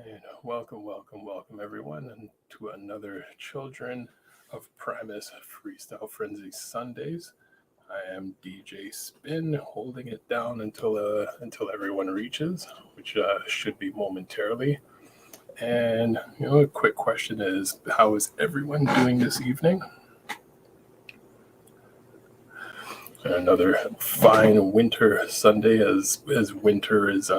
And welcome everyone and to another Children of Primus Freestyle Frenzy Sundays. I am DJ Spin, holding it down until everyone reaches, which should be momentarily. And a quick question is, how is everyone doing this evening? Another fine winter Sunday, as winter is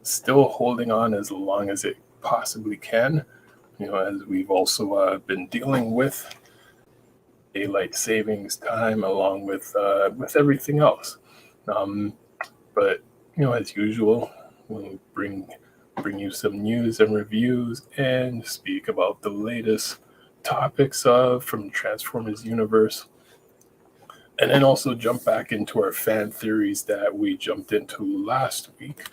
still holding on as long as it possibly can. As we've also been dealing with daylight savings time along with everything else. Um, but as usual, we'll bring you some news and reviews and speak about the latest topics from Transformers universe, and then also jump back into our fan theories that we jumped into last week.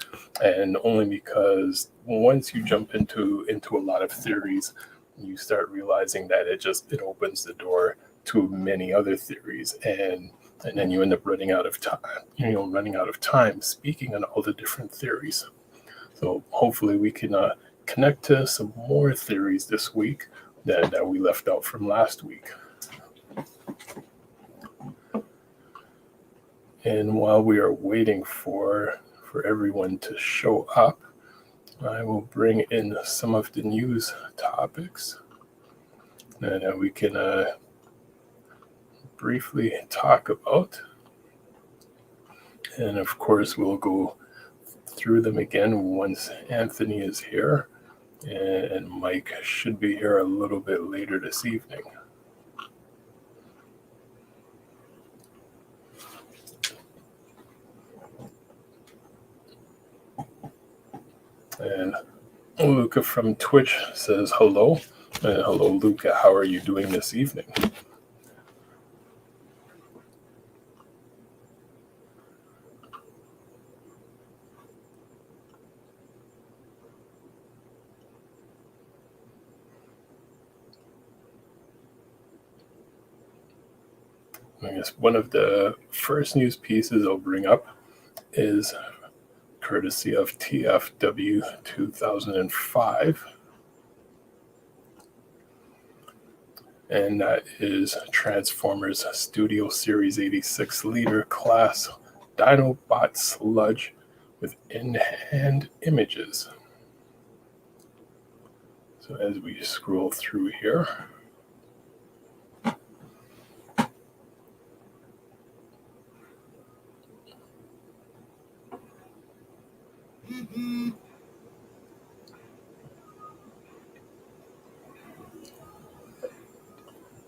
And only because once you jump into a lot of theories, you start realizing that it opens the door to many other theories, and then you end up running out of time speaking on all the different theories. So hopefully we can connect to some more theories this week that we left out from last week. And while we are waiting for everyone to show up, I will bring in some of the news topics that we can briefly talk about. And of course, we'll go through them again once Anthony is here, and Mike should be here a little bit later this evening. And Luca from Twitch says hello. And hello, Luca. How are you doing this evening? I guess one of the first news pieces I'll bring up is courtesy of TFW 2005. And that is Transformers Studio Series 86 Leader Class Dinobot Sludge with in-hand images. So as we scroll through here,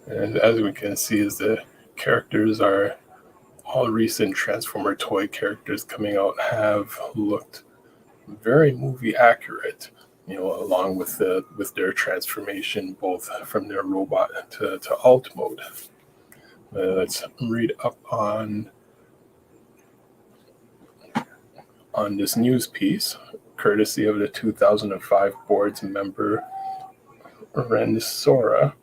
and as we can see, as the characters are all recent Transformer toy characters coming out have looked very movie accurate, along with their transformation, both from their robot to alt mode. Let's read up on this news piece, courtesy of the 2005 board's member Ren Sora.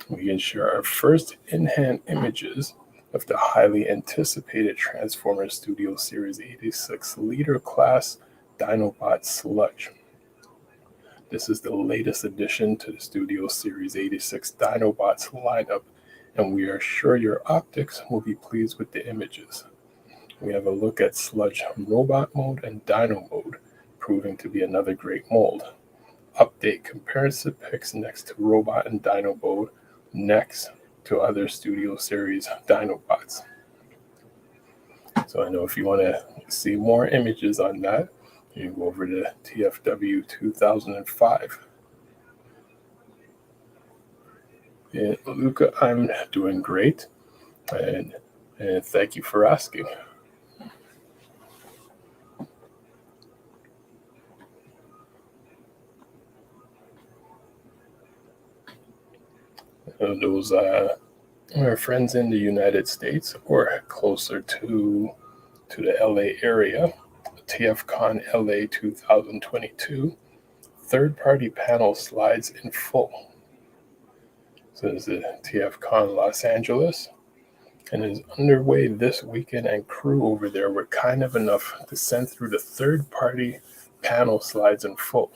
We can share our first in-hand images of the highly anticipated Transformers Studio Series 86 Leader Class Dinobot Sludge. This is the latest addition to the Studio Series 86 Dinobots lineup, and we are sure your optics will be pleased with the images. We have a look at Sludge Robot Mode and Dino Mode, proving to be another great mold. Update comparison pics next to Robot and Dino Mode, next to other Studio Series Dinobots. So I know if you want to see more images on that, you can go over to TFW 2005. And Luca, I'm doing great, and thank you for asking. Those our friends in the United States or closer to the LA area, TFCon LA 2022, third-party panel slides in full. So this is TFCon Los Angeles, and is underway this weekend, and crew over there were kind enough to send through the third-party panel slides in full.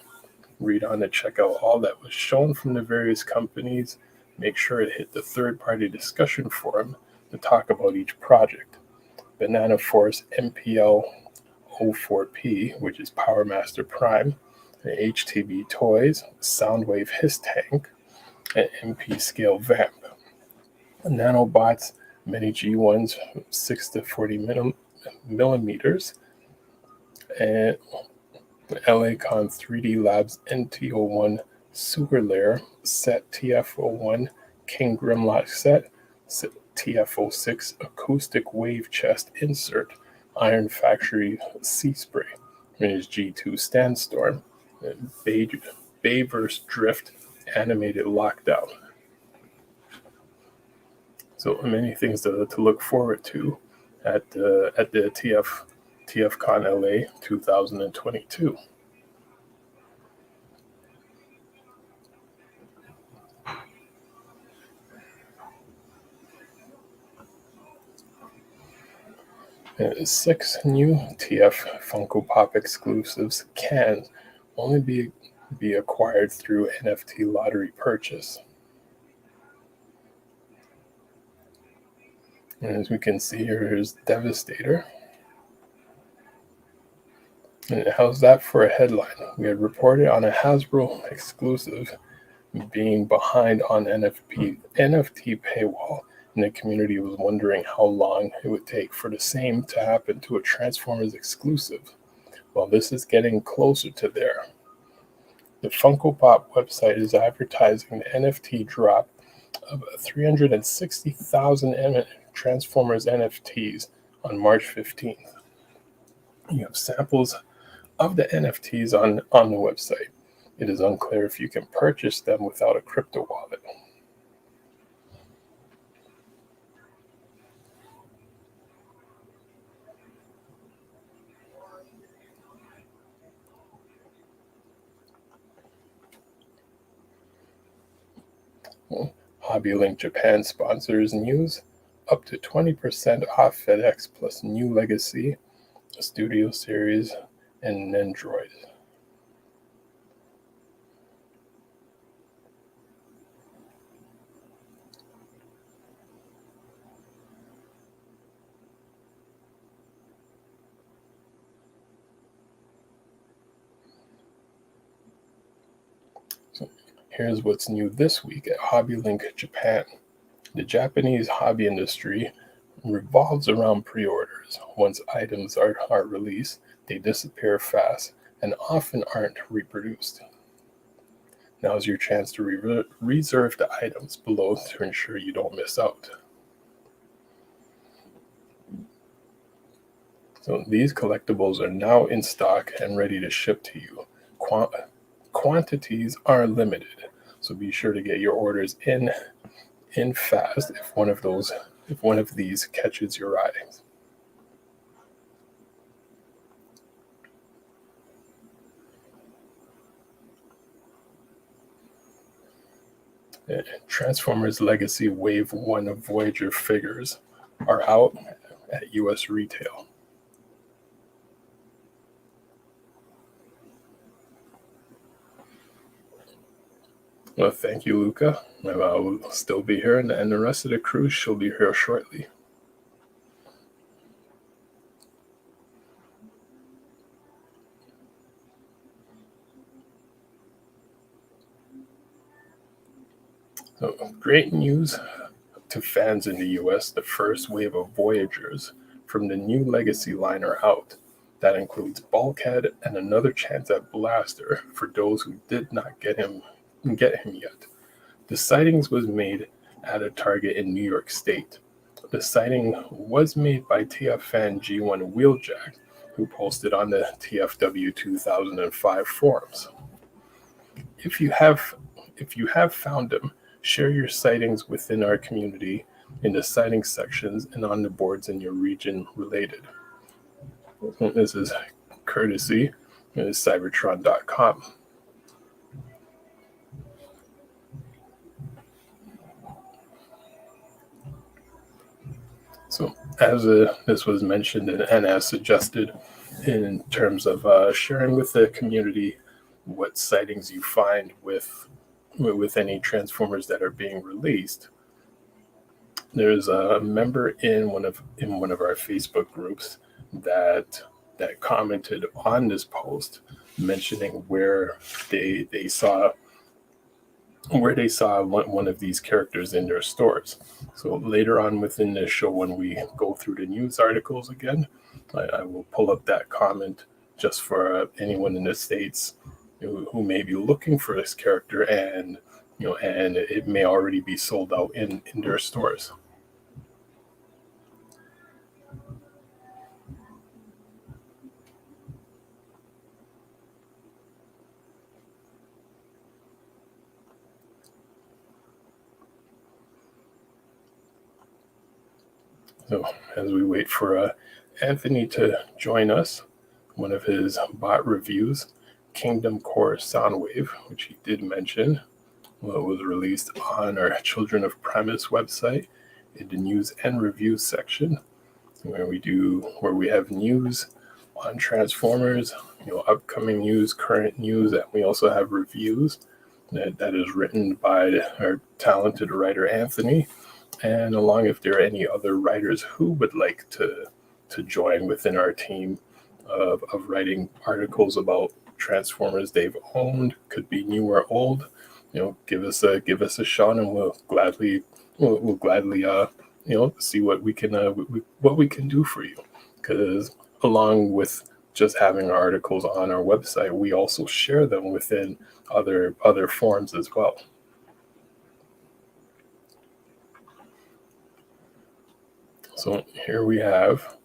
read on and check out all that was shown from the various companies. Make sure to hit the third-party discussion forum to talk about each project. Banana Force MPL 04P, which is Power Master Prime, HTV Toys, Soundwave Hiss Tank, and MP Scale Vamp. Nanobots Mini G1s 6 to 40 millimeters, and LACon 3D Labs NT01 Sewer Lair Set TF01 King Grimlock Set TF06 Acoustic Wave Chest Insert Iron Factory Sea Spray. It is G2 Sandstorm Bayverse Drift Animated Lockdown. So many things to look forward to at the TFCon LA 2022. And 6 new TF Funko Pop exclusives can only be acquired through NFT lottery purchase. And as we can see here, here's Devastator. And how's that for a headline? We had reported on a Hasbro exclusive being behind on NFT paywall, and the community was wondering how long it would take for the same to happen to a Transformers exclusive. Well, this is getting closer to there. The Funko Pop website is advertising the NFT drop of 360,000 Transformers NFTs on March 15th. You have samples of the NFTs on the website. It is unclear if you can purchase them without a crypto wallet. HobbyLink Japan sponsors news. Up to 20% off FedEx plus new Legacy, Studio Series, and Nendroid. So here's what's new this week at HobbyLink Japan. The Japanese hobby industry revolves around pre-orders. Once items are released, they disappear fast and often aren't reproduced. Now's your chance to reserve the items below to ensure you don't miss out. So these collectibles are now in stock and ready to ship to you. Quantities are limited, so be sure to get your orders in fast if one of these catches your eye. Transformers Legacy Wave 1 of Voyager figures are out at US retail. Well, thank you, Luca. I will still be here, and the rest of the crew shall be here shortly. So, great news to fans in the US. The first wave of Voyagers from the new Legacy line are out. That includes Bulkhead and another chance at Blaster for those who did not get him yet. The sightings was made at a Target in New York State. The sighting was made by TF fan G1 Wheeljack, who posted on the TFW 2005 forums. If you have found them, share your sightings within our community in the sighting sections and on the boards in your region related. This is courtesy of Cybertron.com. So, as this was mentioned and as suggested in terms of sharing with the community, what sightings you find with any Transformers that are being released. There's a member in one of our Facebook groups that commented on this post, mentioning they saw where they saw one of these characters in their stores. So later on within this show, when we go through the news articles again, I will pull up that comment just for anyone in the States who may be looking for this character, and and it may already be sold out in their stores. So as we wait for Anthony to join us, one of his bot reviews, Kingdom Core Soundwave, which he did mention, was released on our Children of Primus website in the news and reviews section, where we have news on Transformers, upcoming news, current news, and we also have reviews that is written by our talented writer Anthony. And along if there are any other writers who would like to join within our team of writing articles about Transformers they've owned, could be new or old, give us a shot, and we'll gladly see what we can what we can do for you. Because along with just having our articles on our website, we also share them within other forums as well. So here we have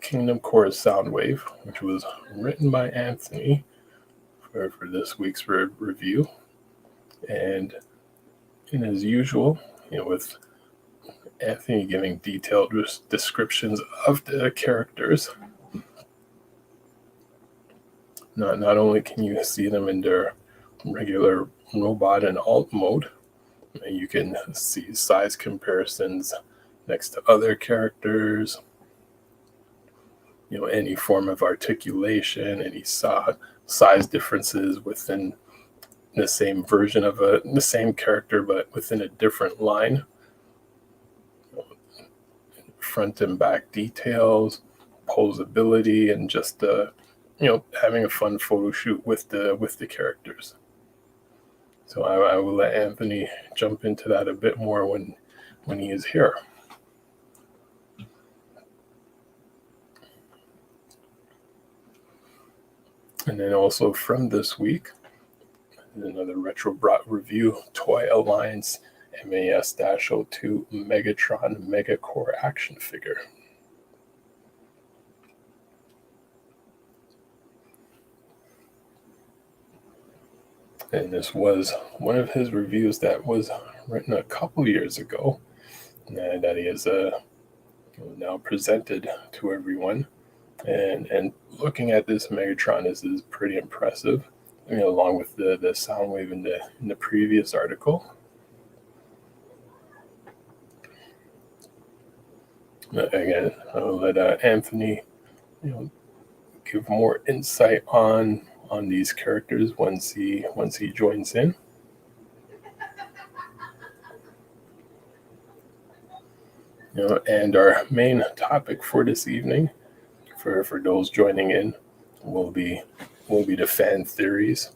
Kingdom Core Soundwave, which was written by Anthony for this week's review. And as usual, with Anthony giving detailed descriptions of the characters, not only can you see them in their regular robot and alt mode, you can see size comparisons next to other characters, any form of articulation, any size differences within the same version of the same character, but within a different line. Front and back details, posability, and just having a fun photo shoot with the characters. So I will let Anthony jump into that a bit more when he is here. And then also from this week, another retro bot review, Toy Alliance MAS-02 Megatron Megacore action figure. And this was one of his reviews that was written a couple years ago, and that he has now presented to everyone. And looking at this Megatron is pretty impressive. Along with the Soundwave in the previous article. Again, I'll let Anthony, give more insight on these characters once he joins in. And our main topic for this evening, for those joining in, will be the fan theories,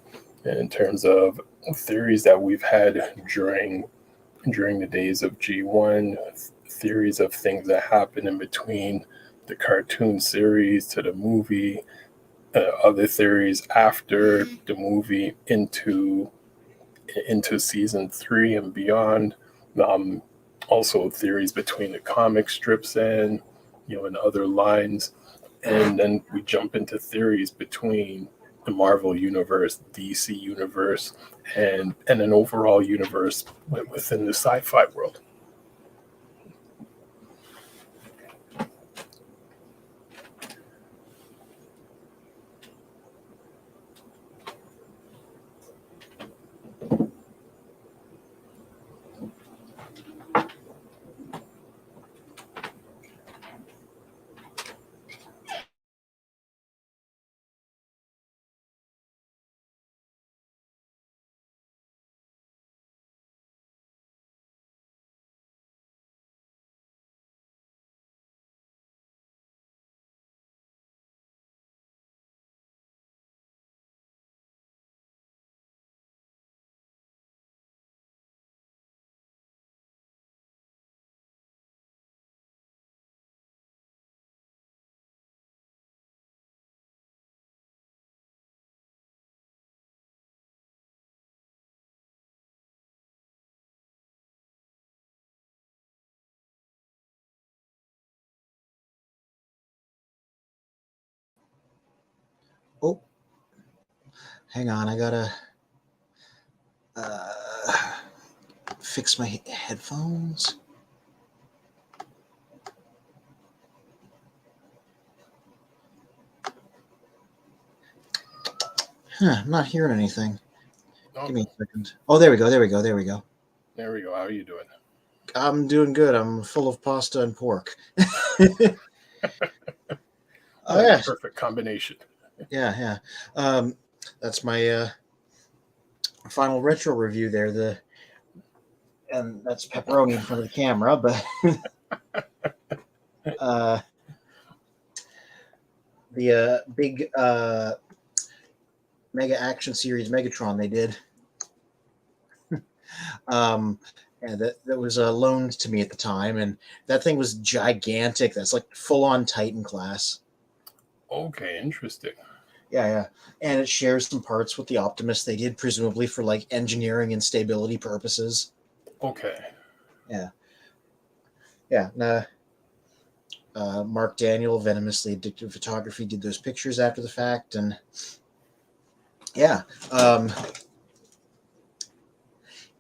in terms of theories that we've had during the days of G1, theories of things that happen in between the cartoon series to the movie, other theories after the movie into season 3 and beyond. Also theories between the comic strips and other lines, and then we jump into theories between the Marvel universe, DC universe, and an overall universe within the sci-fi world. Hang on, I gotta fix my headphones. I'm not hearing anything. Give me a second. Oh, there we go. There we go. There we go. There we go. How are you doing? I'm doing good. I'm full of pasta and pork. Oh yeah, Perfect combination. yeah. That's my final retro review there. And that's pepperoni in front of the camera, but uh, the big Mega Action Series Megatron they did. And that was loaned to me at the time, and that thing was gigantic. That's like full on Titan class. Okay, interesting. Yeah, and it shares some parts with the Optimus. They did presumably for like engineering and stability purposes. Okay. Yeah. Nah, Mark Daniel, Venomously Addictive Photography, did those pictures after the fact, and yeah,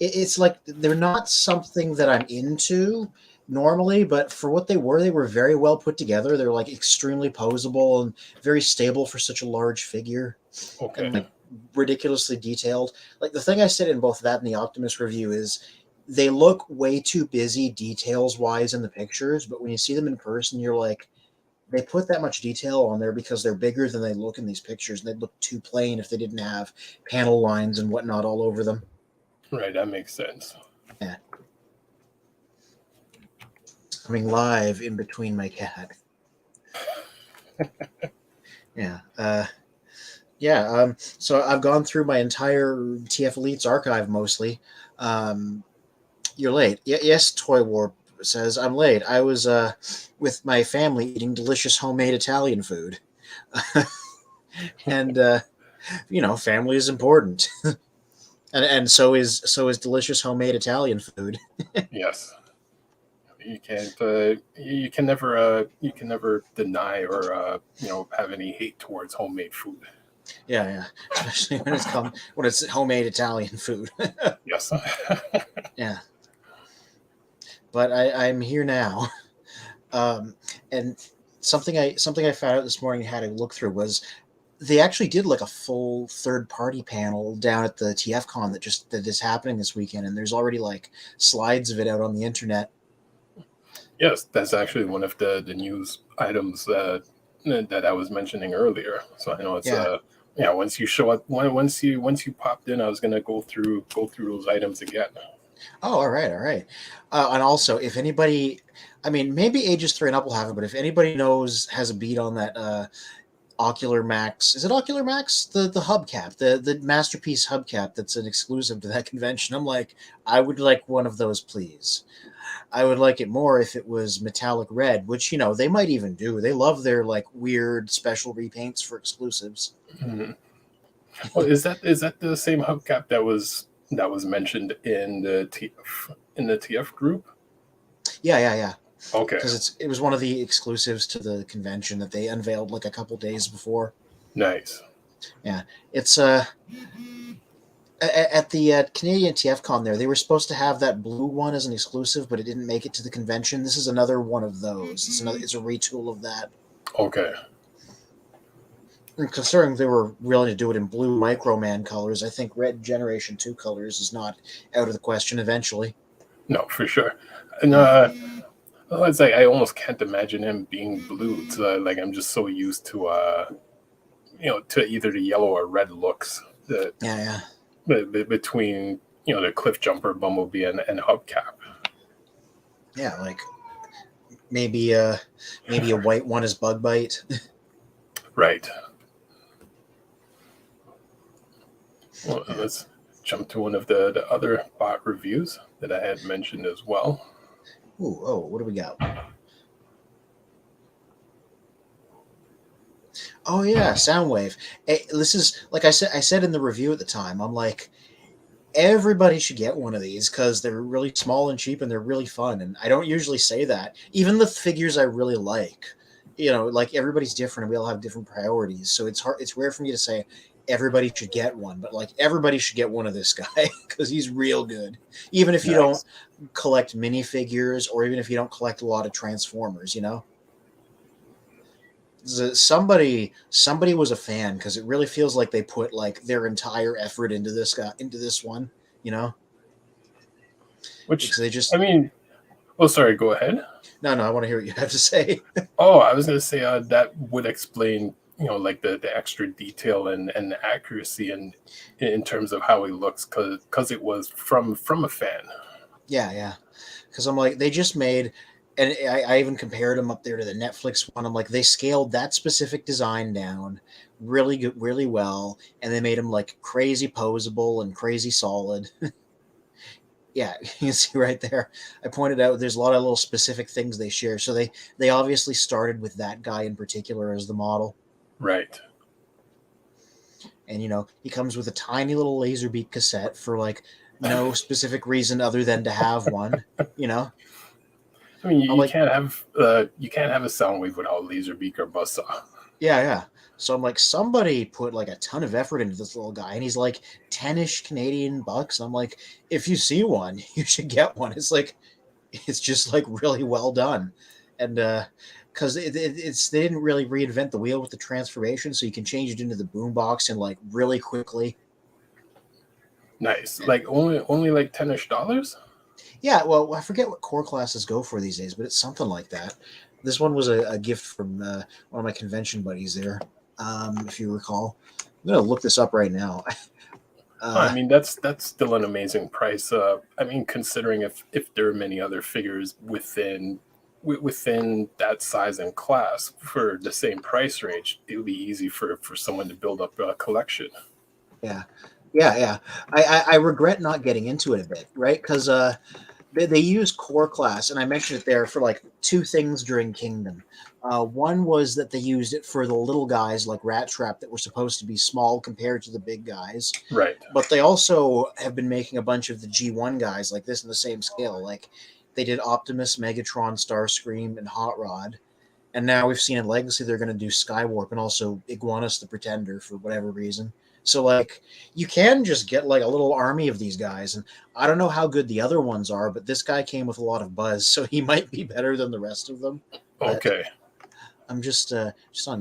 it's like they're not something that I'm into normally, but for what they were very well put together. They're like extremely posable and very stable for such a large figure, and Okay. like ridiculously detailed. Like the thing I said in both that and the Optimus review is they look way too busy details wise in the pictures, but when you see them in person, you're like, they put that much detail on there because they're bigger than they look in these pictures, and they'd look too plain if they didn't have panel lines and whatnot all over them. Right, that makes sense. Yeah. Coming live in between my cat. Yeah. So I've gone through my entire TF Elites archive mostly. Um, you're late. Yes, Toy Warp says I'm late. I was with my family eating delicious homemade Italian food, and family is important, and so is delicious homemade Italian food. Yes. You can't. You can never deny or have any hate towards homemade food. Yeah, especially when it's homemade Italian food. Yes. Yeah, but I'm here now. And something I found out this morning and had to look through was they actually did like a full third party panel down at the TFCon that is happening this weekend, and there's already like slides of it out on the internet. Yes, that's actually one of the news items that I was mentioning earlier. So I know it's Yeah. yeah. Once you show up, once you popped in, I was gonna go through those items again. Oh, all right, all right. And also, if anybody, I mean, maybe ages 3 and up will have it, but if anybody has a beat on that Ocular Max, is it Ocular Max? The hubcap, the masterpiece hubcap that's an exclusive to that convention. I'm like, I would like one of those, please. I would like it more if it was metallic red, which they might even do. They love their like weird special repaints for exclusives. Mhm. Well, is that the same hubcap that was mentioned in the TF group? Yeah. Okay, Because it was one of the exclusives to the convention that they unveiled like a couple days before. nice. Yeah, it's at the Canadian TFCon there, they were supposed to have that blue one as an exclusive, but it didn't make it to the convention. This is another one of those. It's a retool of that. Okay, And considering they were willing to do it in blue Microman colors, I think red Generation 2 colors is not out of the question eventually. no, for sure. And Yeah. well, it's like I almost can't imagine him being blue. It's, like I'm just so used to either the yellow or red looks that Yeah. between the cliff jumper bumblebee and hubcap. Yeah, like maybe a white one is Bug Bite. Right. Well, let's jump to one of the other bot reviews that I had mentioned as well. Ooh, oh, what do we got? Oh yeah, Soundwave. This is like I said in the review at the time. I'm like, everybody should get one of these because they're really small and cheap and they're really fun. And I don't usually say that. Even the figures I really like, like everybody's different and we all have different priorities. So it's hard. It's rare for me to say everybody should get one, but like everybody should get one of this guy because he's real good. Even if you don't Nice. collect minifigures, or even if you don't collect a lot of Transformers, you know. Somebody was a fan because it really feels like they put like their entire effort into this guy, into this one, you know, Which, because they I just mean, oh, sorry, go ahead. no, I want to hear what you have to say. Oh, I was gonna say that would explain, like the extra detail and the accuracy and in terms of how he looks, because it was from a fan. Yeah, because I'm like they just made, and I even compared them up there to the Netflix one. I'm like they scaled that specific design down really good, really well, and they made him like crazy posable and crazy solid. Yeah, you see right there. I pointed out there's a lot of little specific things they share. So they obviously started with that guy in particular as the model, Right. and he comes with a tiny little Laserbeak cassette for like no specific reason other than to have one. You know, I mean, I'm you like, can't have a sound wave without laser beak or buzzsaw. yeah. So I'm like, somebody put like a ton of effort into this little guy, and he's like 10-ish Canadian bucks. I'm like, if you see one, you should get one. It's just like really well done, and because it's they didn't really reinvent the wheel with the transformation, so you can change it into the boombox and like really quickly. Nice. Like only like $10-ish. Yeah, well, I forget what core classes go for these days, but it's something like that. This one was a gift from one of my convention buddies there, if you recall. I'm gonna look this up right now. I uh, mean, that's still an amazing price. I mean, considering if there are many other figures within that size and class for the same price range, it would be easy for someone to build up a collection. yeah, yeah. I regret not getting into it a bit, right? Because they use core class, and I mentioned it there for like two things during Kingdom. One was that they used it for the little guys like Rat Trap that were supposed to be small compared to the big guys, Right. but they also have been making a bunch of the G1 guys like this in the same scale. Like they did Optimus, Megatron, Starscream, and Hot Rod, and now we've seen in Legacy they're going to do Skywarp and also Iguanus the Pretender for whatever reason. So like you can just get like a little army of these guys, and I don't know how good the other ones are, but this guy came with a lot of buzz, so he might be better than the rest of them. But Okay. I'm just on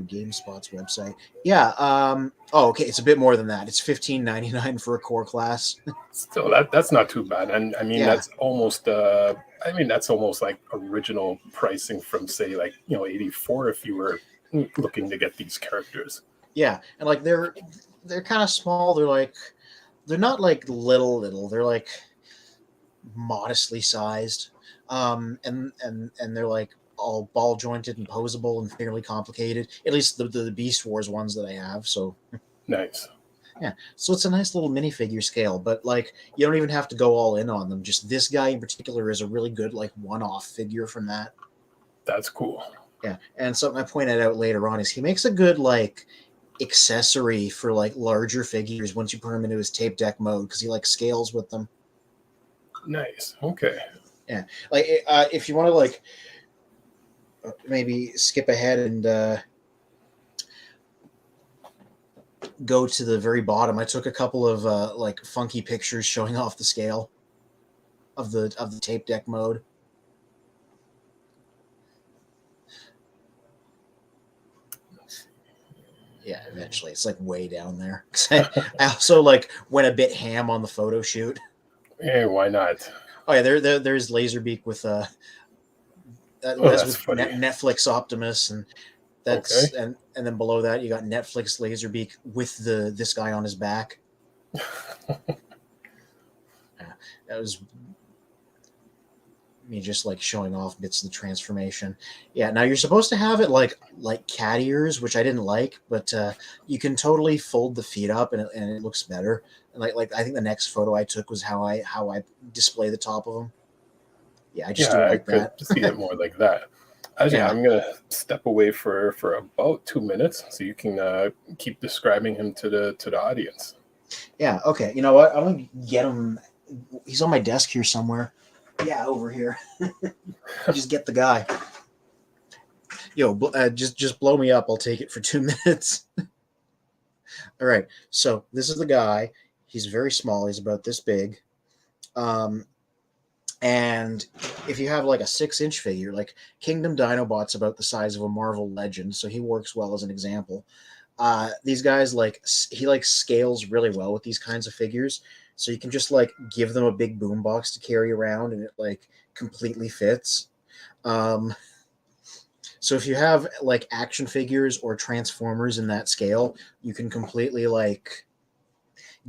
GameSpot's website. Yeah. Oh, okay. It's a bit more than that. It's $15.99 for a core class. Still, that's not too bad, and I mean Yeah. that's almost that's almost like original pricing from say like 84 if you were looking to get these characters. Yeah, and like they're kind of small. They're not like little. They're like modestly sized, and they're like all ball jointed and posable and fairly complicated. At least the Beast Wars ones that I have. So Nice. yeah, so it's a nice little minifigure scale, but like you don't even have to go all in on them. Just this guy in particular is a really good like one-off figure from that. That's cool. Yeah, and something I pointed out later on is he makes a good like accessory for like larger figures once you put him into his tape deck mode because he like scales with them. Nice. Okay. Yeah, like if you want to like maybe skip ahead and go to the very bottom, I took a couple of like funky pictures showing off the scale of the tape deck mode. Yeah, eventually it's like way down there. I also like went a bit ham on the photo shoot. Hey, why not? Oh yeah, there's Laserbeak with Oh, that's that's with funny. Netflix Optimus, and Okay. that's and then below that you got Netflix Laserbeak with this guy on his back. Yeah, that was me just like showing off bits of the transformation. Yeah, now you're supposed to have it like cat ears, which I didn't like, but you can totally fold the feet up and it looks better. And like I think the next photo I took was how I display the top of them. Yeah, I just do it Yeah, I like could that. see it more like that. Actually, Yeah. I'm gonna step away for about 2 minutes so you can keep describing him to the audience. Yeah. Okay. You know what? I'm gonna get him. He's on my desk here somewhere. Yeah, over here. Just get the guy. Yo, just blow me up. I'll take it for 2 minutes. All right. So this is the guy. He's very small. He's about this big. Um, and if you have like a 6-inch figure, like Kingdom Dinobot's about the size of a Marvel Legend, so he works well as an example. These guys he like scales really well with these kinds of figures, so you can just like give them a big boombox to carry around, and it like completely fits. Um, so if you have like action figures or Transformers in that scale, you can completely like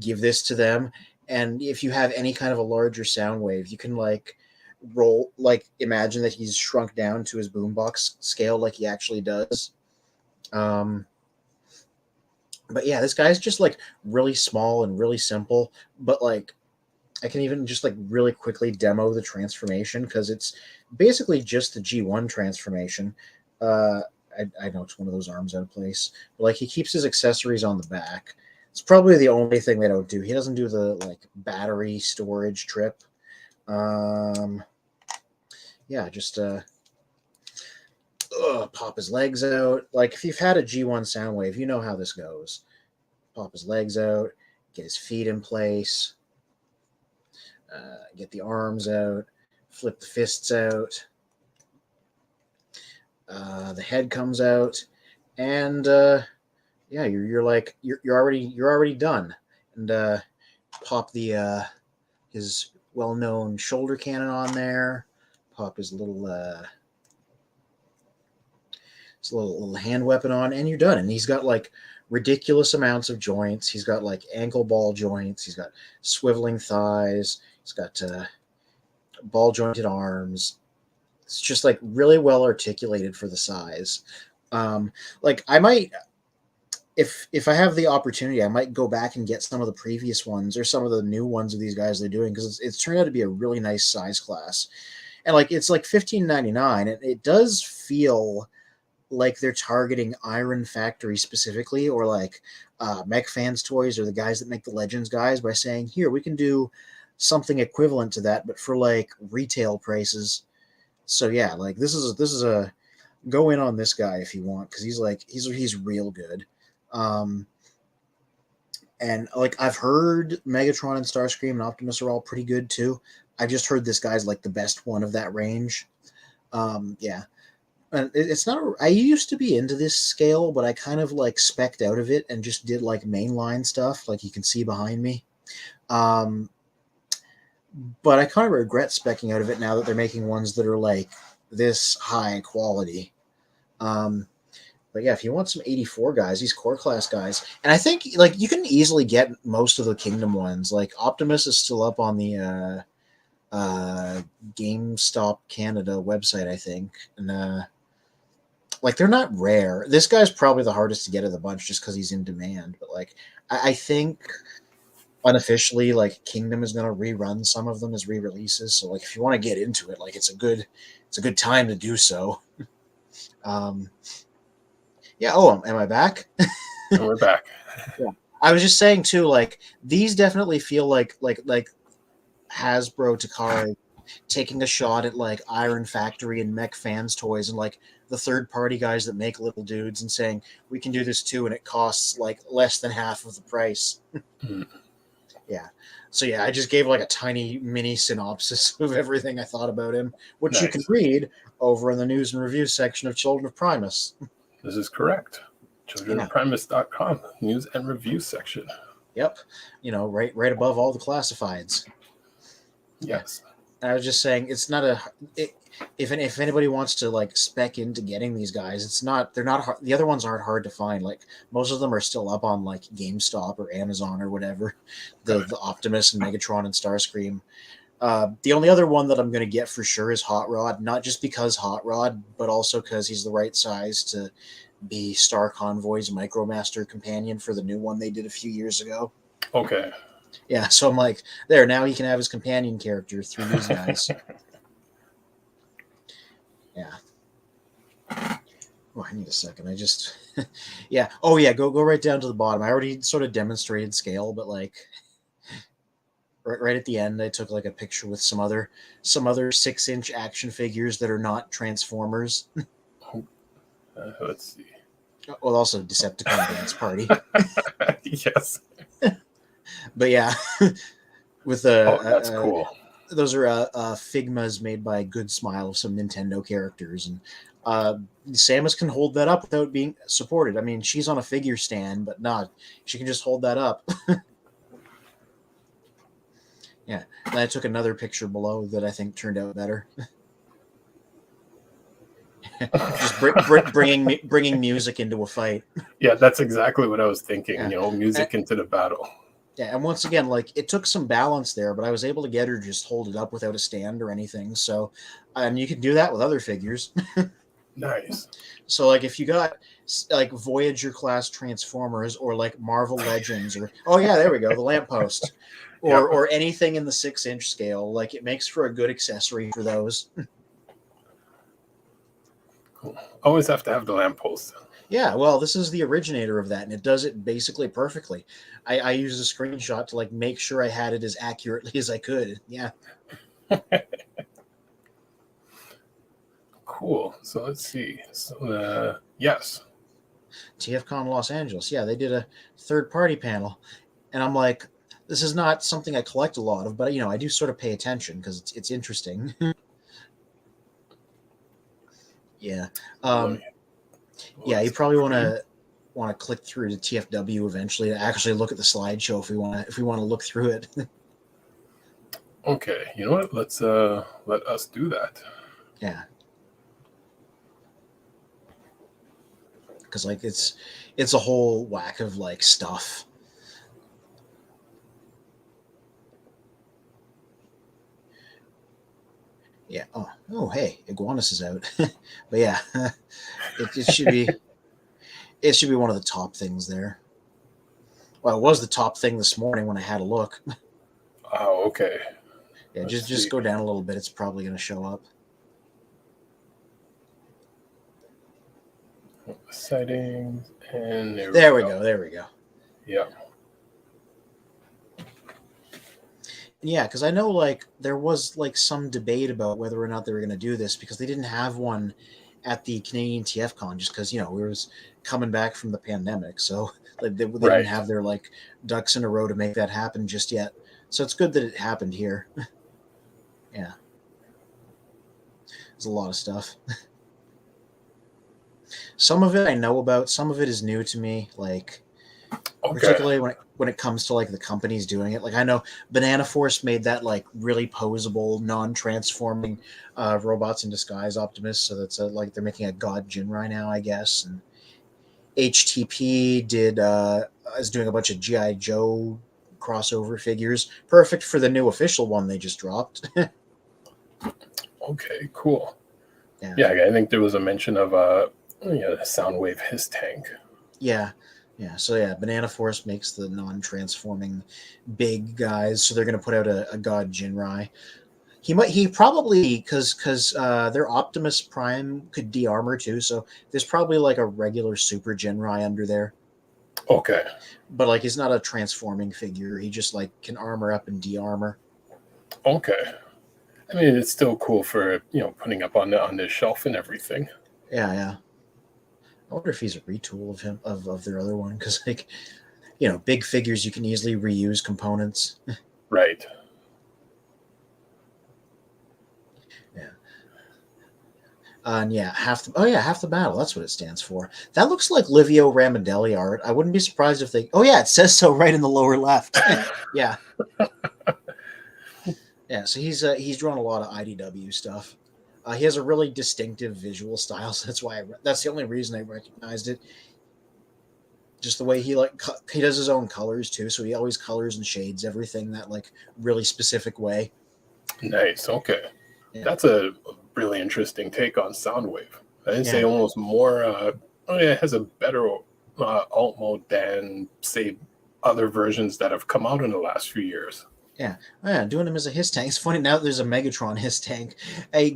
give this to them. And if you have any kind of a larger sound wave, you can like imagine that he's shrunk down to his boombox scale like he actually does. Um, but yeah, this guy's just like really small and really simple. But like, I can even just like really quickly demo the transformation because it's basically just the G1 transformation. Uh, I know it's one of those arms out of place, but like he keeps his accessories on the back. It's probably the only thing they don't do. He doesn't do the like battery storage trip. Um, yeah, just pop his legs out. Like if you've had a G1 Soundwave, you know how this goes. Pop his legs out, get his feet in place, get the arms out, flip the fists out. The head comes out, and yeah, you're already done. And pop the his well-known shoulder cannon on there. Pop his little hand weapon on, and you're done. And he's got like ridiculous amounts of joints. He's got like ankle ball joints. He's got swiveling thighs. He's got ball jointed arms. It's just like really well articulated for the size. Like I might, if I have the opportunity, I might go back and get some of the previous ones or some of the new ones of these guys they're doing, because it's turned out to be a really nice size class. And like it's like $15.99, and it does feel like they're targeting Iron Factory specifically, or like Mech Fans Toys, or the guys that make the Legends guys, by saying, here, we can do something equivalent to that, but for like retail prices. So yeah, like this is a go in on this guy if you want, because he's real good. Um, and like I've heard Megatron and Starscream and Optimus are all pretty good too. I've just heard this guy's like the best one of that range. Yeah, and it's not. I used to be into this scale, but I kind of like specced out of it and just did like mainline stuff, like you can see behind me. Um, but I kind of regret specking out of it now that they're making ones that are like this high quality. Um, but yeah, if you want some 84 guys, these core class guys, and I think like you can easily get most of the Kingdom ones. Like Optimus is still up on the GameStop Canada website, I think, and like they're not rare. This guy's probably the hardest to get of the bunch just because he's in demand. But like I think unofficially, like Kingdom is going to rerun some of them as re-releases. So like if you want to get into it, like it's a good time to do so. Um, yeah. Oh, am I back? And we're back. Yeah. I was just saying too, like these definitely feel like Hasbro Takara taking a shot at like Iron Factory and Mech Fans Toys and like the third party guys that make little dudes, and saying we can do this too, and it costs like less than half of the price. Mm. Yeah. So yeah, I just gave like a tiny mini synopsis of everything I thought about him, which you can Nice. read over in the news and reviews section of Children of Primus. This is correct. Yeah. ChildrenofPrimus.com, news and review section. Yep. Right above all the classifieds. Yeah. Yes. I was just saying, it's not if anybody wants to like spec into getting these guys, they're not hard. The other ones aren't hard to find. Like most of them are still up on like GameStop or Amazon or whatever. The Optimus and Megatron and Starscream. The only other one that I'm going to get for sure is Hot Rod, not just because Hot Rod, but also because he's the right size to be Star Convoy's Micromaster companion for the new one they did a few years ago. Okay. Yeah, so I'm like, there, now he can have his companion character through these guys. Yeah. Oh, I need a second. I just, yeah. Oh, yeah. Go right down to the bottom. I already sort of demonstrated scale, but like, right at the end, I took like a picture with some other 6-inch action figures that are not Transformers. Let's see. Well, also Decepticon Dance Party. Yes. But yeah, with Oh, that's cool. those are Figmas made by Good Smile of some Nintendo characters, and Samus can hold that up without being supported. I mean, she's on a figure stand, but not. She can just hold that up. Yeah. And I took another picture below that I think turned out better. Just bringing music into a fight. Yeah, that's exactly what I was thinking. Yeah. Music into the battle. Yeah, and once again, like it took some balance there, but I was able to get her to just hold it up without a stand or anything. So, and you can do that with other figures. Nice. So, like if you got like Voyager class Transformers or like Marvel Legends or oh yeah, there we go, the lamppost, Yep. or anything in the 6-inch scale, like it makes for a good accessory for those. Cool. Always have to have the lamppost. Yeah, well, this is the originator of that, and it does it basically perfectly. I used a screenshot to like make sure I had it as accurately as I could. Yeah. Cool. So let's see. So yes. TFCon Los Angeles. Yeah, they did a third party panel, and I'm like, this is not something I collect a lot of, but I do sort of pay attention because it's interesting. Yeah. Let Yeah, you me probably want to click through to TFW eventually to actually look at the slideshow if we want to look through it. Okay. You know what? Let's let us do that. Yeah. Because like it's a whole whack of like stuff. Yeah. Oh, hey, Iguanus is out. But yeah, it should be one of the top things there. Well, it was the top thing this morning when I had a look. Oh, okay. Yeah, Let's just see. go down a little bit. It's probably going to show up. Settings, and There we go. There we go. Yeah. Yeah, because I know like there was like some debate about whether or not they were going to do this because they didn't have one at the Canadian TFCon just because we was coming back from the pandemic, so like, they didn't Right. have their like ducks in a row to make that happen just yet. So it's good that it happened here. Yeah, there's a lot of stuff. Some of it I know about. Some of it is new to me. Like Okay. particularly when it comes to like the companies doing it. Like I know Banana Force made that like really posable, non-transforming robots in disguise Optimus, so that's like they're making a God Jinrai now, I guess. And HTP is doing a bunch of GI Joe crossover figures, perfect for the new official one they just dropped. Okay. Cool. Yeah, Yeah. I think there was a mention of Soundwave His Tank. yeah. Yeah, so yeah, Banana Force makes the non-transforming big guys, so they're going to put out a God Jinrai. He probably because their Optimus Prime could de-armor too, so there's probably like a regular Super Jinrai under there, Okay. but like he's not a transforming figure. He just like can armor up and de-armor. Okay. I mean, it's still cool for putting up on the shelf and everything. Yeah, yeah. I wonder if he's a retool of him of their other one because like big figures you can easily reuse components. Right. Yeah. And yeah, half the battle. That's what it stands for. That looks like Livio Ramondelli art. I wouldn't be surprised if they. Oh yeah, it says so right in the lower left. Yeah, yeah. So he's drawn a lot of IDW stuff. He has a really distinctive visual style, so that's the only reason I recognized it. Just the way he does his own colors too, so he always colors and shades everything that like really specific way. Nice. Okay. Yeah, That's a really interesting take on Soundwave. I didn't say yeah. almost more. It has a better alt mode than say other versions that have come out in the last few years. Yeah, oh, yeah, doing him as a his tank. It's funny now that there's a Megatron his tank.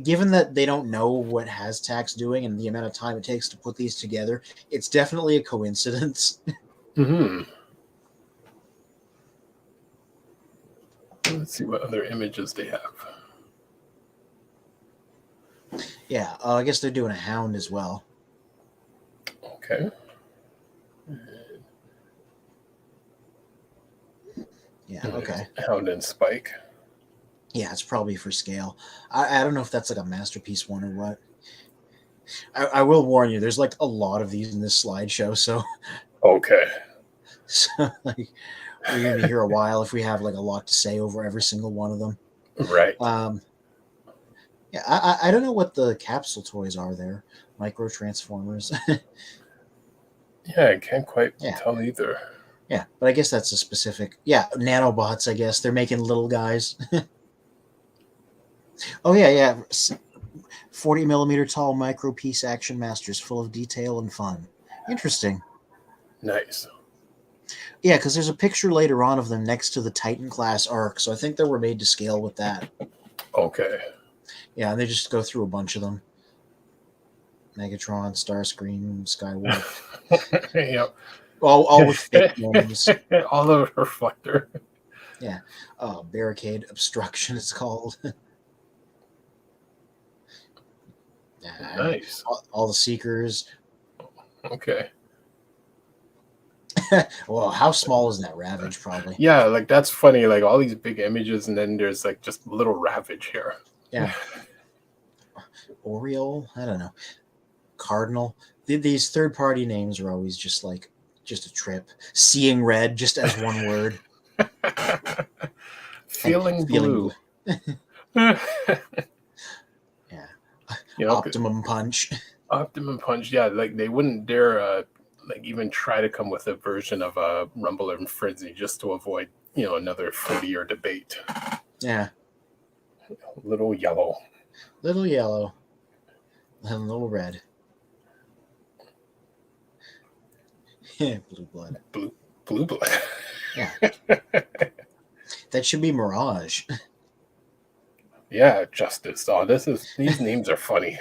Given that they don't know what Hastac's doing and the amount of time it takes to put these together, it's definitely a coincidence. Hmm. Let's see what other images they have. Yeah, I guess they're doing a Hound as well. Okay. Yeah, okay. Hound and Spike. Yeah, it's probably for scale. I don't know if that's like a masterpiece one or what. I will warn you, there's like a lot of these in this slideshow, so Okay. so like we're gonna be here a while if we have like a lot to say over every single one of them. Right. Um, yeah, I don't know what the capsule toys are there. Micro Transformers. Yeah, I can't quite Yeah, tell either. yeah, but I guess that's a specific. Yeah, nanobots. I guess they're making little guys. Oh yeah, yeah. 40 millimeter tall micro piece action masters, full of detail and fun. Interesting. Nice. Yeah, because there's a picture later on of them next to the Titan class arc, so I think they were made to scale with that. Okay. Yeah, and they just go through a bunch of them. Megatron, Starscream, Skywarp, Yep. all with fake names. All of Reflector. Yeah, Barricade Obstruction. It's called. Yeah, Nice. all the Seekers. Okay. Well, how small is that Ravage? Probably. Yeah, like that's funny. Like all these big images, and then there's like just little Ravage here. Yeah. Oriole. I don't know. Cardinal. These third-party names are always just like just a trip. Seeing red, just as one word. Feeling Feeling blue. Yeah. You know, Optimum Punch. Optimum Punch. Yeah, like they wouldn't dare like even try to come with a version of Rumble and Frenzy just to avoid another 40-year debate. Yeah. Little yellow. Little yellow. And little red. Blue blood. Blue blood. Yeah. That should be Mirage. Yeah, Justice. Oh, these names are funny.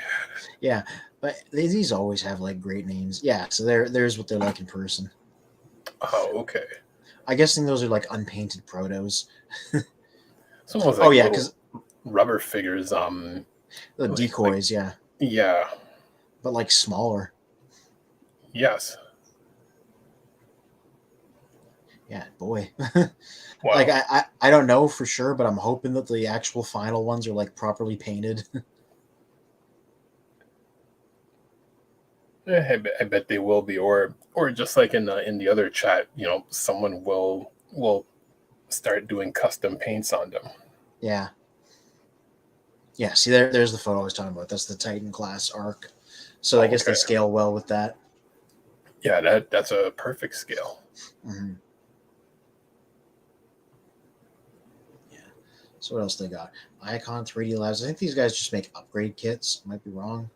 Yeah, but these always have like great names. Yeah, so there's what they're like in person. Oh, okay. I guessing those are like unpainted protos. It's almost like yeah, little because rubber figures. the like, decoys, yeah, yeah. but like smaller. Yes. Yeah, boy. Wow. Like I don't know for sure, but I'm hoping that the actual final ones are like properly painted. I bet they will be, or just like in the other chat, someone will start doing custom paints on them. Yeah. Yeah, see there's the photo I was talking about. That's the Titan class arc. So I guess they scale well with that. Yeah, that's a perfect scale. Mm-hmm. Yeah. So what else they got? Icon 3D Labs. I think these guys just make upgrade kits. Might be wrong.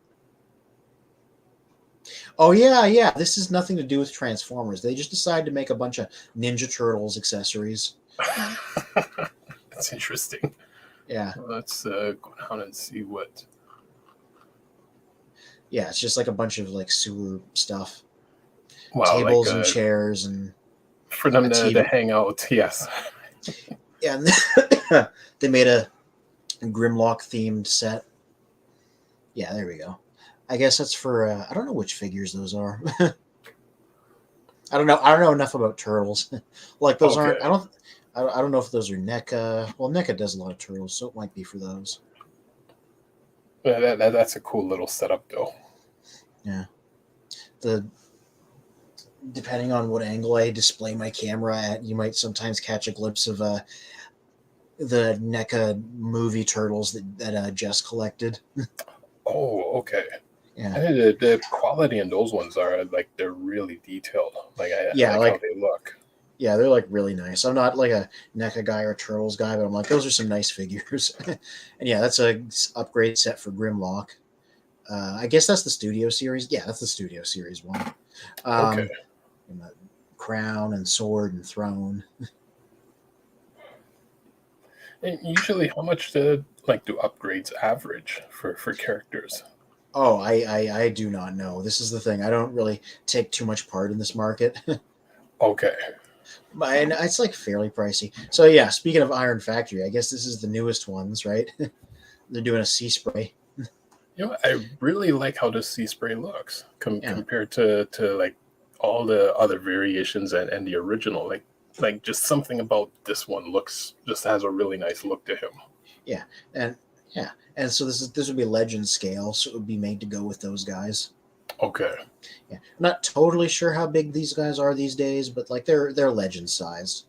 Oh yeah. This has nothing to do with Transformers. They just decided to make a bunch of Ninja Turtles accessories. That's interesting. Yeah. Let's go down and see what. Yeah, it's just like a bunch of like sewer stuff. Wow, Tables like, and chairs and for them to hang out. Yes. Yeah, they made a Grimlock themed set. Yeah, there we go. I guess that's for I don't know which figures those are. I don't know enough about turtles. Like those aren't. I don't know if those are NECA. Well, NECA does a lot of turtles, so it might be for those. That's a cool little setup, though. Yeah. Depending on what angle I display my camera at, you might sometimes catch a glimpse of the NECA movie turtles that Jess collected. Oh, okay. Yeah. The quality in those ones are like they're really detailed. Like I like how they look. Yeah, they're like really nice. I'm not like a NECA guy or Turtles guy, but I'm like, those are some nice figures. And yeah, that's a upgrade set for Grimlock. I guess that's the Studio Series. Yeah, that's the Studio Series one. Okay. And the crown and sword and throne. And usually, how much do upgrades average for characters? Oh, I do not know. This is the thing. I don't really take too much part in this market. Okay. And it's like fairly pricey. So yeah, speaking of Iron Factory, I guess this is the newest ones, right? They're doing a sea spray. I really like how this sea spray looks compared to like all the other variations and the original, like just something about this one just has a really nice look to him. Yeah, and yeah, and so this would be legend scale, so it would be made to go with those guys. Okay. Yeah, I'm not totally sure how big these guys are these days, but like they're legend size,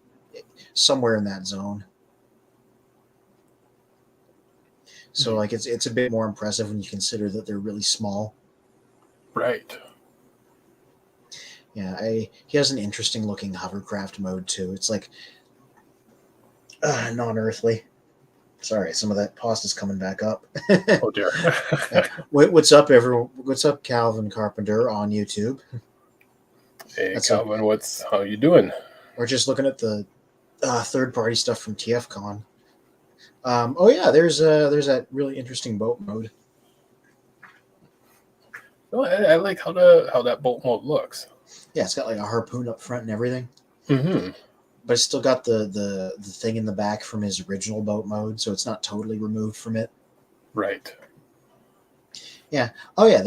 somewhere in that zone. So like it's a bit more impressive when you consider that they're really small. Right. Yeah, he has an interesting looking hovercraft mode too. It's like non-earthly. Sorry, some of that pasta's coming back up. Oh dear. What's up, everyone? What's up, Calvin Carpenter on YouTube? Hey That's Calvin, how you doing? we're just looking at the third-party stuff from TFCon. Oh yeah, there's that really interesting boat mode. No, I like how that boat mode looks. Yeah, it's got like a harpoon up front and everything, Mm-hmm. but it's still got the thing in the back from his original boat mode, so it's not totally removed from it. Right. Yeah. Oh yeah,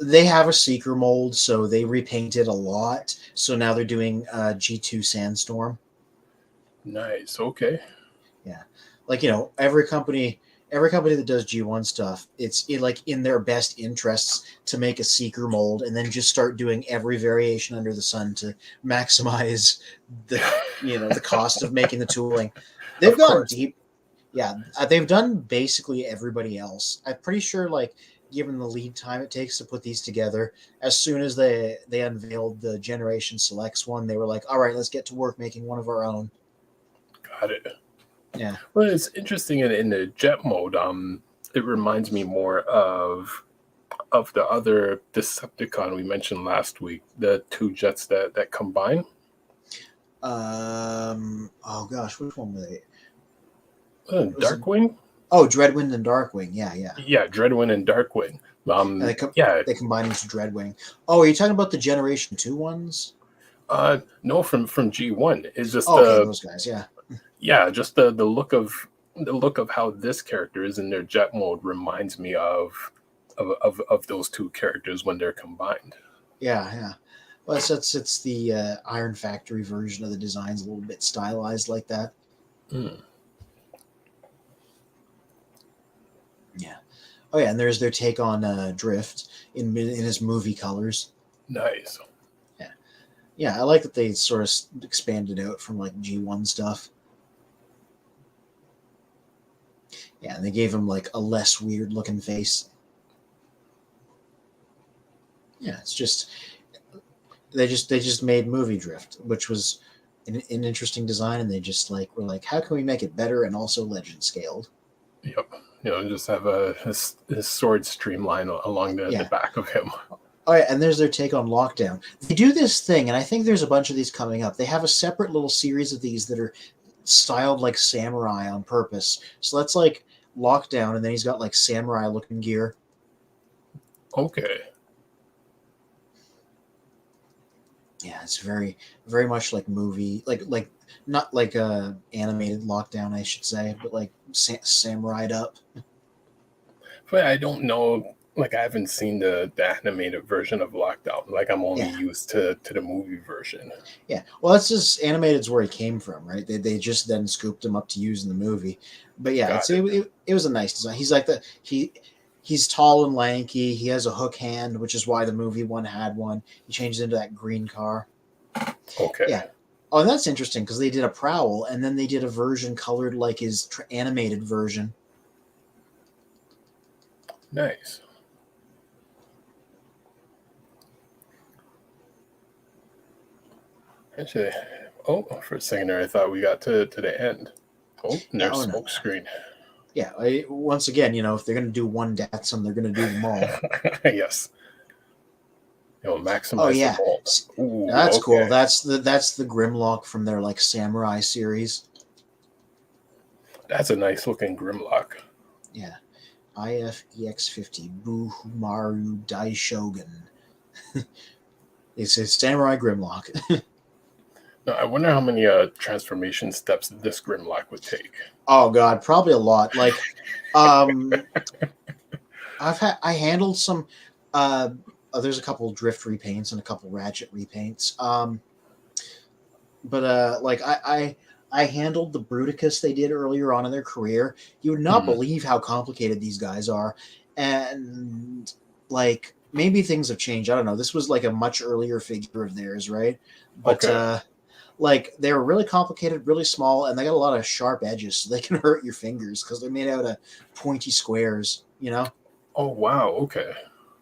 they have a seeker mold, so they repainted a lot. So now they're doing G2 Sandstorm. Nice. Okay. Yeah, like every company that does G1 stuff, it's like in their best interests to make a seeker mold and then just start doing every variation under the sun to maximize the the cost of making the tooling. They've Of gone course. deep. Yeah, they've done basically everybody else. I'm pretty sure, like, given the lead time it takes to put these together, as soon as they unveiled the Generation Selects one, they were like, "All right, let's get to work making one of our own." Got it. Yeah. Well, it's interesting in the jet mode. It reminds me more of the other Decepticon we mentioned last week, the two jets that combine. Oh gosh, which one were they? Was it? Darkwing. Oh, Dreadwind and Darkwing. Yeah, yeah. Yeah, Dreadwind and Darkwing. And Yeah. they combine into Dreadwing. Oh, are you talking about the Generation Two ones? No, from G1. It's just Oh, okay, those guys. Yeah. yeah, just the look of how this character is in their jet mode reminds me of those two characters when they're combined. Yeah, yeah. Well, it's the Iron Factory version of the designs, a little bit stylized like that. Mm, Yeah. Oh yeah, and there's their take on Drift in his movie colors. nice. Yeah, yeah. I like that they sort of expanded out from like G1 stuff. Yeah, and they gave him like a less weird looking face. Yeah, it's just they just made movie Drift, which was an interesting design, and they just like were like, how can we make it better and also legend scaled? Yep. Just have his sword streamline along the Yeah. back of him. Oh yeah, and there's their take on Lockdown. They do this thing, and I think there's a bunch of these coming up. They have a separate little series of these that are styled like samurai on purpose. So that's like Lockdown, and then he's got like samurai looking gear. Okay. Yeah, it's very much like movie, like not like animated Lockdown, I should say, but like samurai'd up. But I don't know. Like I haven't seen the animated version of Lockdown. Like I'm only Yeah, used to the movie version. yeah. Well, that's just animated's where he came from, right? They just then scooped him up to use in the movie. But yeah, Got it. it was a nice design. He's like he's tall and lanky. He has a hook hand, which is why the movie one had one. He changed into that green car. Okay. Yeah. Oh, and that's interesting because they did a Prowl and then they did a version colored like his animated version. Nice. Actually, oh, for a second there, I thought we got to the end. Oh, and there's Oh no. smoke screen. Yeah. Once again, if they're gonna do one Datsun, they're gonna do them all. Yes. Oh Maximize the yeah. vault. Ooh, That's cool. okay. That's the Grimlock from their like samurai series. That's a nice looking Grimlock. Yeah. IFEX50 Buhumaru Daishogun. It's a samurai Grimlock. Now, I wonder how many transformation steps this Grimlock would take. Oh god, probably a lot. Like I handled some there's a couple drift repaints and a couple ratchet repaints. But like I handled the Bruticus they did earlier on in their career. You would not Mhm. believe how complicated these guys are, and like maybe things have changed. I don't know. This was like a much earlier figure of theirs, right? But Okay. like they were really complicated, really small, and they got a lot of sharp edges, so they can hurt your fingers because they're made out of pointy squares. You know? Oh wow. Okay.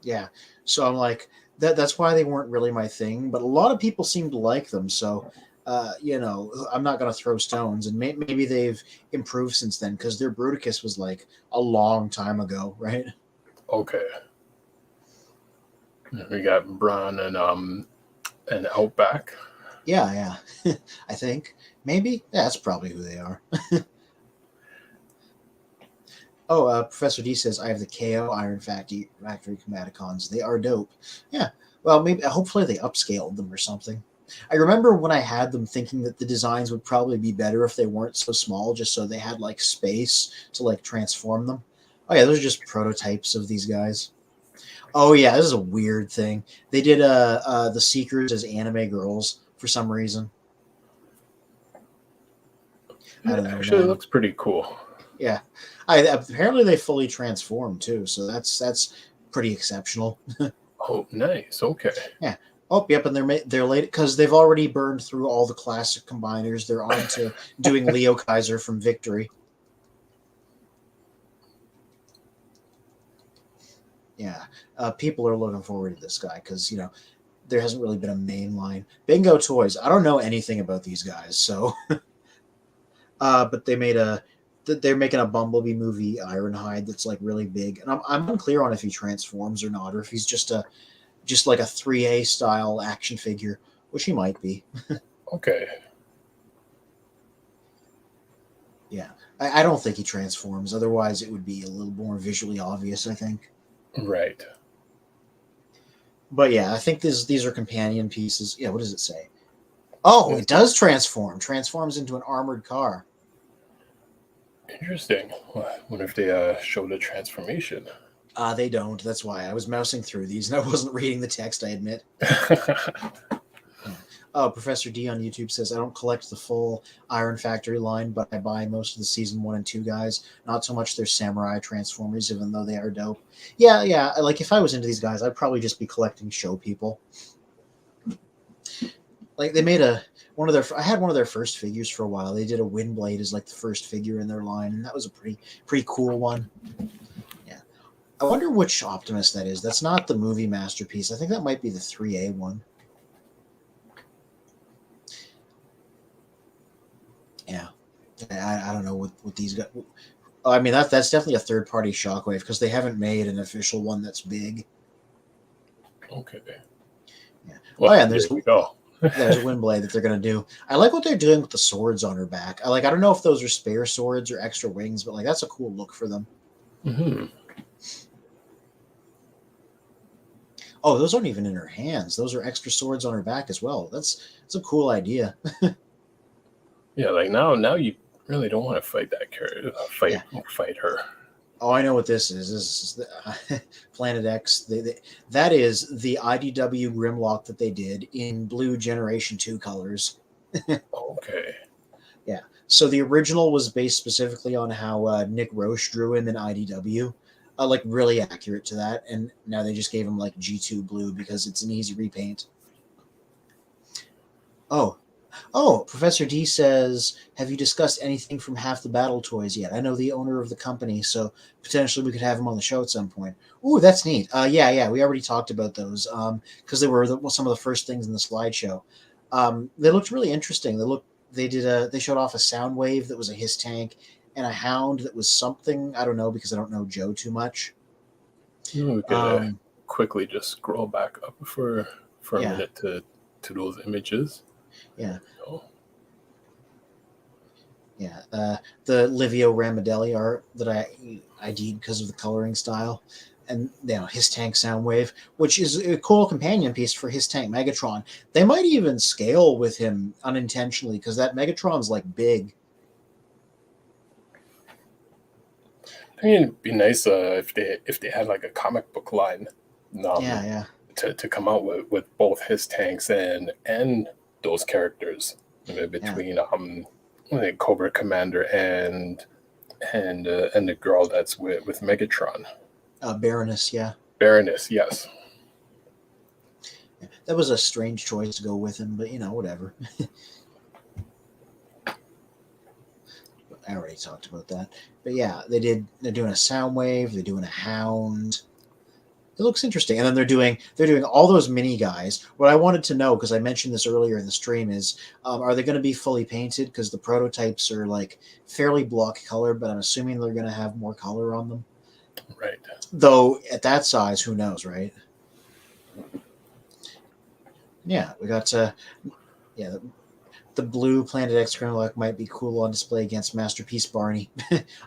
Yeah. So I'm like that's why they weren't really my thing, but a lot of people seem to like them. So I'm not going to throw stones, and maybe they've improved since then because their Bruticus was like a long time ago, right? Okay. We got Braun and Outback. Yeah, yeah. I think maybe that's probably who they are. Oh, Professor D says I have the KO Iron Factory Chromaticons. They are dope. Yeah. Well, maybe hopefully they upscaled them or something. I remember when I had them thinking that the designs would probably be better if they weren't so small, just so they had like space to like transform them. Oh yeah, those are just prototypes of these guys. Oh yeah, this is a weird thing. They did the Seekers as anime girls for some reason. I It don't know, actually man. looks pretty cool. Yeah, I apparently they fully transformed too, so that's pretty exceptional. Oh, nice. Okay. Yeah. Oh, yep, and they're late because they've already burned through all the classic combiners. They're on to doing Leo Kaiser from Victory. Yeah, people are looking forward to this guy because there hasn't really been a main line. Bingo Toys. I don't know anything about these guys, so but they're making a Bumblebee movie Ironhide that's like really big, and I'm unclear on if he transforms or not, or if he's just like a 3A style action figure, which he might be. Okay. Yeah, I don't think he transforms. Otherwise, it would be a little more visually obvious, I think. Right. But yeah, I think these are companion pieces. Yeah, what does it say? Oh, it That's does transform. Transforms into an armored car. interesting. What if they show the transformation? They don't. That's why I was mousing through these and I wasn't reading the text. I admit. Yeah. Oh, Professor D on YouTube says I don't collect the full Iron Factory line, but I buy most of the season 1 and 2 guys. Not so much their Samurai Transformers, even though they are dope. Yeah, yeah. Like if I was into these guys, I'd probably just be collecting show people. Like they made one of their. I had one of their first figures for a while. They did a Windblade as like the first figure in their line, and that was a pretty cool one. Yeah. I wonder which Optimus that is. That's not the movie masterpiece. I think that might be the 3A one. Yeah. I don't know what these guys. I mean that's definitely a third party Shockwave because they haven't made an official one that's big. Okay. Yeah. Oh Well, yeah, and there we go. there's a Windblade that they're gonna do. I like what they're doing with the swords on her back. I don't know if those are spare swords or extra wings, but like that's a cool look for them. Hmm. Oh, those aren't even in her hands. Those are extra swords on her back as well. That's a cool idea. Yeah, like now you really don't want to fight that character. Yeah. Fight her. Oh, I know what this is. This is the, Planet X. That is the IDW Grimlock that they did in blue Generation 2 colors. Okay. Yeah. So the original was based specifically on how Nick Roche drew him in IDW. Like really accurate to that. And now they just gave him like G2 blue because it's an easy repaint. Oh, Oh, Professor D says, have you discussed anything from Half the Battle Toys yet? I know the owner of the company, so potentially we could have him on the show at some point. Ooh, that's neat. Yeah, we already talked about those because they were some of the first things in the slideshow. They looked really interesting. They showed off a sound wave that was a hiss tank and a hound that was something I don't know because I don't know Joe too much. We could Um, quickly just scroll back up for a yeah, minute to those images. yeah. Oh, Yeah, the Livio Ramadelli art that I did because of the coloring style, and his tank Soundwave, which is a cool companion piece for his tank Megatron. They might even scale with him unintentionally because that Megatron's like big. I think it'd be nice if they had like a comic book line. Yeah, yeah. to come out with both his tanks and those characters between like Cobra Commander and the girl that's with Megatron. Baroness, yeah. Baroness, yes. That was a strange choice to go with him, but whatever. I already talked about that. But yeah, they're doing a Soundwave, they're doing a Hound. It looks interesting. And then they're doing all those mini guys. What I wanted to know, because I mentioned this earlier in the stream, is are they going to be fully painted? Because the prototypes are like fairly block color, but I'm assuming they're going to have more color on them. Right. Though at that size, who knows, right? Yeah, we got the blue Planet X Grimlock might be cool on display against Masterpiece Barney.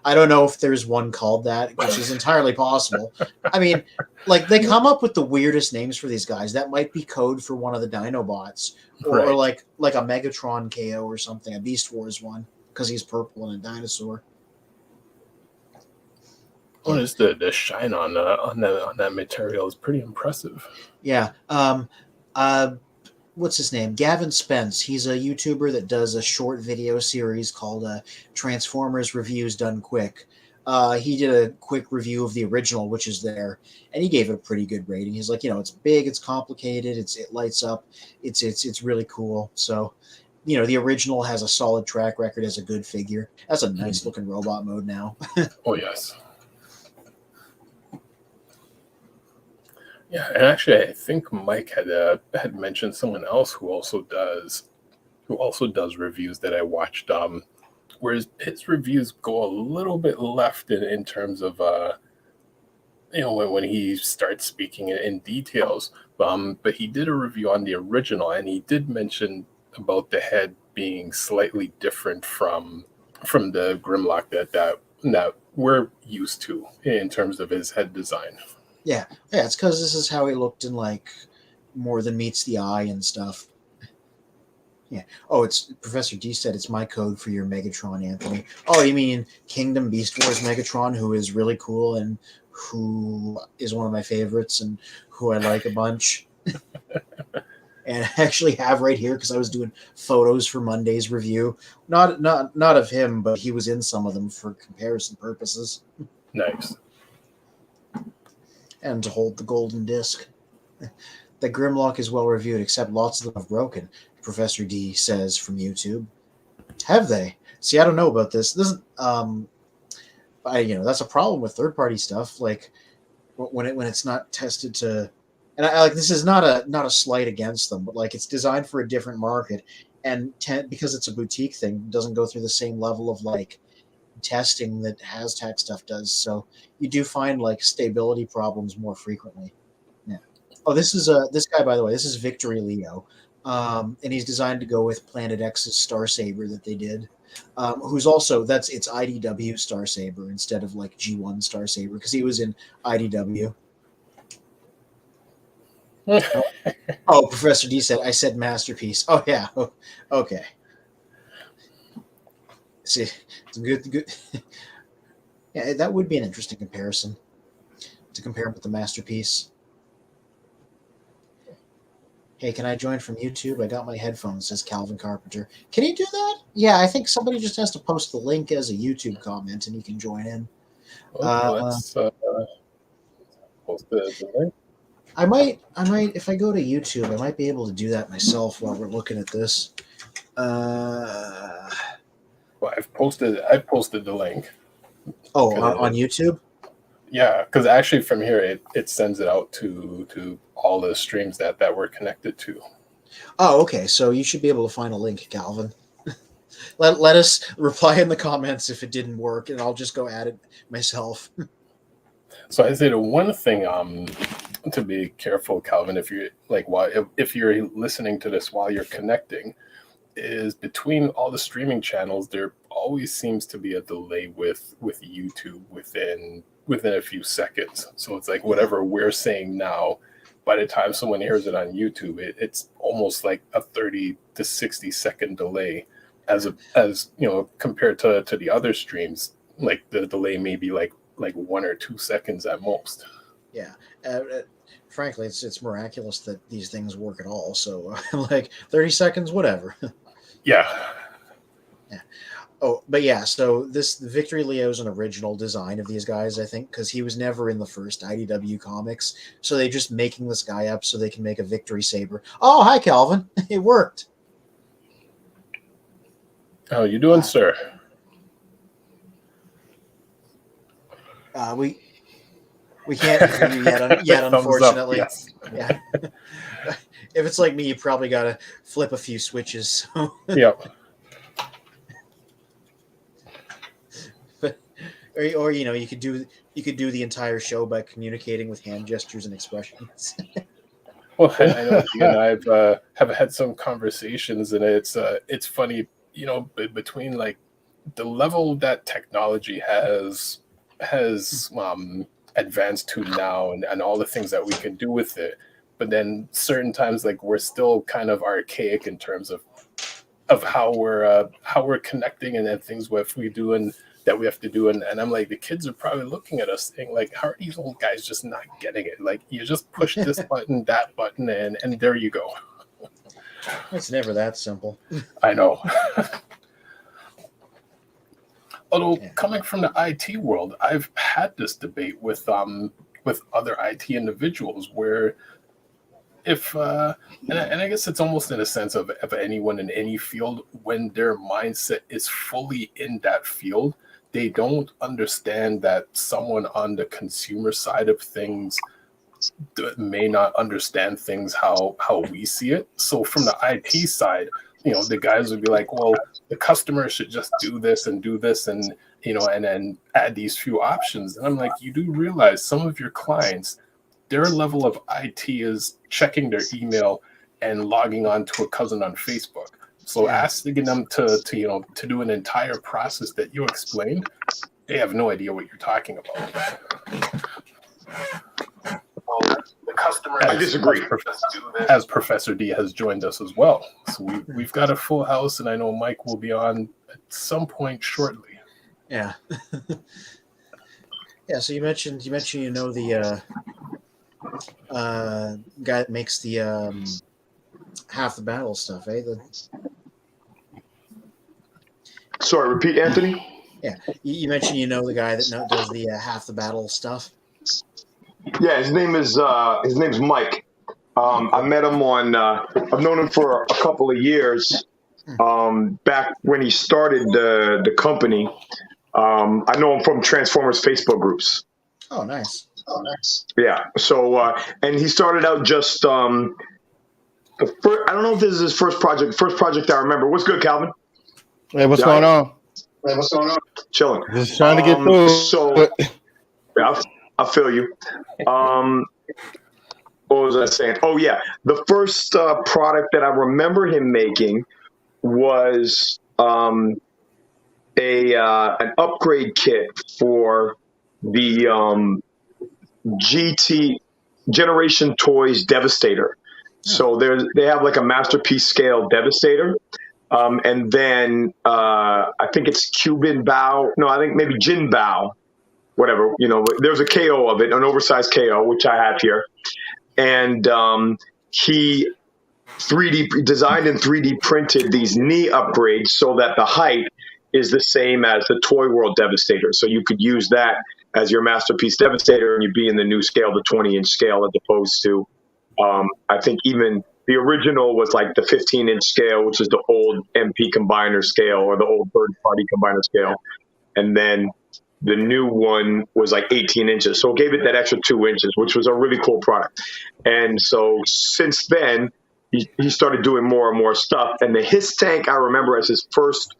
I don't know if there's one called that, which is entirely possible. I mean, like, they come up with the weirdest names for these guys. That might be code for one of the Dinobots, or like a Megatron KO or something, a Beast Wars one, because he's purple and a dinosaur. Well, just the shine on that material is pretty impressive. Yeah. What's his name? Gavin Spence. He's a YouTuber that does a short video series called Transformers Reviews Done Quick. He did a quick review of the original, which is there, and he gave it a pretty good rating. He's like, it's big, it's complicated, it lights up, it's really cool. So, the original has a solid track record as a good figure. That's a nice looking robot mode now. Oh yes. Yeah, and actually, I think Mike had mentioned someone else who also does reviews that I watched. Whereas his reviews go a little bit left in terms of when he starts speaking in details. But he did a review on the original, and he did mention about the head being slightly different from the Grimlock that we're used to in terms of his head design. Yeah, it's because this is how he looked in like More Than Meets the Eye and stuff. Yeah. Oh, it's Professor D said it's my code for your Megatron, Anthony. Oh, you mean Kingdom Beast Wars Megatron, who is really cool and who is one of my favorites and who I like a bunch. And I actually have right here because I was doing photos for Monday's review. Not of him, but he was in some of them for comparison purposes. Nice. And to hold the golden disc. The Grimlock is well reviewed, except lots of them have broken, Professor D says from YouTube. Have they? See, I don't know about this. This is, that's a problem with third-party stuff. Like when it's not tested to, and I like, this is not a slight against them, but like it's designed for a different market, and because it's a boutique thing, it doesn't go through the same level of like testing that Hashtag stuff does. So you do find like stability problems more frequently. Yeah. Oh, this is this guy, by the way. This is Victory Leo, and he's designed to go with Planet X's Star Saber that they did. Who's also it's IDW Star Saber instead of like G1 Star Saber because he was in IDW. Oh, Professor D said I said masterpiece. Oh yeah. Oh, okay. See, it's good. Yeah, that would be an interesting comparison to compare him with the masterpiece. Hey, can I join from YouTube? I got my headphones, says Calvin Carpenter. Can he do that? Yeah, I think somebody just has to post the link as a YouTube comment and he can join in. Let's post the link. I might, if I go to YouTube, I might be able to do that myself while we're looking at this. Well, I've posted the link. Oh, on YouTube? Yeah, because actually from here it sends it out to all the streams that we're connected to. Oh, okay. So you should be able to find a link, Calvin. let us reply in the comments if it didn't work, and I'll just go add it myself. So I say the one thing to be careful, Calvin, if you're if you're listening to this while you're connecting, is between all the streaming channels, there always seems to be a delay with YouTube within a few seconds. So it's like whatever we're saying now, by the time someone hears it on YouTube, it's almost like a 30 to 60 second delay, as compared to the other streams. Like the delay may be like 1 or 2 seconds at most. Yeah. Frankly, it's miraculous that these things work at all. So, like 30 seconds, whatever. Yeah. Yeah. Oh, but yeah. So this Victory Leo is an original design of these guys, I think, because he was never in the first IDW comics. So they're just making this guy up so they can make a Victory Saber. Oh, hi, Calvin. It worked. How you doing, sir? We can't hear you yet Thumbs up, unfortunately. yes. Yeah. If it's like me, you probably got to flip a few switches. So. Yep. Or you could do the entire show by communicating with hand gestures and expressions. Well, I know you and I have had some conversations, and it's funny, between like the level that technology has advanced to now, and all the things that we can do with it, but then certain times like we're still kind of archaic in terms of how we're connecting, and then things what we do and that we have to do, and I'm like, the kids are probably looking at us saying like, how are these old guys just not getting it? Like, you just push this button, that button, and there you go. It's never that simple. I know. Although coming from the IT world, I've had this debate with other IT individuals where if and I guess it's almost in a sense of anyone in any field, when their mindset is fully in that field, they don't understand that someone on the consumer side of things may not understand things how we see it. So from the IT side, the guys would be like, well, the customer should just do this, and and then add these few options. And I'm like, you do realize some of your clients, their level of IT is checking their email and logging on to a cousin on Facebook. So asking them to do an entire process that you explained, they have no idea what you're talking about. Well, the customer. I disagree. As Professor D has joined us as well, so we've got a full house, and I know Mike will be on at some point shortly. Yeah. Yeah. So you mentioned the guy that makes the half the battle stuff, eh? Sorry, repeat, Anthony. Yeah, you mentioned the guy that does the half the battle stuff. Yeah, his name's Mike. I met him on. I've known him for a couple of years. Back when he started the company, I know him from Transformers Facebook groups. Oh, nice. Yeah. So, and he started out just I don't know if this is his first project. First project I remember. What's good, Calvin? Hey, what's going on? Hey, what's going on? Chilling. Just trying to get through. So, yeah, I feel you. What was I saying? Oh, yeah. The first product that I remember him making was an upgrade kit for the GT Generation Toys Devastator. So they have like a masterpiece scale Devastator. And then I think it's Cuban Bao. No, I think maybe Jin Bao. Whatever, there's a KO of it, an oversized KO, which I have here. And he 3D designed and 3D printed these knee upgrades so that the height is the same as the Toy World Devastator. So you could use that as your masterpiece Devastator, and you'd be in the new scale, the 20-inch scale, as opposed to, I think even the original was like the 15-inch scale, which is the old MP combiner scale or the old third-party combiner scale. And then the new one was like 18 inches. So it gave it that extra 2 inches, which was a really cool product. And so since then, he started doing more and more stuff. And the Hiss Tank, I remember as his first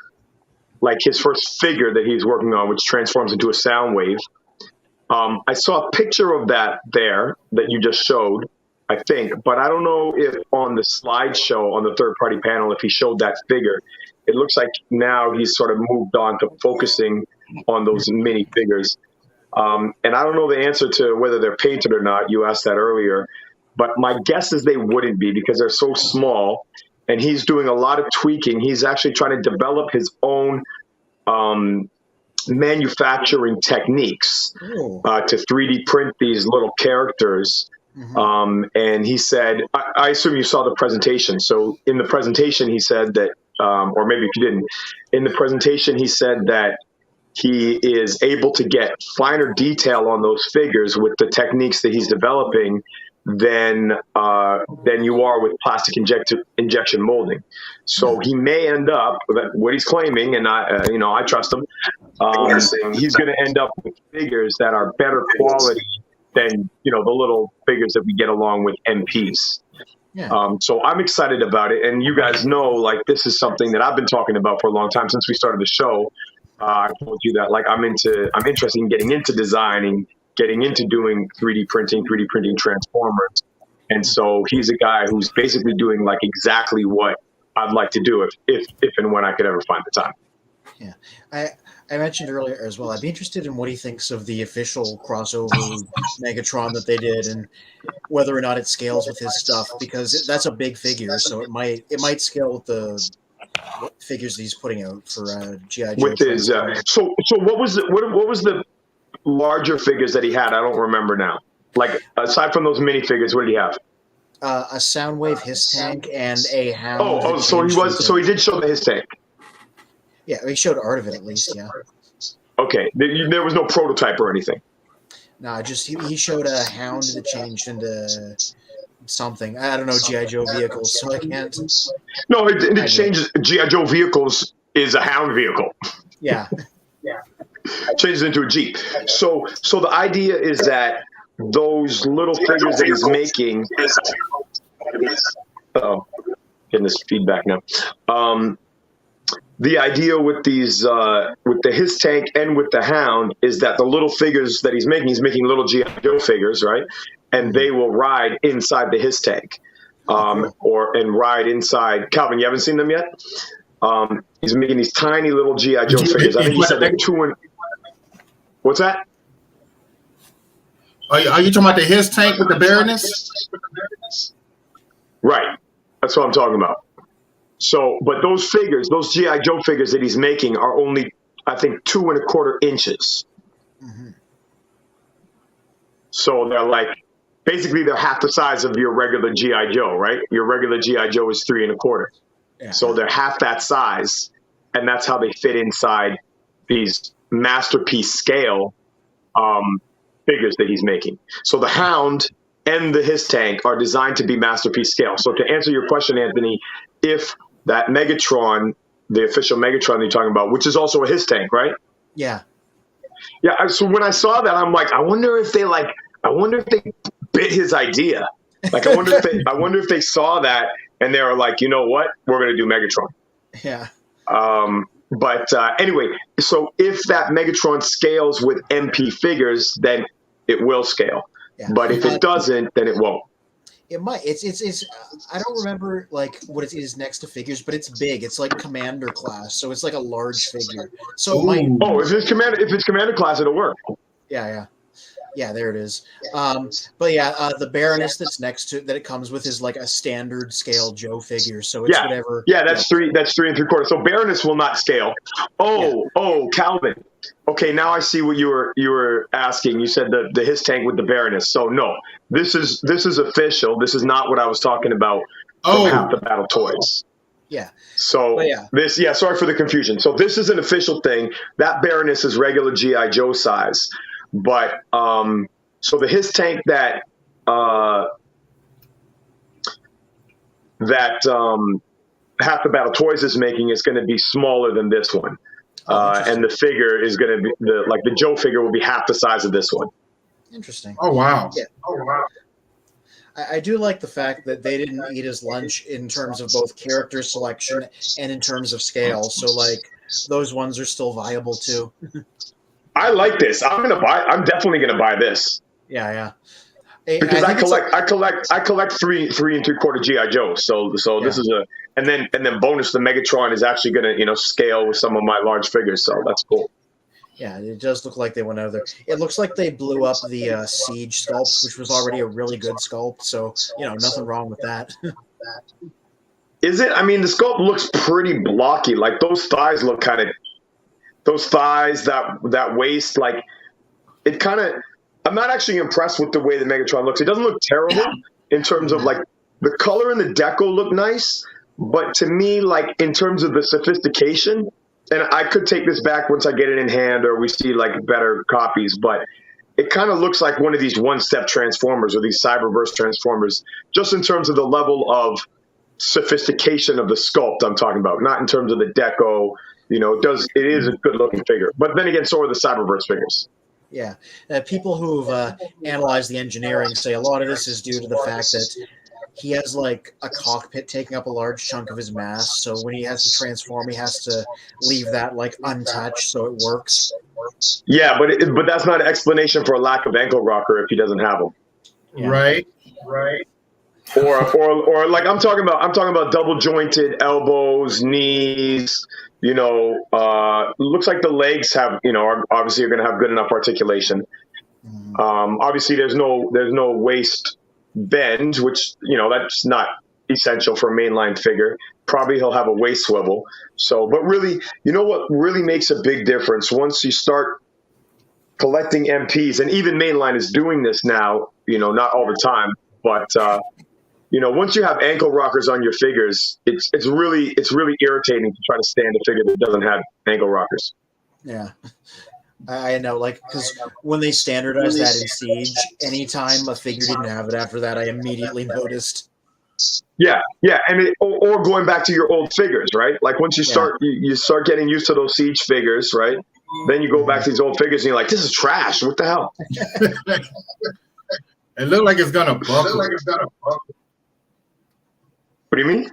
figure that he's working on, which transforms into a sound wave. I saw a picture of that there that you just showed, I think. But I don't know if on the slideshow on the third-party panel, if he showed that figure. It looks like now he's sort of moved on to focusing on those mini figures. And I don't know the answer to whether they're painted or not. You asked that earlier. But my guess is they wouldn't be because they're so small. And he's doing a lot of tweaking. He's actually trying to develop his own manufacturing techniques to 3D print these little characters And he said, I assume you saw the presentation. So in the presentation, he said that, or maybe if you didn't, in the presentation, he said that he is able to get finer detail on those figures with the techniques that he's developing than you are with plastic injection molding. So he may end up, what he's claiming, and I trust him. He's going to end up with figures that are better quality than the little figures that we get along with MPs. Yeah. So I'm excited about it, and you guys know, like, this is something that I've been talking about for a long time since we started the show. I told you that, like, I'm interested in getting into designing, getting into doing 3D printing transformers, and so he's a guy who's basically doing like exactly what I'd like to do if and when I could ever find the time. Yeah, I mentioned earlier as well, I'd be interested in what he thinks of the official crossover Megatron that they did, and whether or not it scales with his stuff, because that's a big figure, so it might scale with the figures that he's putting out for G.I. Joe. With his so what was the larger figures that he had? I don't remember now. Like, aside from those minifigures, what did he have? A Soundwave Hiss tank and a Hound. So he did show the Hiss tank. Yeah, he showed art of it at least. Yeah. Okay, there was no prototype or anything. No, just he showed a Hound that changed into something. I don't know, G.I. Joe vehicles, so I can't. No, it changes. G.I. Joe vehicles is a Hound vehicle. Yeah. Changes into a Jeep. So the idea is that those little figures that he's making. Oh, getting this feedback now. The idea with these, with the Hiss tank and with the Hound, is that the little figures that he's making little G.I. Joe figures, right? And they will ride inside the Hiss tank, and ride inside. Calvin, you haven't seen them yet? He's making these tiny little G.I. Joe figures. I think he said like 2 and. What's that? Are you talking about the Hiss tank with the Baroness? Right. That's what I'm talking about. So, but those figures, those G.I. Joe figures that he's making are only, I think, 2 1/4 inches. Mm-hmm. So they're half the size of your regular G.I. Joe, right? Your regular G.I. Joe is 3 1/4. Yeah. So they're half that size, and that's how they fit inside these masterpiece scale figures that he's making. So the Hound and the Hiss tank are designed to be masterpiece scale. So to answer your question, Anthony, if that Megatron, the official Megatron you're talking about, which is also a Hiss tank, right? Yeah. Yeah. So when I saw that, I'm like, I wonder if they bit his idea. Like, I wonder if they saw that and they were like, you know what, we're going to do Megatron. Yeah. But anyway, so if that Megatron scales with MP figures, then it will scale. Yeah. But if it doesn't, then it won't. It might. It's. I don't remember like what it is next to figures, but it's big. It's like Commander class, so it's like a large figure. So it might. Oh, if it's Commander class, it'll work. Yeah. There it is. But yeah, the Baroness that's next to that it comes with is like a standard scale Joe figure. So it's whatever. Yeah, that's 3 3/3. So Baroness will not scale. Oh, Calvin. Okay, now I see what you were asking. You said the Hiss tank with the Baroness. So no, this is official. This is not what I was talking about from Half the Battle Toys. Yeah. So sorry for the confusion. So this is an official thing. That Baroness is regular G.I. Joe size. But so the Hiss tank that Half the Battle Toys is making is going to be smaller than this one. And the figure is going to be the Joe figure will be half the size of this one. Interesting. Oh wow. Yeah. Oh wow. I do like the fact that they didn't eat his lunch in terms of both character selection and in terms of scale. So like those ones are still viable too. I like this. I'm definitely gonna buy this. Yeah. Because I collect 3 3/3 G.I. Joe. So this is and then bonus the Megatron is actually gonna scale with some of my large figures. So that's cool. Yeah, it does look like they went out there. It looks like they blew up the Siege sculpt, which was already a really good sculpt. So nothing wrong with that. Is it? I mean, the sculpt looks pretty blocky. Like those thighs look kind of. Those thighs, that waist, like it kind of. I'm not actually impressed with the way the Megatron looks. It doesn't look terrible in terms of like the color and the deco look nice, but to me, like in terms of the sophistication, and I could take this back once I get it in hand or we see like better copies, but it kind of looks like one of these one-step Transformers or these Cyberverse Transformers, just in terms of the level of sophistication of the sculpt I'm talking about, not in terms of the deco. You know, it is a good-looking figure. But then again, so are the Cyberverse figures. Yeah, people who've analyzed the engineering say a lot of this is due to the fact that he has like a cockpit taking up a large chunk of his mass. So when he has to transform, he has to leave that like untouched so it works. Yeah, but that's not an explanation for a lack of ankle rocker if he doesn't have them. Yeah. Right. Or like I'm talking about double jointed elbows, knees. You know, looks like the legs have, you know, are obviously going to have good enough articulation. Obviously, there's no waist bend, which, you know, that's not essential for a mainline figure. Probably he'll have a waist swivel. So, but really, you know what really makes a big difference once you start collecting MPs, and even mainline is doing this now. You know, not all the time, but you know, once you have ankle rockers on your figures, it's really irritating to try to stand a figure that doesn't have ankle rockers. Yeah, I know, like, because when they standardized that in Siege, anytime a figure didn't have it after that, I immediately noticed. Yeah, and or going back to your old figures, right? Like once you start you start getting used to those Siege figures, right? Then you go back to these old figures and you're like, this is trash. What the hell? It looked like it's gonna buckle. What do you mean?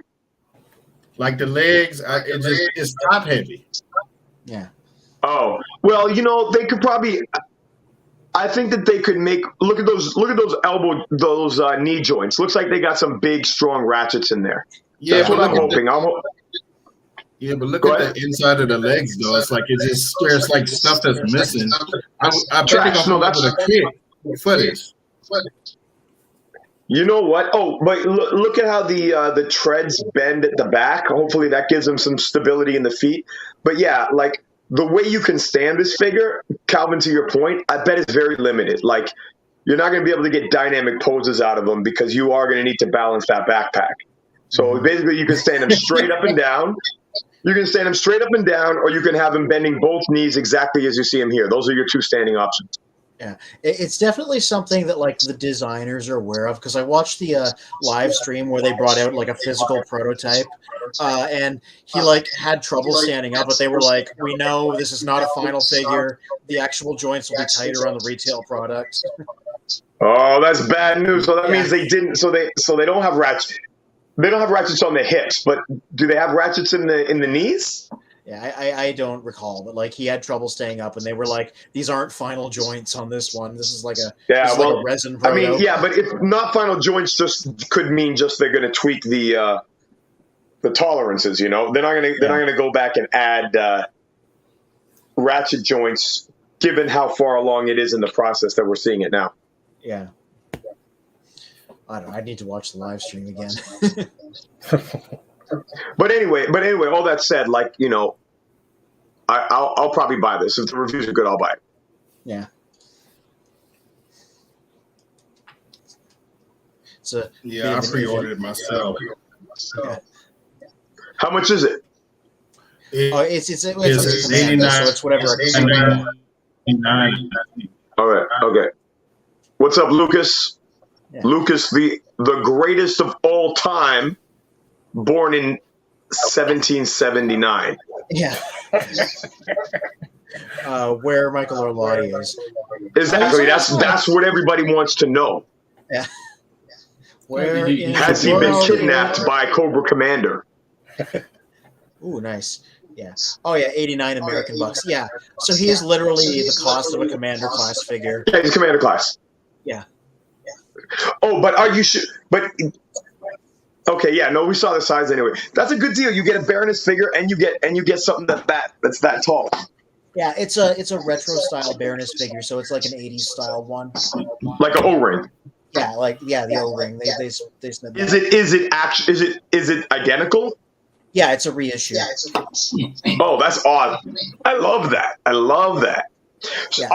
Like the legs, it's top heavy. Yeah. Oh, well, you know, they could probably. I think that they could make look at those knee joints. Looks like they got some big, strong ratchets in there. Yeah, that's what I'm hoping. Yeah, but look at the inside of the legs, though. It's like there's like stuff that's missing. I bet they're gonna put a kit for this. You know what? Oh, but look at how the treads bend at the back. Hopefully that gives them some stability in the feet. But yeah, like the way you can stand this figure, Calvin, to your point, I bet it's very limited. Like you're not going to be able to get dynamic poses out of them because you are going to need to balance that backpack. So basically you can stand them straight up and down. You can stand them straight up and down, or you can have them bending both knees exactly as you see them here. Those are your two standing options. Yeah, it's definitely something that like the designers are aware of, because I watched the live stream where they brought out like a physical prototype, and he like had trouble standing up, but they were like, "We know this is not a final figure. The actual joints will be tighter on the retail product." Oh, that's bad news. So that means they didn't. So they don't have ratchets. They don't have ratchets on the hips, but do they have ratchets in the knees? Yeah, I don't recall, but like he had trouble staying up, and they were like, "These aren't final joints on this one. This is like a like a resin proto." I mean, yeah, but if not final joints, just could mean just they're going to tweak the tolerances. You know, they're not going to go back and add ratchet joints, given how far along it is in the process that we're seeing it now. Yeah. I don't know. I need to watch the live stream again. But anyway, all that said, like, you know, I'll probably buy this. If the reviews are good, I'll buy it. Yeah. I pre-ordered it myself. Yeah. How much is it? It's 89, so it's whatever. 89. All right. Okay. What's up, Lucas? Yeah. Lucas, the greatest of all time, born in 1779. Yeah. Where Michael Orlotti is. Exactly. That's what everybody wants to know. Yeah. Where has he been kidnapped by Cobra Commander? Ooh, nice. Yeah. Oh yeah, 89 American bucks. Yeah. So he is literally the cost of a Commander class figure. Yeah, he's Commander class. Yeah. Oh, but are you sure? But okay, yeah, no, we saw the size anyway. That's a good deal. You get a Baroness figure, and you get something that's that tall. Yeah, it's a retro style Baroness figure, so it's like an 80s style one. Like an O-ring. Yeah, the O-ring. They said that. Is it identical? Yeah, it's a reissue. Oh, that's awesome. I love that. Yeah,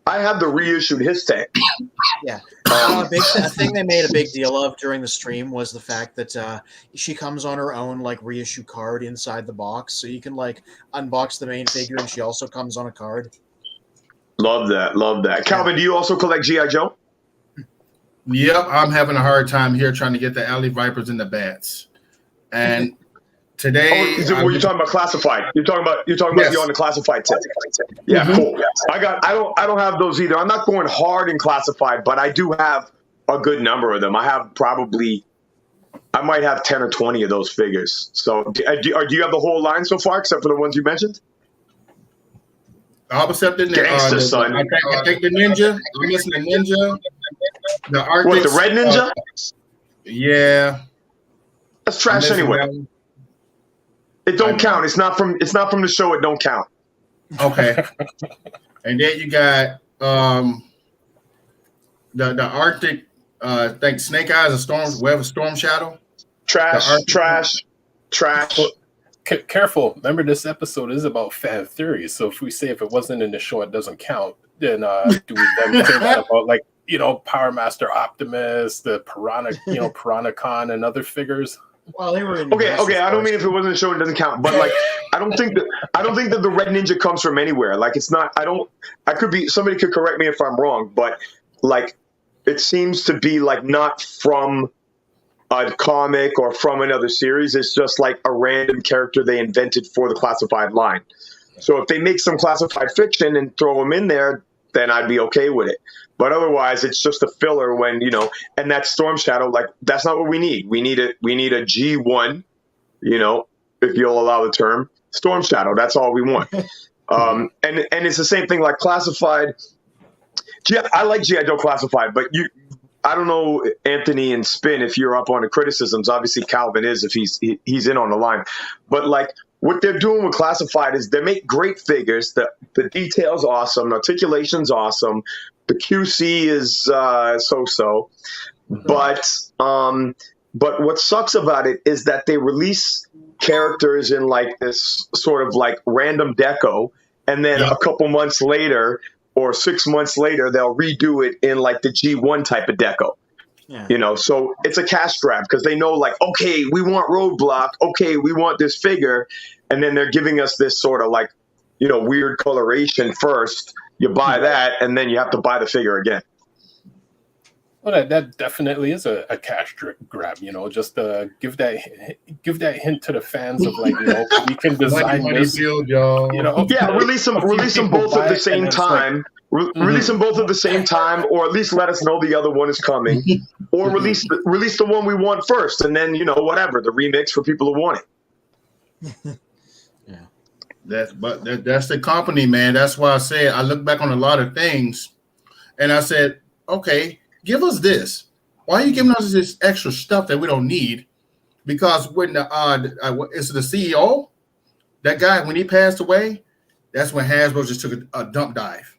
I I have the reissued his tank. Yeah. A thing they made a big deal of during the stream was the fact that she comes on her own like reissue card inside the box, so you can like unbox the main figure, and she also comes on a card. Love that. Calvin, do you also collect G.I. Joe? Yep, I'm having a hard time here trying to get the Alley Vipers and the Bats. And today, were you talking about classified? You're talking about you're on the classified tip. Yeah, cool. I don't have those either. I'm not going hard in classified, but I do have a good number of them. I might have 10 or 20 of those figures. So do you have the whole line so far, except for the ones you mentioned? I'll accept the Gangster, son. I think the Ninja. I'm missing the Ninja. The Arctic. What, the Red Ninja? Yeah. That's trash anyway. It don't count. It's not from the show. It don't count. Okay. And then you got the Arctic. I think Snake Eyes, a Storm Shadow. Trash. Well, careful. Remember, this episode is about fan theories. So if we say if it wasn't in the show, it doesn't count. Then do we then say that about like Power Master Optimus, the Piranacon, and other figures? Well, they were in okay. I don't mean if it wasn't a show, it doesn't count. But like, I don't think that the Red Ninja comes from anywhere. Like, it's not. I could be. Somebody could correct me if I'm wrong, but like, it seems to be like not from a comic or from another series. It's just like a random character they invented for the classified line. So if they make some classified fiction and throw them in there, then I'd be okay with it. But otherwise, it's just a filler when, and that Storm Shadow, like, that's not what we need. We need a G1, if you'll allow the term, Storm Shadow. That's all we want. And it's the same thing like classified. I like G.I. Joe classified, but I don't know, Anthony and Spin, if you're up on the criticisms. Obviously, Calvin is if he's in on the line. But like, what they're doing with classified is they make great figures. The detail's awesome. Articulation's awesome. The QC is so-so. But what sucks about it is that they release characters in like this sort of like random deco, and then a couple months later or 6 months later, they'll redo it in like the G1 type of deco. Yeah. So it's a cash grab because they know, like, okay, we want Roadblock. Okay, we want this figure. And then they're giving us this sort of like, weird coloration first. You buy that, and then you have to buy the figure again. Well, that definitely is a cash grab, just give that hint to the fans of like, we can design this, release them both at the same time. Release them both at the same time, or at least let us know the other one is coming, or release the one we want first, and then whatever, the remix for people who want it. That's the company, man. That's why I said I look back on a lot of things, and I said, okay, give us this. Why are you giving us this extra stuff that we don't need? Because when is the CEO, that guy, when he passed away, that's when Hasbro just took a dump dive.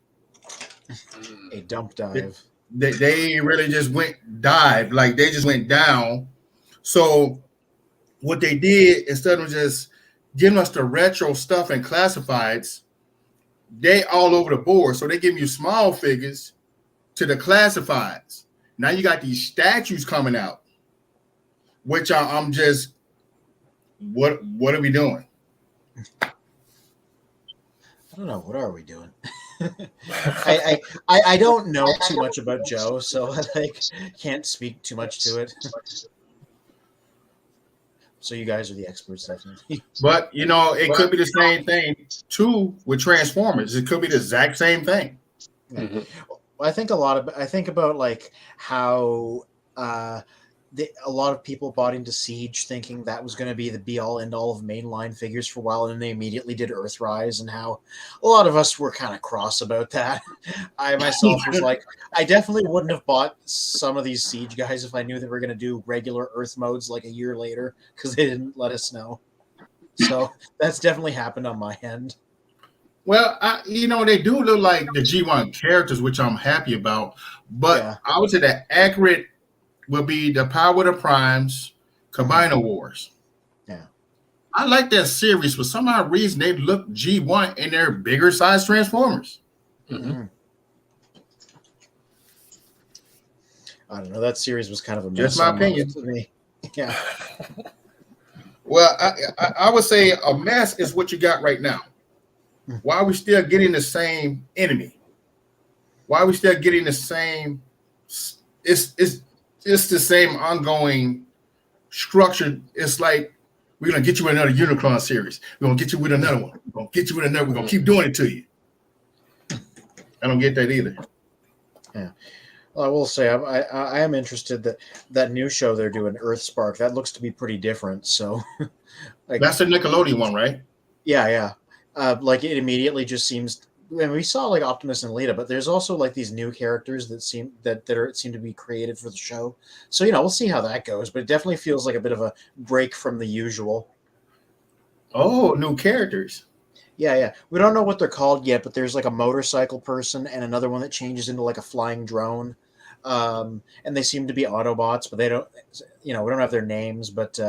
A dump dive. They really just went dive, like they just went down. So what they did, instead of just giving us the retro stuff and classifieds, they all over the board. So they give you small figures to the classifieds. Now you got these statues coming out, which I'm just, what are we doing? I don't know. What are we doing? I don't know too much about Joe, so I can't speak too much to it. So you guys are the experts, definitely. But it could be the same thing too with Transformers. It could be the exact same thing. Mm-hmm. I think about like how a lot of people bought into Siege thinking that was going to be the be-all, end-all of mainline figures for a while, and then they immediately did Earthrise, and how a lot of us were kind of cross about that. I myself was like, I definitely wouldn't have bought some of these Siege guys if I knew they were going to do regular Earth modes like a year later, because they didn't let us know. So that's definitely happened on my end. Well, they do look like the G1 characters, which I'm happy about, but I would say that accurate will be the Power of the Primes, Combiner Wars. Yeah. I like that series. For some odd reason, they look G1 in their bigger size Transformers. Mm-hmm. I don't know. That series was kind of a mess. Just my opinion. To me. Yeah. Well, I would say a mess is what you got right now. Why are we still getting the same enemy? Why are we still getting the same? It's the same ongoing structure. It's like we're gonna get you another Unicron series. We're gonna get you with another one. We're gonna get you with another. We're gonna keep doing it to you. I don't get that either. Yeah. Well, I will say I am interested that new show they're doing, Earthspark. That looks to be pretty different. So, like, That's the Nickelodeon one, right? yeah. Like it immediately just seems. And we saw like Optimus and Lita, but there's also like these new characters that seem to be created for the show. So we'll see how that goes. But it definitely feels like a bit of a break from the usual. Oh, new characters. Yeah. We don't know what they're called yet, but there's like a motorcycle person and another one that changes into like a flying drone. And they seem to be Autobots, but they don't. We don't have their names. But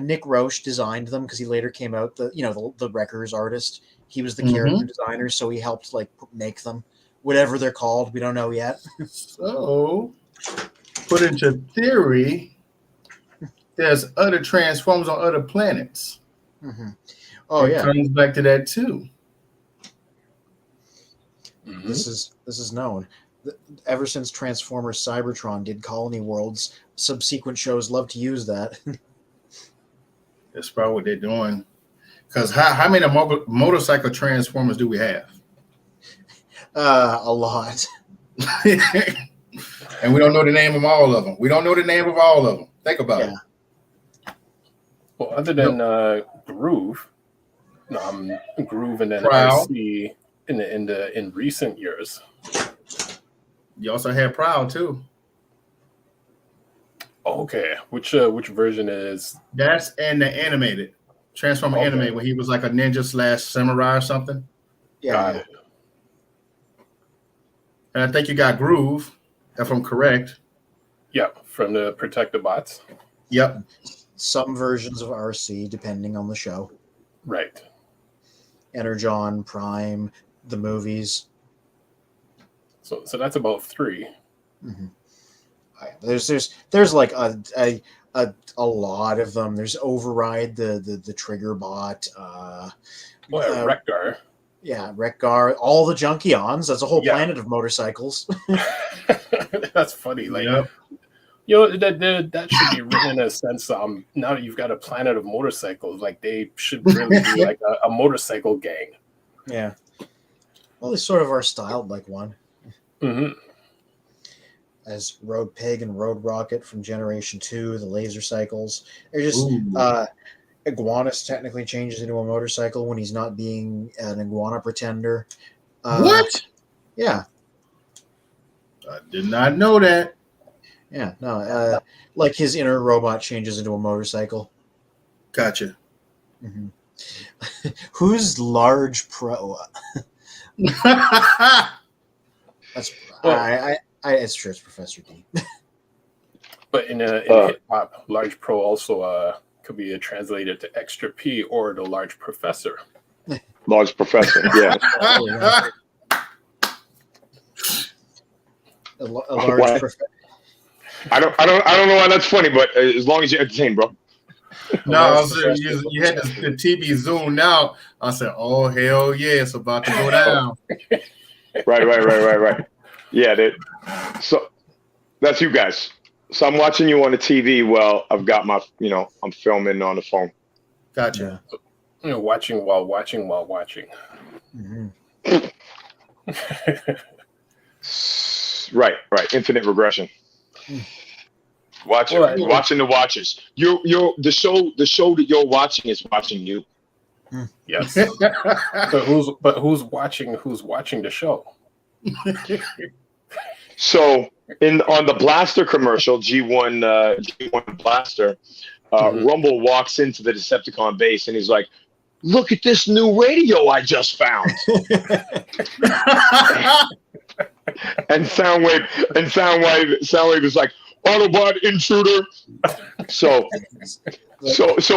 Nick Roche designed them because he later came out the Wreckers artist. He was the character designer, so he helped like make them. Whatever they're called, we don't know yet. So, put into theory, there's other Transformers on other planets. Mm-hmm. Oh it comes back to that too. Mm-hmm. This is known. Ever since Transformers Cybertron did Colony Worlds, subsequent shows love to use that. That's probably what they're doing. Because how many motorcycle Transformers do we have? A lot. And we don't know the name of all of them. Think about it. Well, other than Groove and then Prowl. RC in recent years. You also had Prowl too. Okay, which version is? That's in the animated Transformer anime where he was like a ninja / samurai or something. Yeah. Got it. And I think you got Groove, if I'm correct. Yep, from the Protectobots. Yep. Some versions of RC, depending on the show. Right. Energon, Prime, the movies. So that's about 3. Mm-hmm. There's like a lot of them. There's Override, the Trigger Bot. Wreck-Gar. Yeah, Wreck-Gar. All the Junkions. That's a whole planet of motorcycles. That's funny. Like, yep. That should be written in a sense. Now that you've got a planet of motorcycles, like they should really be like a motorcycle gang. Yeah. Well, they sort of are styled like one. Mm-hmm. As Road Pig and Road Rocket from Generation 2, the laser cycles. They're just Iguanus technically changes into a motorcycle when he's not being an iguana pretender. What? Yeah. I did not know that. Yeah, no. Like his inner robot changes into a motorcycle. Gotcha. Mm-hmm. Who's Large Pro? That's it's sure it's Professor D. But in hip hop, Large Pro also could be translated to Extra P or the Large Professor. Large Professor, yeah. A large professor. I don't know why that's funny, but as long as you're entertained, bro. No, I was saying you had the TV zoomed out. I said, "Oh hell yeah, it's about to go down." Right. Yeah, so that's you guys. So I'm watching you on the TV while I've got my, I'm filming on the phone. Gotcha. Watching while watching. Mm-hmm. Right. Infinite regression. Watching the watchers. The show that you're watching is watching you. Yes. but who's watching the show? So on the Blaster commercial, G1 Blaster, Rumble walks into the Decepticon base and he's like, "Look at this new radio I just found." And Soundwave is like, "Autobot intruder." So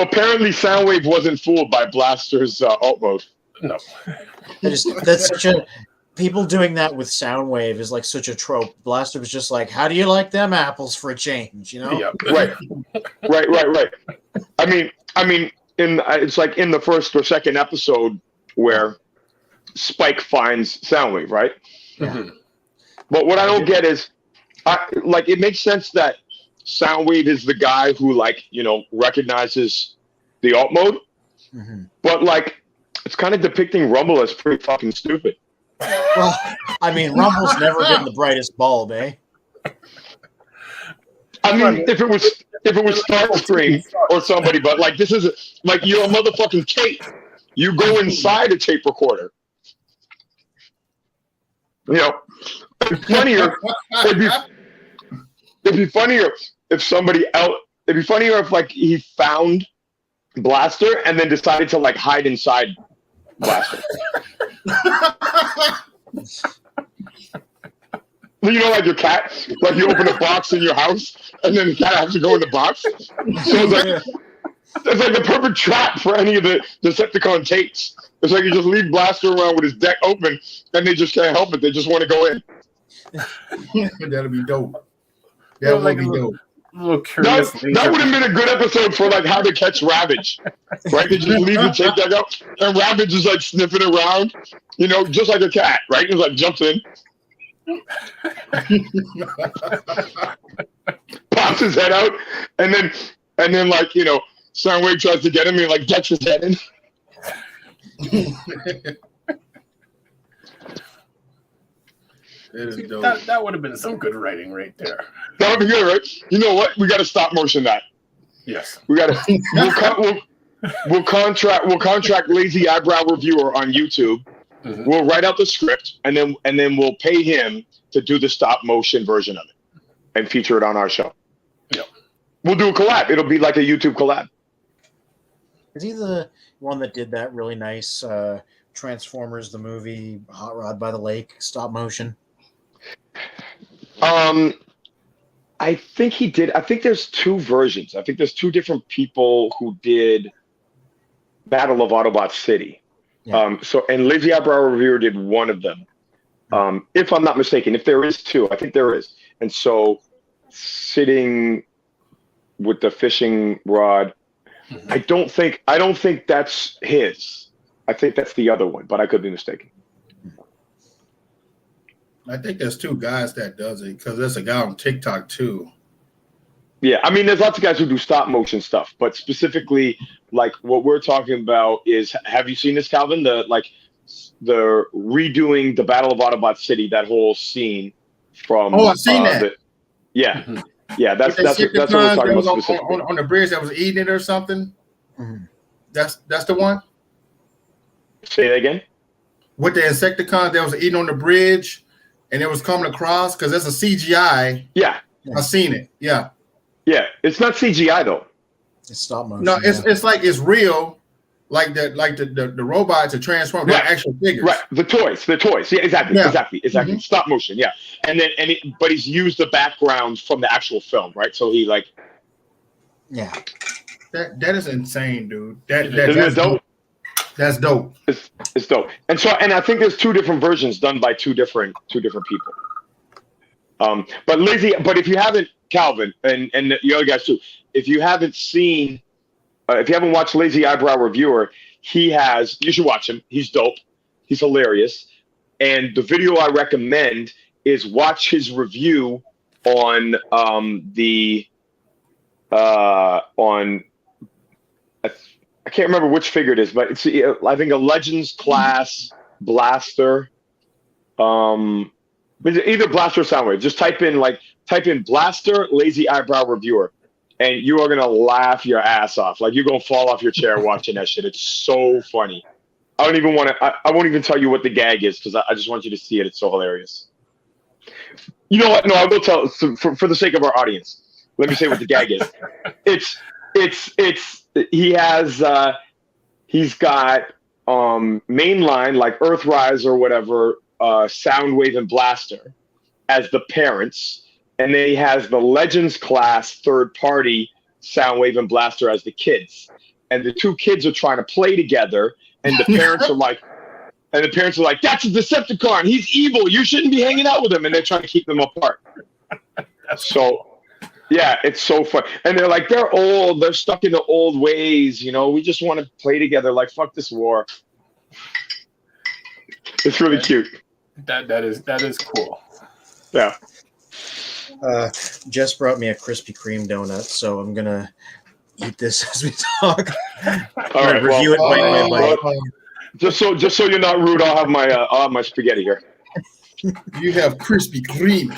apparently Soundwave wasn't fooled by Blaster's alt mode. No. That's such a people doing that with Soundwave is like such a trope. Blaster was just like, how do you like them apples for a change? You know? Yep. Right. I mean, it's like in the first or second episode where Spike finds Soundwave, right? Mhm. But what I don't get is, it makes sense that Soundwave is the guy who, recognizes the alt mode, but it's kind of depicting Rumble as pretty fucking stupid. Well, I mean, Rumble's never been the brightest bulb, eh? I mean, if it was Starscream or somebody, but this is you're a motherfucking tape. You go inside a tape recorder. You know, it's funnier. It'd be funnier if somebody else. It'd be funnier if he found Blaster and then decided to hide inside Blaster. You know, like your cat, you open a box in your house and then the cat has to go in the box. So it's like the perfect trap for any of the Decepticon tapes. It's like you just leave Blaster around with his deck open and they just can't help it. They just want to go in. That'd be dope. That would be dope. Little curious. That would have been a good episode for how to catch Ravage, right? They just leave the tape deck up and Ravage is sniffing around, just like a cat, right? He jumps in. Pops his head out, and then Soundwave tries to get him and gets his head in. That would have been some good writing right there. That would be good, right? You know what? We got to stop motion that. Yes. We got to. We'll contract Lazy Eyebrow Reviewer on YouTube. Mm-hmm. We'll write out the script and then we'll pay him to do the stop motion version of it and feature it on our show. Yep. We'll do a collab. It'll be like a YouTube collab. Is he the one that did that really nice Transformers the movie Hot Rod by the Lake stop motion? I think he did. I think there's two versions. I think there's two different people who did Battle of Autobot City. Yeah. And Lazy Eyebrow Reviewer did one of them. If I'm not mistaken, if there is two, I think there is. And so sitting with the fishing rod, I don't think that's his. I think that's the other one, but I could be mistaken. I think there's two guys that does it because there's a guy on TikTok too. Yeah, I mean, there's lots of guys who do stop motion stuff, but specifically, what we're talking about is, have you seen this, Calvin? The redoing the Battle of Autobot City, that whole scene from. Oh, I've seen that. Yeah, that's what we're talking about specifically. On the bridge that was eating it or something. Mm-hmm. That's the one. Say that again. With the Insecticons that was eating on the bridge, and it was coming across because that's a CGI. Yeah, I've seen it. Yeah. Yeah, it's not CGI though. It's stop motion. No, it's like it's real, the robots are transformed like actual figures. Right, the toys. Yeah, exactly. Mm-hmm. Stop motion. Yeah, but he's used the background from the actual film, right? So he Yeah. That is insane, dude. That's dope. That's dope. It's dope. And I think there's two different versions done by two different people. But if you haven't, Calvin, and the other guys too, if you haven't watched Lazy Eyebrow Reviewer, you should watch him. He's dope. He's hilarious. And the video I recommend is watch his review on I can't remember which figure it is, but it's I think a Legends class Blaster. Either Blaster or Soundwave. Just type in Blaster Lazy Eyebrow Reviewer, and you are gonna laugh your ass off. You're gonna fall off your chair watching that shit. It's so funny. I won't even tell you what the gag is because I just want you to see it. It's so hilarious. You know what? No, I will tell for the sake of our audience. Let me say what the gag is. He's got mainline like Earthrise or whatever, Soundwave and Blaster as the parents, and then he has the Legends class third party Soundwave and Blaster as the kids, and the two kids are trying to play together, and the parents are And the parents are like, "That's a Decepticon. He's evil. You shouldn't be hanging out with him." And they're trying to keep them apart. So, yeah, it's so fun. And they're like, they're old. They're stuck in the old ways. We just want to play together. Like, fuck this war. It's really cute. That is cool. Yeah. Jess brought me a Krispy Kreme donut, so I'm gonna eat this as we talk. All right. Review it bite by bite. Just so you're not rude, I'll have my spaghetti here. You have Krispy Kreme.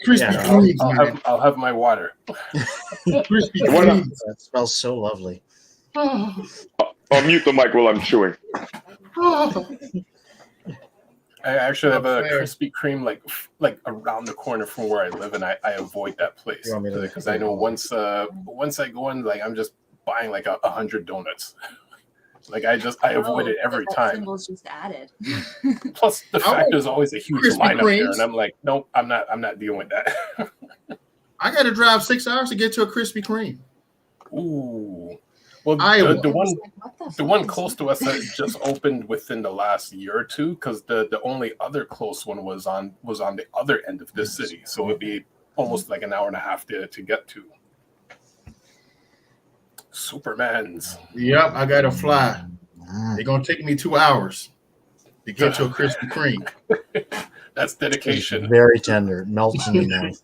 Krispy Yeah, Kreme. I'll have my water. Krispy Kreme. That smells so lovely. I'll mute the mic while I'm chewing. I actually have a fair. Krispy Kreme like around the corner from where I live, and I avoid that place You want me to- because I know once I go in, like I'm just buying like 100 donuts. Like I avoid it every that time. Symbol's just added. Plus the fact there's always a huge Krispy lineup there, Kremes. and I'm like, nope, I'm not dealing with that. I got to drive 6 hours to get to a Krispy Kreme. Ooh, well Iowa. the one. What the The fuck one is close to this? us that just opened within the last year or two, because the only other close one was on the other end of the city, so it'd be almost like an hour and a half to get to. Superman's. Yep, I got to fly. They're going to take me 2 hours to get to a Krispy Kreme. That's dedication. Very tender. It melts in your mouth.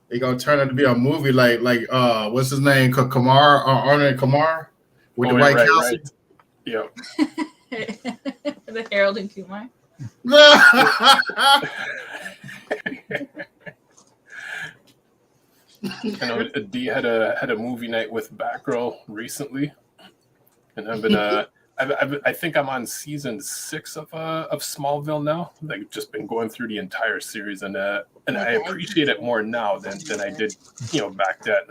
They're going to turn out to be a movie like what's his name? Kamar, Arnold Kamar with the White Castle. Right. Yeah. The Harold and Kumar. I know D had a movie night with Batgirl recently, and I've been I think I'm on season 6 of Smallville now. Like just been going through the entire series, and I appreciate it more now than I did back then.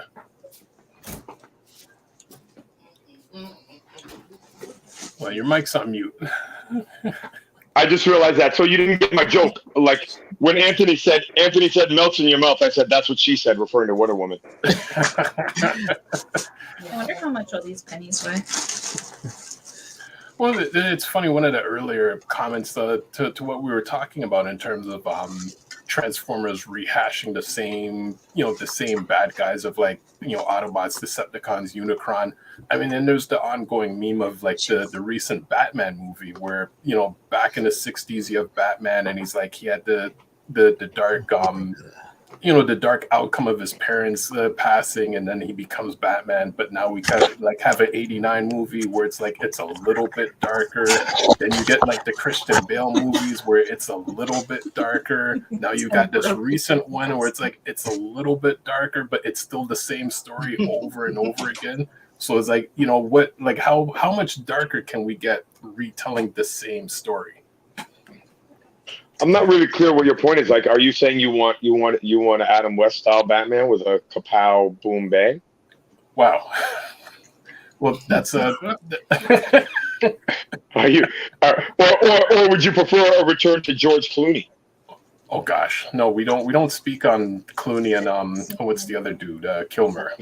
Well, your mic's on mute. I just realized that. So you didn't get my joke. Like when Anthony said melts in your mouth, I said that's what she said, referring to Wonder Woman. I wonder how much all these pennies weigh. Well, it's funny. One of the earlier comments to what we were talking about in terms of Transformers rehashing the same bad guys of like Autobots, Decepticons, Unicron. I mean, and there's the ongoing meme of like the recent Batman movie where back in the '60s you have Batman and he's like he had the dark the dark outcome of his parents passing, and then he becomes Batman. But now we kind of like have an '89 movie where it's like it's a little bit darker. Then you get like the Christian Bale movies where it's a little bit darker. Now you got this recent one where it's like it's a little bit darker, but it's still the same story over and over again. So it's like what, like how much darker can we get retelling the same story? I'm not really clear what your point is. Like, are you saying you want an Adam West style Batman with a kapow boom bang? Wow. Well, that's Are you, or would you prefer a return to George Clooney? Oh gosh, no, we don't speak on Clooney and what's the other dude, Kilmer.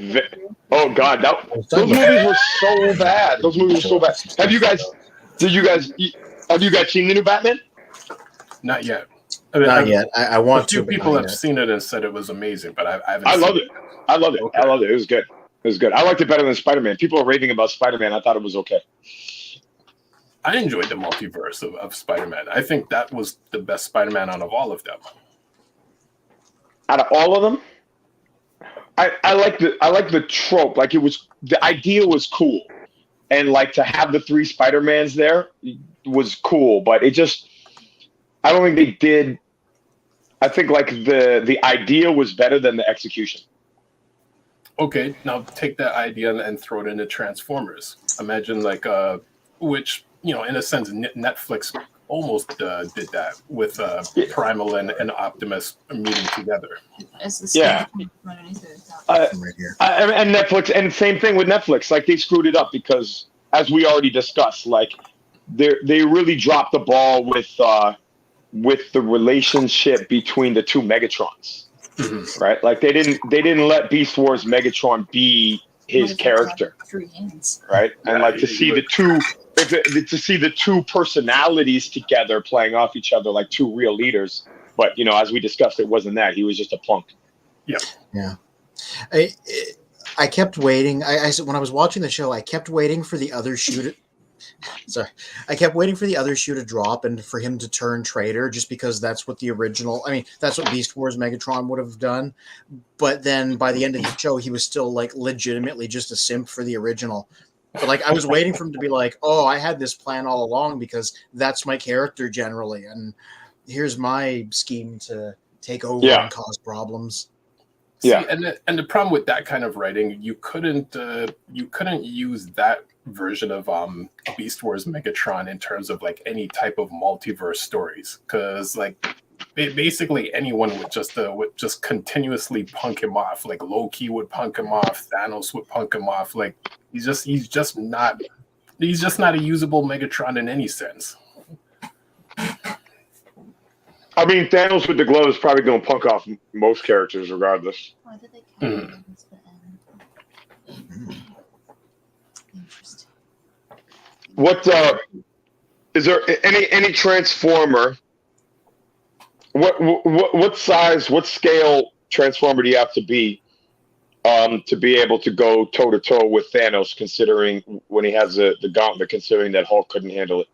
Oh God, those movies were so bad. Those movies were so bad. Have you guys seen the new Batman? Not yet. Not yet. I want to. A few people have seen it and said it was amazing, but I haven't. I loved it. I loved it. Okay. I loved it. It was good. It was good. I liked it better than Spider-Man. People are raving about Spider-Man. I thought it was okay. I enjoyed the multiverse of Spider-Man. I think that was the best Spider-Man out of all of them. Out of all of them, I like the trope. Like the idea was cool, and like to have the 3 Spider-Mans there was cool. But it just, I don't think they did. I think like the idea was better than the execution. Okay, now take that idea and throw it into Transformers. Imagine like which in a sense Netflix almost did that with Primal and Optimus meeting together. It's the same underneath the top. Right here. And Netflix, and same thing with Netflix. Like they screwed it up because, as we already discussed, like they really dropped the ball with the relationship between the 2 Megatrons. Mm-hmm. Right, like they didn't let Beast Wars Megatron be his character, 3 hands. right? And Yeah, like to he see would- to see the two personalities together playing off each other like two real leaders. But as we discussed, it wasn't that. He was just a punk. Yeah. I kept waiting. I when I was watching the show, I kept waiting for the other shoe to. Sorry, I kept waiting for the other shoe to drop and for him to turn traitor, just because that's what the original. I mean, that's what Beast Wars Megatron would have done. But then by the end of the show, he was still like legitimately just a simp for the original. But like I was waiting for him to be like, "Oh, I had this plan all along because that's my character generally, and here's my scheme to take over and cause problems." See, Yeah. and the problem with that kind of writing, you couldn't use that version of Beast Wars Megatron in terms of like any type of multiverse stories, because like basically anyone would just continuously punk him off. Like Loki would punk him off, Thanos would punk him off. Like he's just not a usable Megatron in any sense. I mean, Thanos with the glove is probably going to punk off most characters regardless. Why did they count it as the end? Interesting. What is there any Transformer? What size, what scale Transformer do you have to be able to go toe to toe with Thanos? Considering when he has the gauntlet, considering that Hulk couldn't handle it.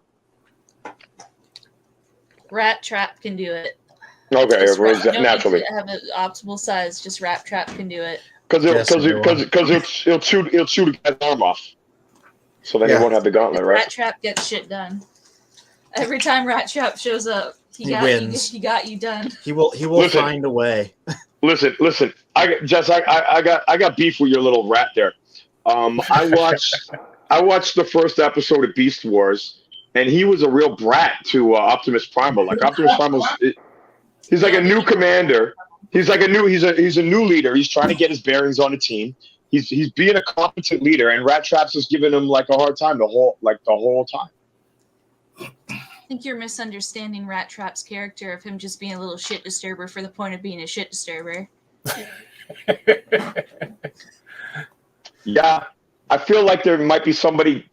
Rat Trap can do it. Okay, Just whereas no need naturally, to have an optimal size. Just Rat Trap can do it. because it'll shoot a guy's arm off, so then he won't have the gauntlet, right? Rat Trap gets shit done. Every time Rat Trap shows up, he wins. He got you done. He will find a way. Listen. I got beef with your little rat there. I watched the first episode of Beast Wars, and he was a real brat to Optimus Primal. Like Optimus Primal's, he's like a new commander. He's a new leader. He's trying to get his bearings on the team. He's being a competent leader, and Rat Trap's just giving him like a hard time the whole time. I think you're misunderstanding Rat Trap's character of him just being a little shit disturber for the point of being a shit disturber. Yeah, I feel like there might be somebody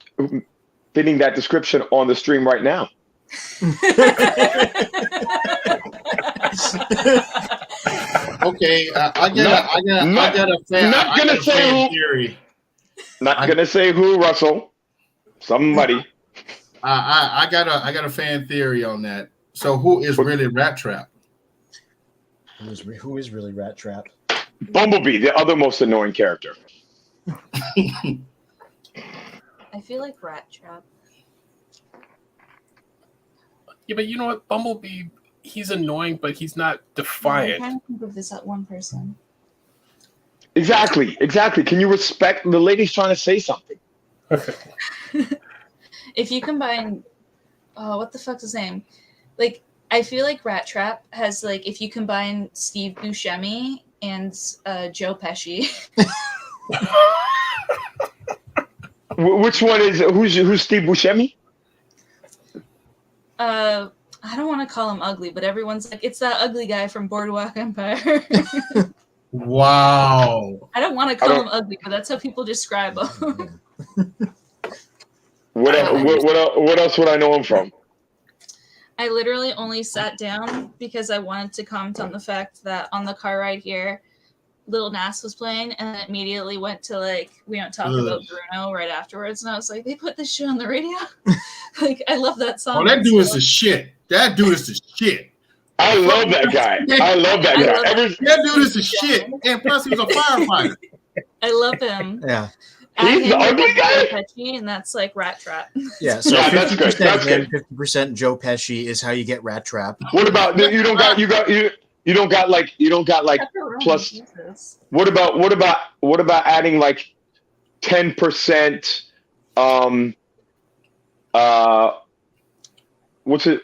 fitting that description on the stream right now. Okay, I got a fan theory. Not gonna say who, Russell. Somebody. I got a fan theory on that. So who is really Rat Trap? Who is really Rat Trap? Bumblebee, the other most annoying character. I feel like Rat Trap. Yeah, but you know what? Bumblebee, he's annoying, but he's not I'm defiant. trying to think of this at one person. Exactly. Can you respect the lady's trying to say something? If you combine, what the fuck's his name? Like, I feel like Rat Trap has like, if you combine Steve Buscemi and Joe Pesci. Which one is who's Steve Buscemi? I don't want to call him ugly, but everyone's like, it's that ugly guy from Boardwalk Empire. Wow. I don't want to call him ugly, but that's how people describe him. What else would I know him from? I literally only sat down because I wanted to comment on the fact that on the car ride here, Lil Nas was playing, and then immediately went to like, we don't talk about Bruno right afterwards, and I was like, they put this shit on the radio. Like, I love that song. Oh, that dude is the shit. That dude is the shit. I love that guy. That dude is the shit. And plus, he was a firefighter. I love him. Yeah. He's the ugly guy? Joe Pesci, and that's like Rat Trap. Yeah, so Yeah, that's good. 50% Joe Pesci is how you get Rat Trap. What about you don't got like Pepperoni, plus. Jesus. What about adding like 10%? What's it?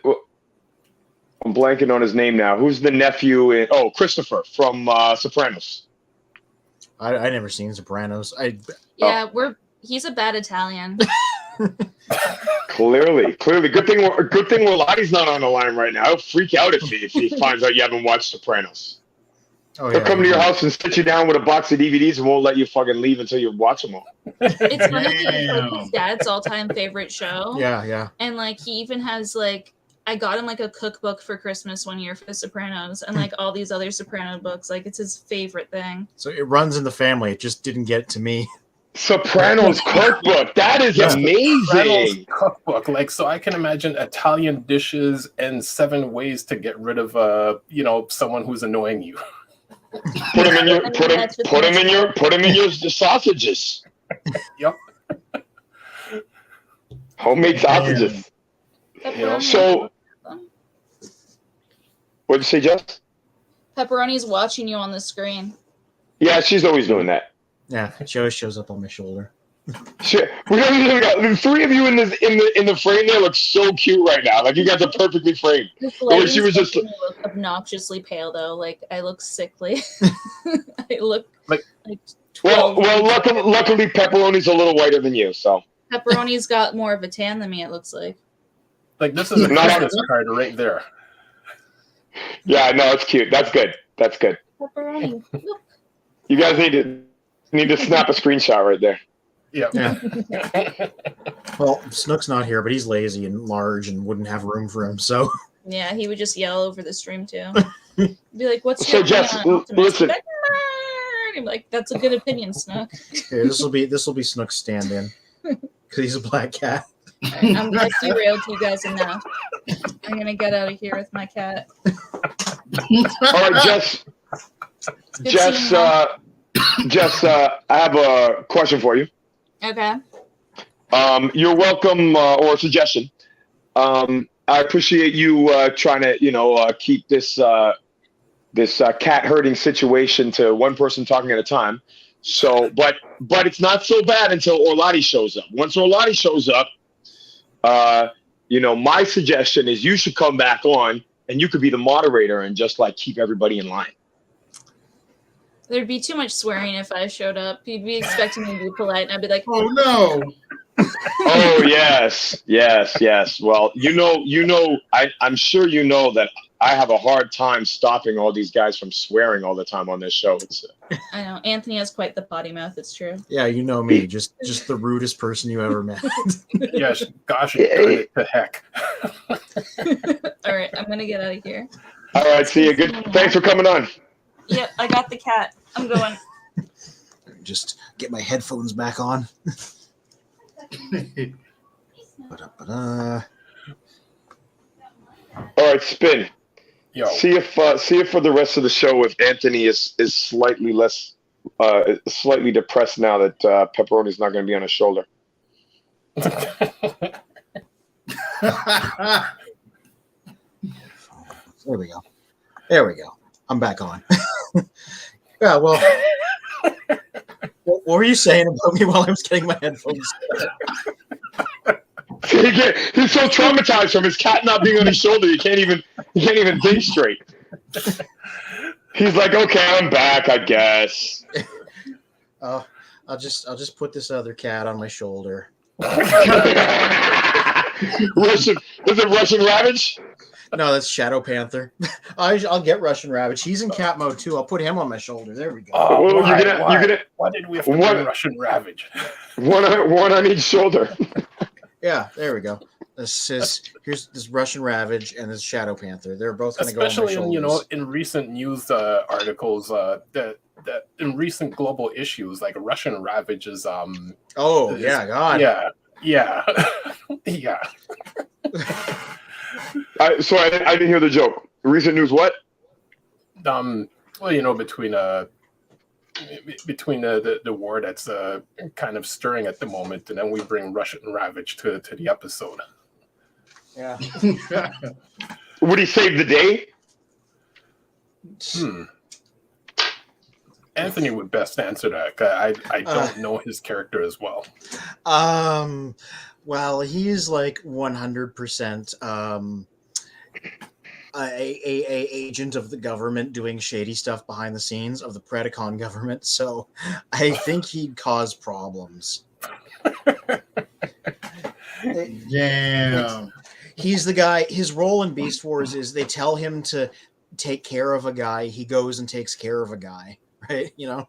I'm blanking on his name now. Who's the nephew? Christopher from Sopranos. I never seen Sopranos. He's a bad Italian. Clearly. Good thing Lottie not on the line right now. He'll freak out if he finds out you haven't watched Sopranos. Oh, He'll yeah. come to your house and sit you down with a box of DVDs and won't let you fucking leave until you watch them all. It's funny because it's like Damn. his dad's all-time favorite show. Yeah, yeah. And like he even has like I got him like a cookbook for Christmas one year for The Sopranos and like all these other Soprano books. Like it's his favorite thing. So it runs in the family. It just didn't get to me. Sopranos cookbook. That is Yes, amazing. Reynolds cookbook, like, so I can imagine Italian dishes and 7 ways to get rid of someone who's annoying you. Put them in your sausages. Yep. Homemade sausages. So, what'd you say, Jess? Pepperoni's watching you on the screen. Yeah, she's always doing that. Yeah, she always shows up on my shoulder. Shit, we don't even got the 3 of you in the frame there look so cute right now. Like you guys are perfectly framed. This Or lighting's she was just making me look obnoxiously pale though. Like I look sickly. I look Like 12. well. Luckily, Pepperoni's a little whiter than you, so. Pepperoni's got more of a tan than me. It looks like. this is a Not- Christmas card right there. Yeah, no, it's cute. That's good. That's good. Pepperoni. Look. You guys need to snap a screenshot right there. Yep. Yeah. Well, Snook's not here, but he's lazy and large and wouldn't have room for him. So Yeah, he would just yell over the stream too. Be like, "What's So, your Jess, opinion on Optimus?" listen. Like, "I'm like, that's a good opinion, Snook. here, this will be Snook's stand-in because he's a black cat. Right, I've derailed you guys enough. I'm gonna get out of here with my cat. All right, Jess. Good Jess, seeing you. Jess, I have a question for you. Okay. You're welcome, or a suggestion. I appreciate you trying to, keep this cat herding situation to one person talking at a time. So, but it's not so bad until Orlati shows up. Once Orlati shows up, my suggestion is you should come back on and you could be the moderator and just like keep everybody in line. There'd be too much swearing if I showed up. You'd be expecting me to be polite, and I'd be like, Oh no. Oh yes. Well, I'm sure you know that I have a hard time stopping all these guys from swearing all the time on this show. It's, I know Anthony has quite the potty mouth. It's true. Yeah, you know me, just the rudest person you ever met. Yes, gosh, it to heck. All right, I'm gonna get out of here. all right, see you. Good. Thanks for coming on. Yep, I got the cat. I'm going. Just get my headphones back on. Ba-da-ba-da. All right, spin. Yo, See if for the rest of the show if Anthony is slightly less slightly depressed now that Pepperoni's not going to be on his shoulder. There we go. I'm back on. Yeah, well, what were you saying about me while I was getting my headphones? He's so traumatized from his cat not being on his shoulder. He can't even think straight. He's like, okay, I'm back, I guess. I'll just put this other cat on my shoulder. Russian, is it Russian Ravage? No, that's Shadow Panther. I'll get Russian Ravage. He's in cat mode too. I'll put him on my shoulder. There we go. oh, Well, why, you're gonna why did we have to what- bring Russian Ravage? one on each shoulder. Yeah, there we go. Here's this Russian Ravage and this Shadow Panther. They're both going to go on my Especially shoulders. in recent news articles that in recent global issues, like Russian Ravage is Oh yeah, God. yeah. So I didn't hear the joke. Recent news, what? Well, between the war that's kind of stirring at the moment, and then we bring Russian Ravage to the episode. Yeah. Would he save the day? Anthony would best answer that. I don't know his character as well. Well, he's like 100% a agent of the government doing shady stuff behind the scenes of the Predacon government. So I think he'd cause problems. Damn. He's the guy. His role in Beast Wars is they tell him to take care of a guy, he goes and takes care of a guy, right? You know?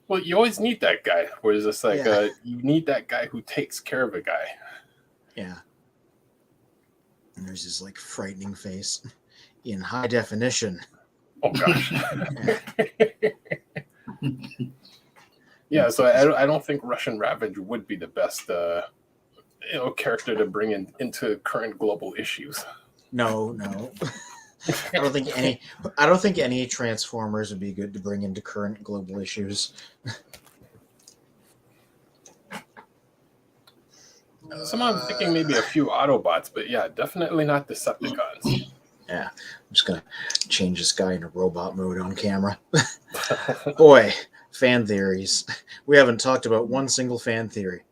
Well, you always need that guy. Where it's just like Yeah. you need that guy who takes care of a guy. Yeah. And there's his like frightening face in high definition. Oh gosh. Yeah, so I don't think Russian Ravage would be the best character to bring into current global issues. No. I don't think any Transformers would be good to bring into current global issues. Somehow I'm thinking maybe a few Autobots, but yeah, definitely not Decepticons. Yeah, I'm just gonna change this guy into robot mode on camera. Boy, fan theories. We haven't talked about one single fan theory.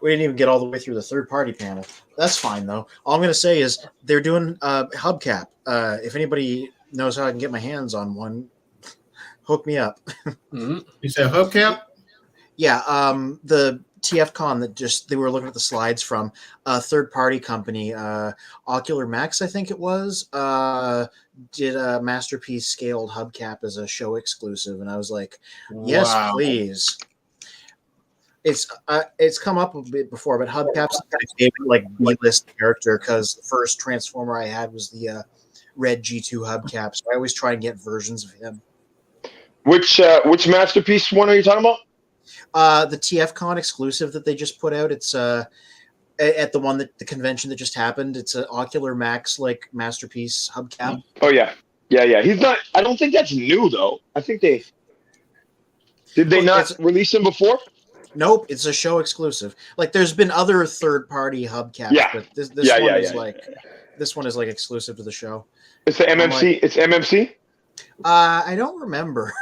We didn't even get all the way through the third-party panel. That's fine, though. All I'm going to say is they're doing hubcap. If anybody knows how I can get my hands on one, hook me up. Mm-hmm. You said hubcap? Yeah, the TFCon that they were looking at the slides from a third-party company, Ocular Max, I think it was, did a Masterpiece scaled hubcap as a show exclusive, and I was like, yes, Wow. please. It's come up a bit before, but hubcap's my favorite like B-list character because the first Transformer I had was the red G2 hubcap, so I always try and get versions of him. Which Masterpiece one are you talking about? The TFCon exclusive that they just put out. It's at the convention that just happened. It's an Ocular Max like Masterpiece hubcap. Oh yeah. He's not. I don't think that's new though. I think did they not release him before? Nope, it's a show exclusive. Like there's been other third-party hubcaps, but this one is like exclusive to the show. It's the MMC. It's MMC. I don't remember.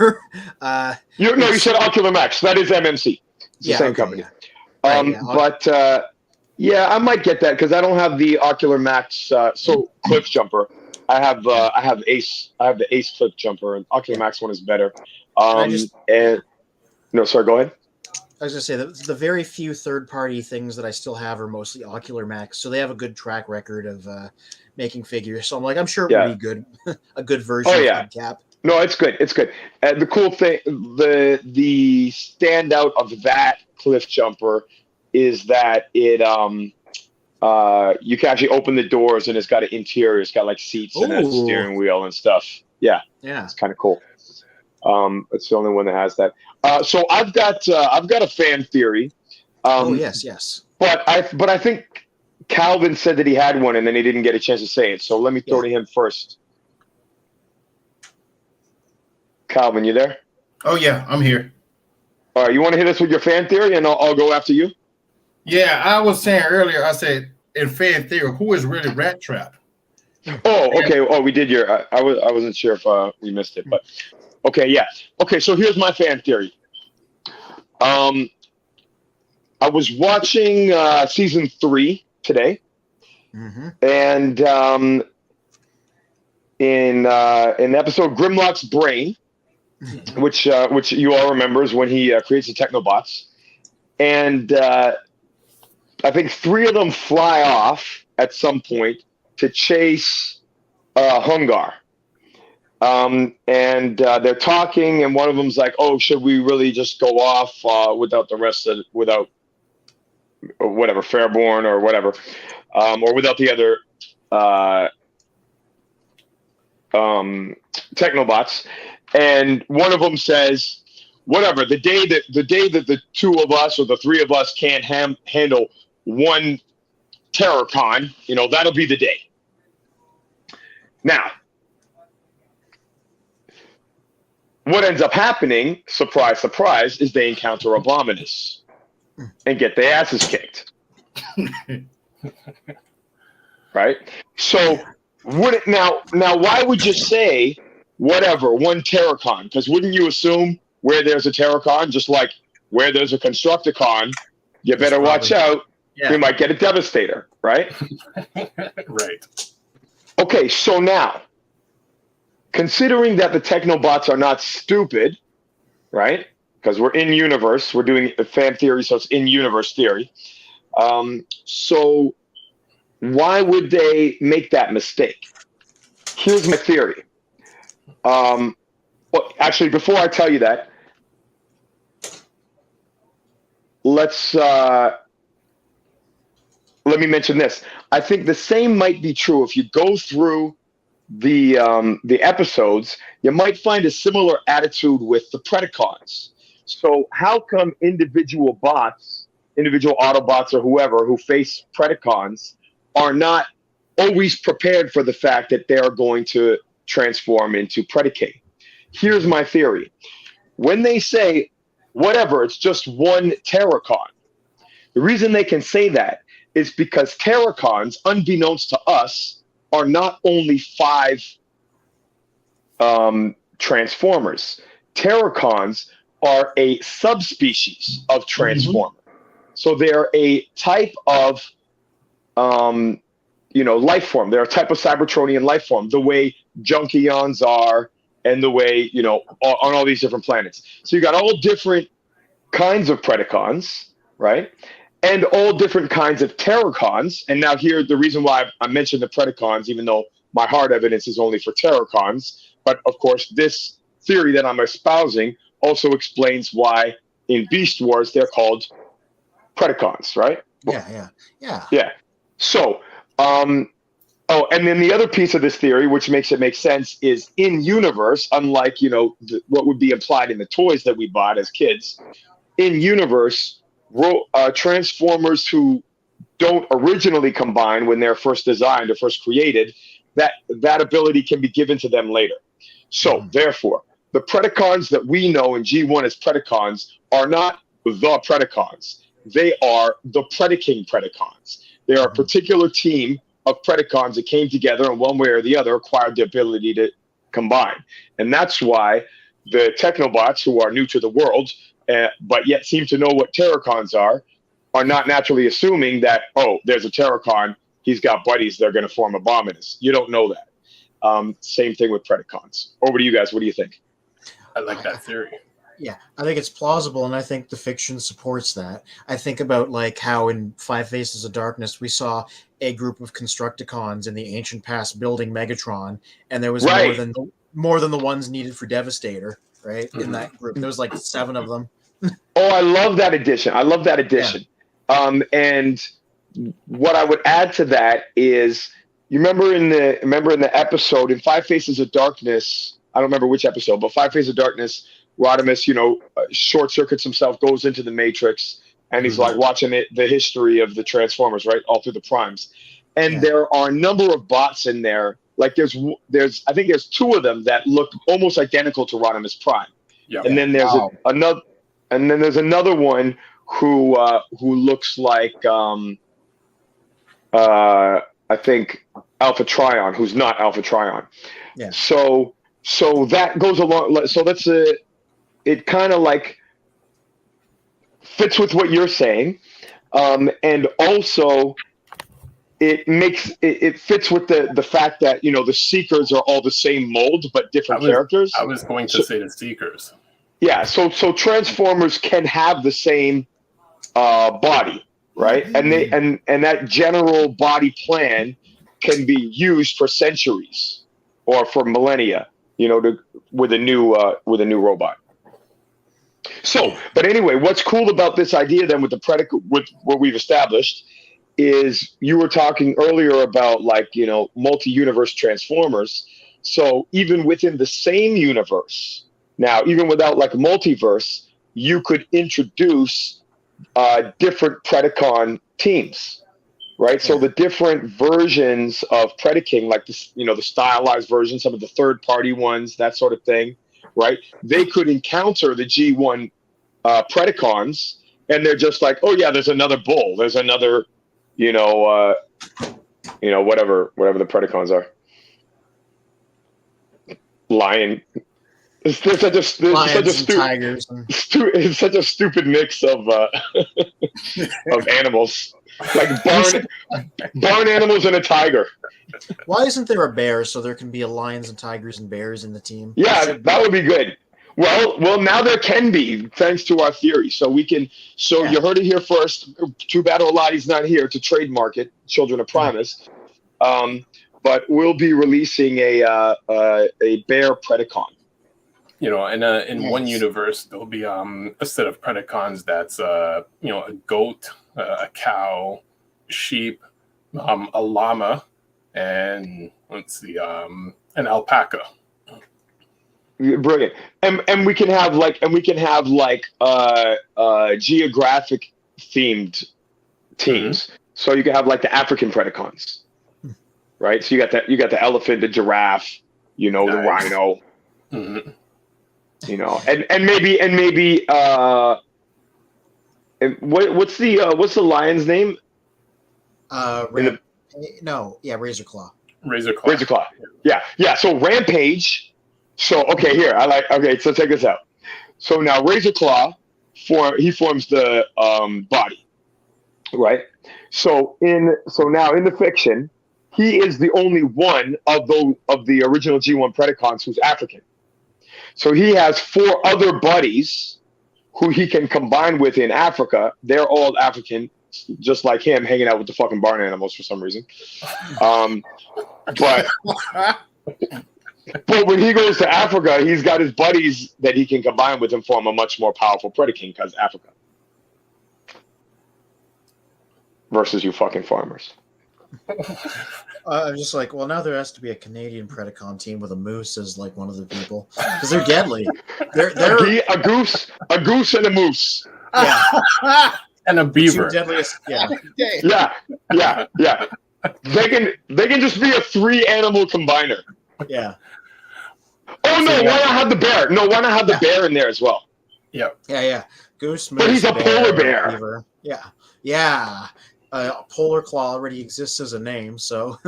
You said Ocular Max. That is MMC. It's the same company. Yeah. I might get that because I don't have the Ocular Max. So Cliff Jumper. I have Ace. I have the Ace Cliff Jumper, and Ocular Max one is better. Sorry. Go ahead. I was going to say that the very few third-party things that I still have are mostly Ocular Max, so they have a good track record of making figures. So I'm like, I'm sure it would be good, a good version of hubcap. No, it's good. It's good. The cool thing, the standout of that Cliff Jumper is that it you can actually open the doors and it's got an interior. It's got like seats and a steering wheel and stuff. Yeah, it's kind of cool. It's the only one that has that. So I've got a fan theory. Yes. But I think Calvin said that he had one and then he didn't get a chance to say it. So let me throw to him first. Calvin, you there? Oh yeah, I'm here. All right, you want to hit us with your fan theory and I'll go after you? Yeah, I was saying earlier, I said in fan theory, who is really Rat Trap? Oh, okay. Oh, we did your. I wasn't sure if we missed it, but okay, yeah. Okay, so here's my fan theory. I was watching season 3 today, and in episode Grimlock's Brain, which you all remember is when he creates the Technobots, and I think 3 of them fly off at some point to chase Hungar. And they're talking, and one of them's like, "Oh, should we really just go off without the rest of without whatever Fairborn or whatever, or without the other Technobots?" And one of them says, "Whatever. The day that the 2 of us or the 3 of us can't handle one Terrorcon, that'll be the day." Now, what ends up happening, surprise, surprise, is they encounter Abominus and get their asses kicked. Right? So, now, why would you say, whatever, one Terrorcon? Because wouldn't you assume where there's a Terrorcon, just like where there's a Constructicon, you better watch out. Yeah. We might get a Devastator, right? Right. Okay, so now, considering that the Technobots are not stupid, right? Because we're in universe, we're doing a fan theory, so it's in universe theory. So why would they make that mistake? Here's my theory. Well, actually, before I tell you that, let's let me mention this. I think the same might be true if you go through the episodes. You might find a similar attitude with the Predacons. So how come individual bots, individual Autobots or whoever who face Predacons are not always prepared for the fact that they are going to transform into Predacate? Here's my theory. When they say, whatever, it's just one Terracon, the reason they can say that is because Terracons, unbeknownst to us, are not only 5 Transformers. Terracons are a subspecies of Transformer. So they're a type of, life form. They're a type of Cybertronian life form, the way Junkions are and the way, on all these different planets. So you got all different kinds of Predacons, right? And all different kinds of Terracons. And now here, the reason why I mentioned the Predacons, even though my hard evidence is only for Terracons, but of course, this theory that I'm espousing also explains why in Beast Wars they're called Predacons, right? Yeah. So, and then the other piece of this theory, which makes it make sense, is in universe, unlike what would be implied in the toys that we bought as kids. In universe, Transformers who don't originally combine when they're first designed or first created, that ability can be given to them later. So, therefore, the Predacons that we know in G1 as Predacons are not the Predacons. They are the Predaking Predacons. They are a particular team of Predacons that came together and one way or the other acquired the ability to combine. And that's why the Technobots, who are new to the world, but yet seem to know what Terracons are not naturally assuming that, there's a Terracon, he's got buddies, they're going to form Abominus. You don't know that. Same thing with Predacons. Over to you guys. What do you think? I like that theory. Yeah, I think it's plausible, and I think the fiction supports that. I think about how in Five Faces of Darkness we saw a group of Constructicons in the ancient past building Megatron, and there was more than the ones needed for Devastator, right? In that group, there was 7 of them. I love that addition. Yeah. And what I would add to that is, you remember in the episode in Five Faces of Darkness, I don't remember which episode, but Five Faces of Darkness, Rodimus, short circuits himself, goes into the Matrix, and he's watching the history of the Transformers, right, all through the primes. And there are a number of bots in there. There's I think there's 2 of them that look almost identical to Rodimus Prime. Yeah. And then there's another one who looks like I think Alpha Trion, who's not Alpha Trion. Yeah. So that goes along. So that's it kind of fits with what you're saying, and also it fits with the fact that the Seekers are all the same mold but different characters. I was going to say the Seekers. Yeah, so Transformers can have the same body, right? And that general body plan can be used for centuries or for millennia, with a new robot. So, but anyway, what's cool about this idea then with with what we've established is you were talking earlier about multi-universe Transformers. So even within the same universe, now even without multiverse, you could introduce different Predacon teams, right? So the different versions of Predaking, the stylized version, some of the third-party ones, that sort of thing, right? They could encounter the G1 Predacons, and they're just there's another bull, there's another, whatever the Predacons are, lion. It's such a stupid mix of of animals, barn animals and a tiger. Why isn't there a bear so there can be lions and tigers and bears in the team? Yeah, that would be good. Well, now there can be, thanks to our theory. So we can. So you heard it here first. Too bad Oladi's not here to trademark it. Children of Primus. but we'll be releasing a bear Predacon. You know, and in one Nice. universe there'll be a set of Predacons that's you know, a goat, a cow, sheep, a llama, and let's see, an alpaca. Brilliant. And we can have like geographic themed teams. So you can have like the African Predacons. Right? So you got the elephant, the giraffe, you know, the Nice. rhino, Mhm. you know, and maybe and what's the lion's name? Razor Claw. Razor Claw. Razor Claw. Yeah. So Rampage. So so check this out. So now Razor Claw forms the body, right? So now in the fiction, he is the only one of the original G1 Predacons who's African. So he has 4 other buddies who he can combine with in Africa. They're all African, just like him, hanging out with the fucking barn animals for some reason. But when he goes to Africa, he's got his buddies that he can combine with and form a much more powerful Predaking because Africa. Versus you fucking farmers. I'm just like, well, now there has to be a Canadian Predacon team with a moose as like one of the people because they're deadly. They're A goose, and a moose. yeah, And a beaver. two deadliest. Yeah, Yeah. They can just be a 3-animal combiner. yeah. Oh no! Why not have the bear? No, why not have the bear in there as well? Yeah. Goose, moose, But he's a polar bear. beaver. Yeah. Polar Claw already exists as a name, so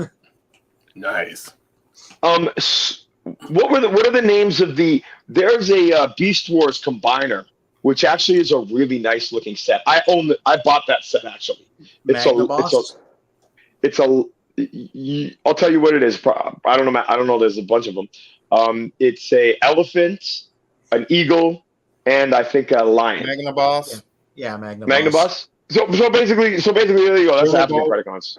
Nice. What are the names of the? There's a Beast Wars combiner, which actually is a really nice looking set. I bought that set actually. Magnaboss. I'll tell you what it is. I don't know. There's a bunch of them. It's a elephant, an eagle, and I think a lion. Magnaboss. Yeah, Magnaboss. Magnaboss. So basically, there you go. That's African Predacons.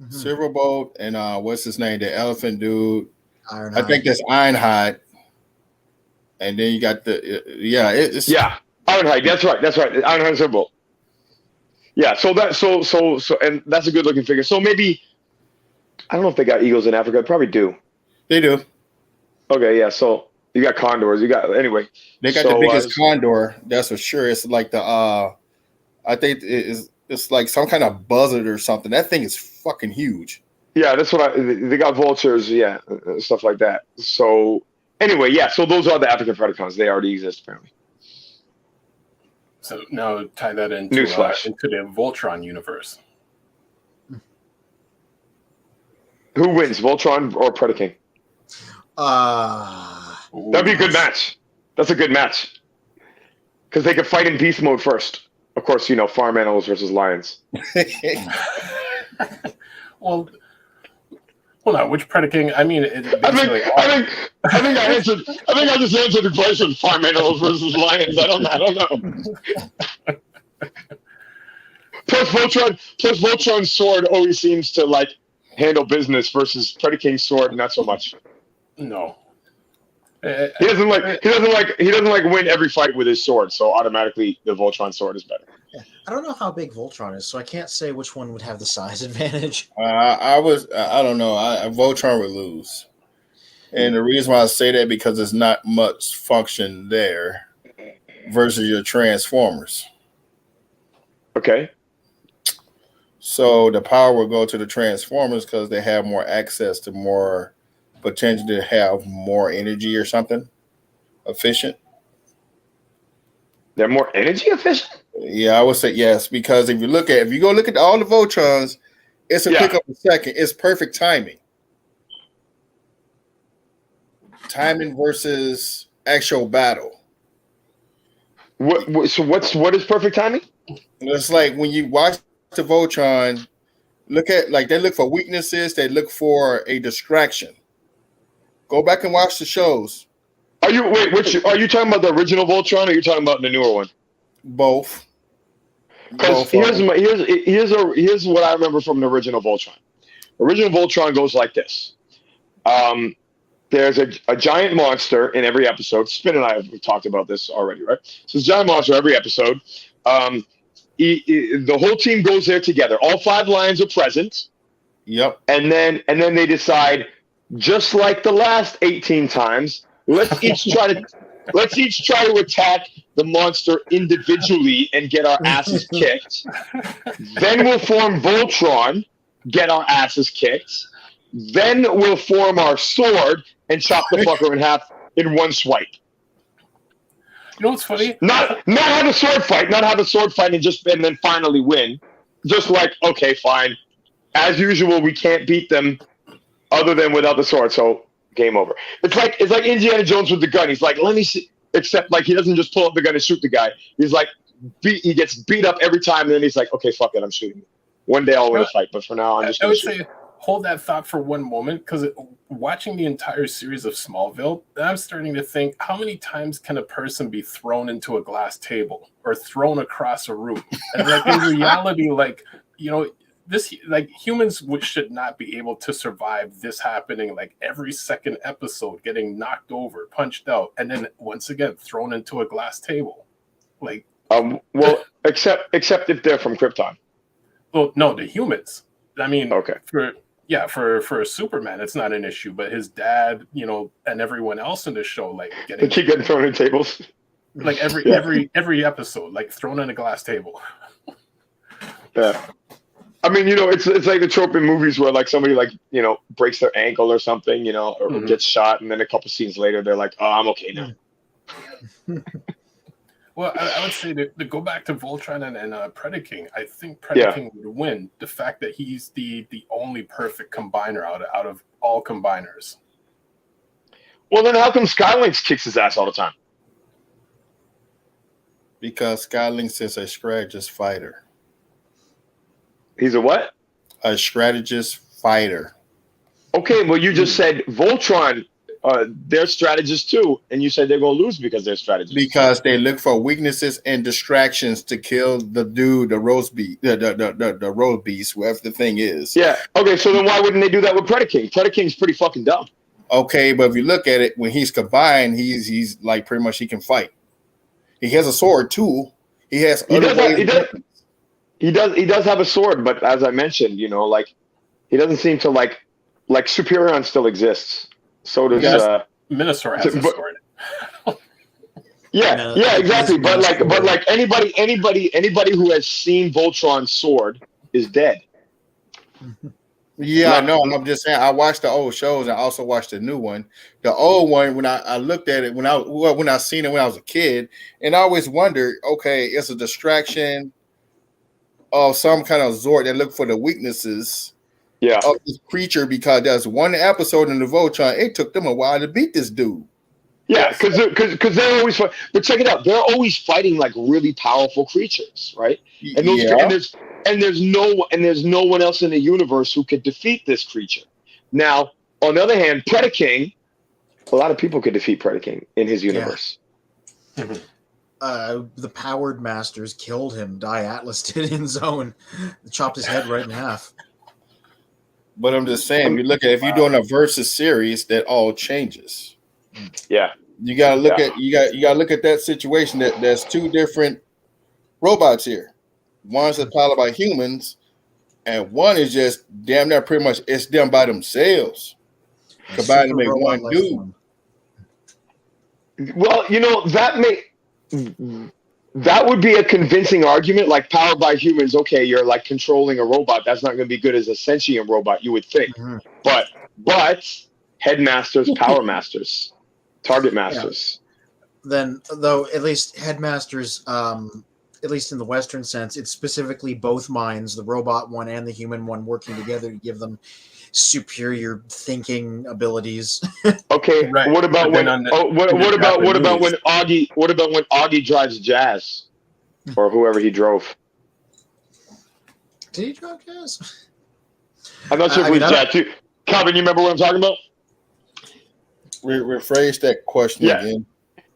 Silverbolt and what's his name? The elephant dude. Ironhide. I think that's Ironhide. And then you got it's Ironhide. That's right. Ironhide Silverbolt. Yeah. So and that's a good looking figure. So maybe I don't know if they got eagles in Africa. They probably do. They do. Okay. Yeah. So you got condors. Anyway. They got the biggest condor. That's for sure. It's like the I think it's like some kind of buzzard or something. That thing is fucking huge. Yeah, that's what they got vultures, stuff like that. So anyway, so those are the African Predacons. They already exist apparently. So now tie that into Newsflash. Into the Voltron universe. Who wins, Voltron or Predaking? That'd be a good match. That's a good match. Because they could fight in beast mode first. Of course, farm animals versus lions. Well, no, which Predaking? I mean, it's I basically think I just answered the question. Farm animals versus lions. I don't know. Plus Voltron's sword always seems to like handle business versus Predaking's sword, not so much. no. He doesn't like win every fight with his sword, so automatically the Voltron sword is better. I don't know how big Voltron is, so I can't say which one would have the size advantage. I don't know. Voltron would lose. And the reason why I say that because there's not much function there versus your Transformers. Okay. So the power will go to the Transformers because they have more access to more potential to have more energy or something efficient. They're more energy efficient? Yeah, I would say yes, because if you go look at all the Voltrons, it's a click of a second. It's perfect timing. Timing versus actual battle. What is perfect timing? It's like when you watch the Voltron, they look for weaknesses, they look for a distraction. Go back and watch the shows. Are you talking about the original Voltron or are you talking about the newer one? Both. Because here's what I remember from the original Voltron. Original Voltron goes like this. There's a giant monster in every episode. Spin and I have talked about this already, right? So there's a giant monster every episode. The whole team goes there together. All 5 lions are present. Yep. And then they decide, just like the last 18 times, let's each try to attack the monster individually and get our asses kicked. Then we'll form Voltron, get our asses kicked. Then we'll form our sword and chop the fucker in half in one swipe. You know what's funny? Not have a sword fight, and then finally win. Just like, okay, fine. As usual, we can't beat them other than without the sword, so game over. It's like Indiana Jones with the gun. He's like, let me see. Except like he doesn't just pull up the gun and shoot the guy. He's like, he gets beat up every time, and then he's like, okay, fuck it, I'm shooting you. One day I'll win a fight, but for now I'm just. I would say hold that thought for one moment, because watching the entire series of Smallville, I'm starting to think, how many times can a person be thrown into a glass table or thrown across a room? And like in reality, like, you know, this, like, humans should not be able to survive this happening like every second episode, getting knocked over, punched out, and then once again thrown into a glass table. Like, well, except if they're from Krypton. Well, no, the humans. I mean, okay. For Superman, it's not an issue, but his dad, you know, and everyone else in the show, like they keep getting thrown in tables. Like every episode, like thrown in a glass table. Yeah. I mean, you know, it's like the trope in movies where like somebody like, you know, breaks their ankle or something, you know, or gets shot, and then a couple scenes later they're like, oh, I'm okay now. Well, I would say to go back to Voltron and Predaking, I think Predaking would win. The fact that he's the only perfect combiner out of all combiners. Well, then how come Skylynx kicks his ass all the time? Because Skylynx is a strategist fighter. He's a what? A strategist fighter. Okay, well, you just said Voltron. They're strategists too, and you said they're gonna lose because they're strategists. Because they look for weaknesses and distractions to kill the dude, the roast beast, the road beast, whoever the thing is. Yeah. Okay, so then why wouldn't they do that with Predaking? Predaking's pretty fucking dumb. Okay, but if you look at it, when he's combined, he's like pretty much he can fight. He has a sword too. He has. He does have a sword, but as I mentioned, you know, like he doesn't seem to like Superion still exists. So does Minosaur has a sword. yeah, exactly. But like anybody who has seen Voltron's sword is dead. Yeah, I know. I'm just saying. I watched the old shows and I also watched the new one. The old one, when I looked at it, when I seen it when I was a kid, and I always wondered, okay, it's a distraction of some kind of Zord that look for the weaknesses. Yeah. Of this creature, because there's one episode in the Voltron, it took them a while to beat this dude. Yeah, because they're always fighting. But check it out, they're always fighting like really powerful creatures, right? And there's no one else in the universe who could defeat this creature. Now, on the other hand, Predaking, a lot of people could defeat Predaking in his universe. Yeah. The Powered Masters killed him. Atlas did in Zone, chopped his head right in half. But I'm just saying, you look at if you're doing a versus series, that all changes. Yeah, you gotta look at you gotta look at that situation. That there's two different robots here. One's powered by humans, and one is just damn near pretty much it's them by themselves. Combined to make one dude. Well, you know that would be a convincing argument, like powered by humans. Okay, you're like controlling a robot. That's not going to be good as a sentient robot, you would think. Mm-hmm. But headmasters, power masters, target masters. Yeah. Then, though, at least headmasters, at least in the Western sense, it's specifically both minds, the robot one and the human one, working together to give them superior thinking abilities. Okay, right. What about when Augie drives Jazz, or whoever he drove? Did he drive Jazz? I'm not sure if it was Jazz too. Calvin, you remember what I'm talking about? Rephrase that question again.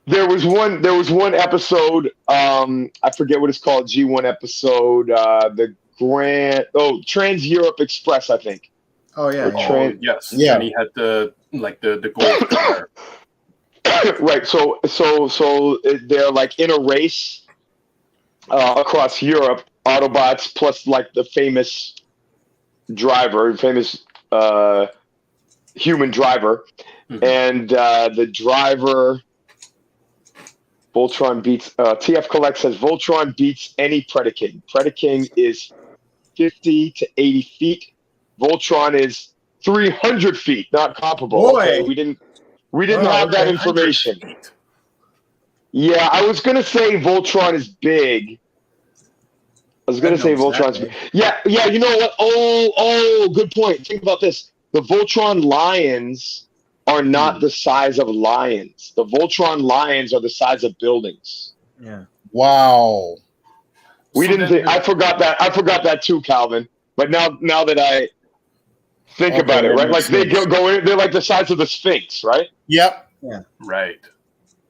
There was one episode. I forget what it's called. G1 episode. The Trans Europe Express, I think. Oh yeah, yeah. Oh, yes. Yeah. And he had the gold car. Right. So they're like in a race across Europe. Autobots plus like the famous human driver, Mhm. and the driver. Voltron beats. TF Collect says Voltron beats any Predaking. Predaking is 50 to 80 feet. Voltron is 300 feet. Not comparable. Boy. Okay, we didn't Oh, have that okay. information. 100 feet. Yeah, I was gonna say Voltron is big. I was gonna didn't say know it was that Voltron's big. big. Yeah. You know what? Oh, good point. Think about this. The Voltron lions are not the size of lions. The Voltron lions are the size of buildings. Yeah. Wow. We So didn't then think. I forgot that too, Calvin. But now that I think Okay, about it, that right? Like makes they sense. go in. They're like the size of the Sphinx, right? Yep. Right.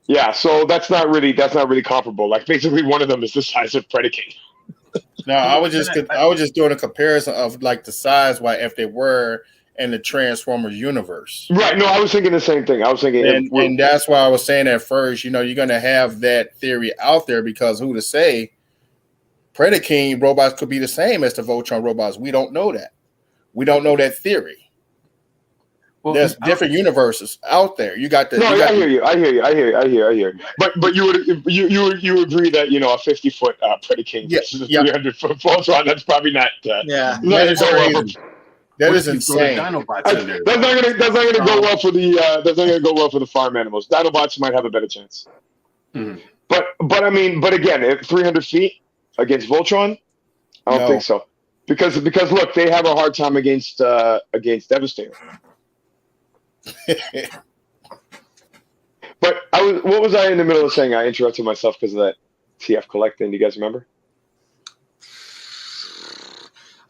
Yeah. So that's not really comparable. Like basically, one of them is the size of Predaking. No, I was just doing a comparison of like the size. Why if they were in the Transformers universe, Right. No, I was thinking the same thing. I was thinking, and that's why I was saying at first. You know, you're gonna have that theory out there because who to say Predaking robots could be the same as the Voltron robots. We don't know that. We don't know that theory. Well, There's different universes out there. You got the. no, you got I hear you. I hear you. But you agree that a 50-foot Predaking Yeah, versus a yeah. 300-foot Voltron, that's probably not. Yeah. not That is gonna go well crazy. That what is if you throw the insane. Dinobots in there? That's not gonna go well for the farm animals. Dinobots might have a better chance. Mhm. But again, at 300 feet against Voltron, I don't No. think so. Because look, they have a hard time against Devastator. But what was I in the middle of saying? I interrupted myself because of that TF Collect thing. Do you guys remember?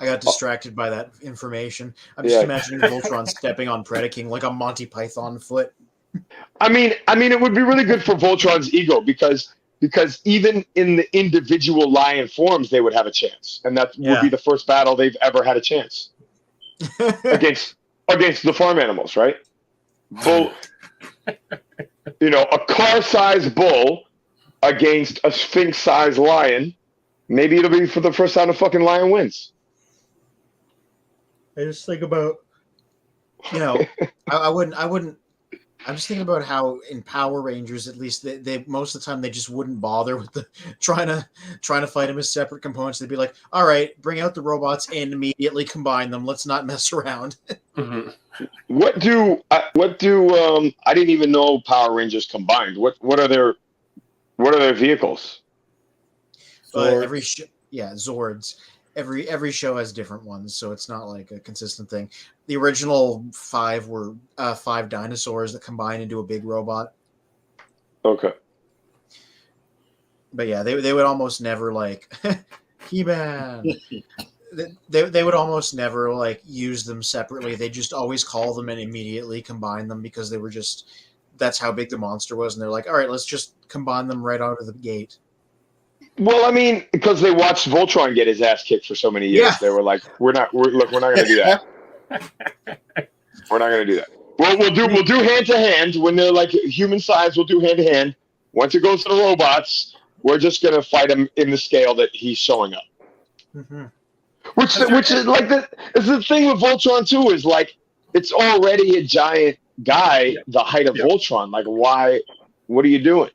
I got distracted by that information. I'm just Yeah. imagining Voltron stepping on Predaking like a Monty Python foot. I mean, it would be really good for Voltron's ego because even in the individual lion forms, they would have a chance, and that would be the first battle they've ever had a chance against the farm animals, right? Bull, a car-sized bull against a sphinx-sized lion. Maybe it'll be for the first time a fucking lion wins. I just think about, I wouldn't. I'm just thinking about how in Power Rangers, at least, they most of the time they just wouldn't bother with the trying to fight them as separate components. They'd be like, "All right, bring out the robots and immediately combine them. Let's not mess around." Mhm. What do I didn't even know Power Rangers combined. What are their vehicles? Zords. Every show has different ones, so it's not like a consistent thing. The original 5 were 5 dinosaurs that combine into a big robot. Okay. But yeah, they would almost never like He-Man. They would almost never like use them separately. They just always call them and immediately combine them because they were that's how big the monster was, and they're like, all right, let's just combine them right out of the gate. Well, because they watched Voltron get his ass kicked for so many years, they were like, we're not going to do that. We're not going to do that. Well, we'll do hand to hand when they're like human size. We'll do hand to hand. Once it goes to the robots, we're just going to fight him in the scale that he's showing up. Mm-hmm. Which is like the thing with Voltron too is like it's already a giant guy, the height of Voltron. Like, why? What are you doing?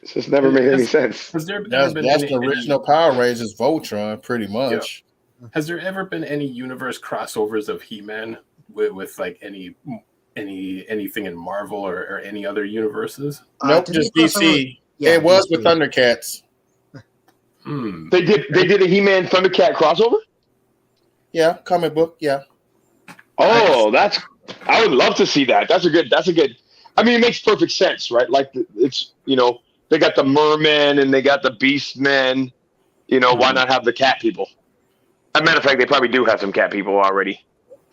It just never made any sense. Has there That's been the original Power Rangers Voltron, pretty much. Yeah. Has there ever been any universe crossovers of He-Man with like anything in Marvel or any other universes? Nope, just DC. It was with Thundercats. They did a He-Man Thundercat crossover? Yeah, comic book, yeah. Oh, I would love to see that. That's a good it makes perfect sense, right? Like it's they got the mermen and they got the beast men. Why not have the cat people? As a matter of fact, they probably do have some cat people already.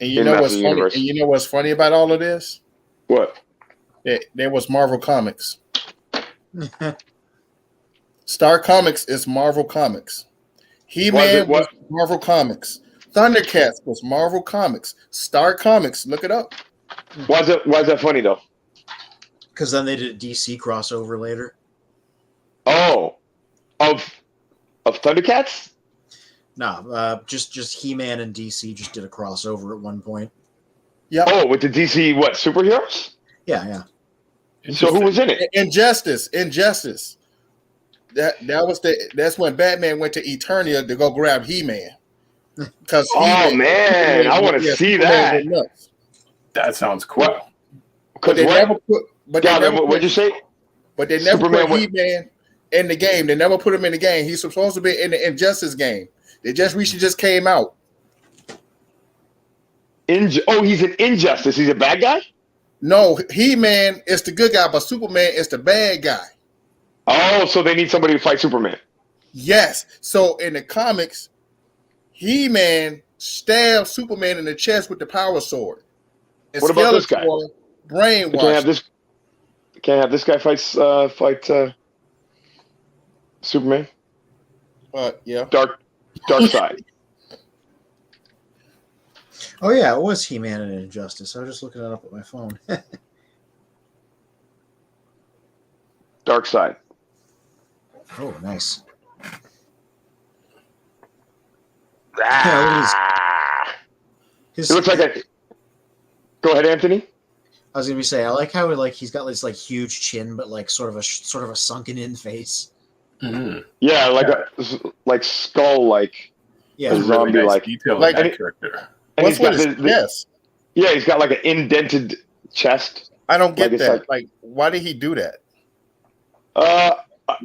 And you know what's funny? And you know what's funny about all of this? What? There was Marvel Comics. Star Comics is Marvel Comics. He-Man was Marvel Comics. Thundercats was Marvel Comics, Star Comics. Look it up. Why is that funny though? Because then they did a DC crossover later. Oh, of Thundercats? No, just He-Man and DC just did a crossover at one point. Yeah. Oh, with the DC superheroes? Yeah. So who was in it? Injustice. That's when Batman went to Eternia to go grab He-Man. Because I want to see that. That sounds cool. But they never put. What'd you say? But they never Superman put He-Man in the game. They never put him in the game. He's supposed to be in the Injustice game. They just recently just came out. He's an Injustice. He's a bad guy? No, He-Man is the good guy, but Superman is the bad guy. Oh, so they need somebody to fight Superman. Yes. So in the comics, He-Man stabbed Superman in the chest with the power sword. And What about this guy? Brainwashed. Can't have this guy fight Superman? Yeah. Dark Side. Oh yeah, it was He-Man and Injustice. I was just looking it up with my phone. Dark Side. Oh, nice. It looks like a. Go ahead, Anthony. I was gonna say I like how he's got this like huge chin, but like sort of a sunken in face. Mm-hmm. Yeah, like skull, like Yeah, There's really zombie, nice like detail like- in that character. and What's he's got with his chest? yeah, he's got like an indented chest. I don't get Like, it's that. Like, why did he do that?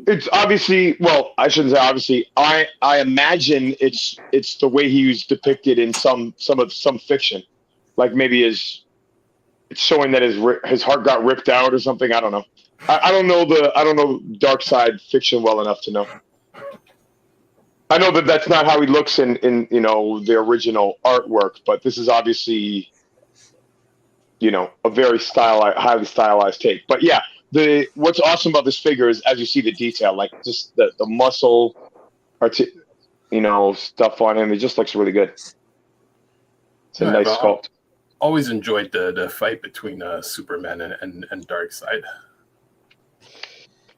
It's obviously, well, I shouldn't say obviously. I imagine it's the way he was depicted in some fiction, like maybe it's showing that his heart got ripped out or something. I don't know. I don't know Dark Side fiction well enough to know. I know that that's not how he looks in the original artwork, but this is obviously a very highly stylized take. But yeah. What's awesome about this figure is as you see the detail, like just the muscle, stuff on him. It just looks really good. It's a nice sculpt. Always enjoyed the fight between Superman and Darkseid.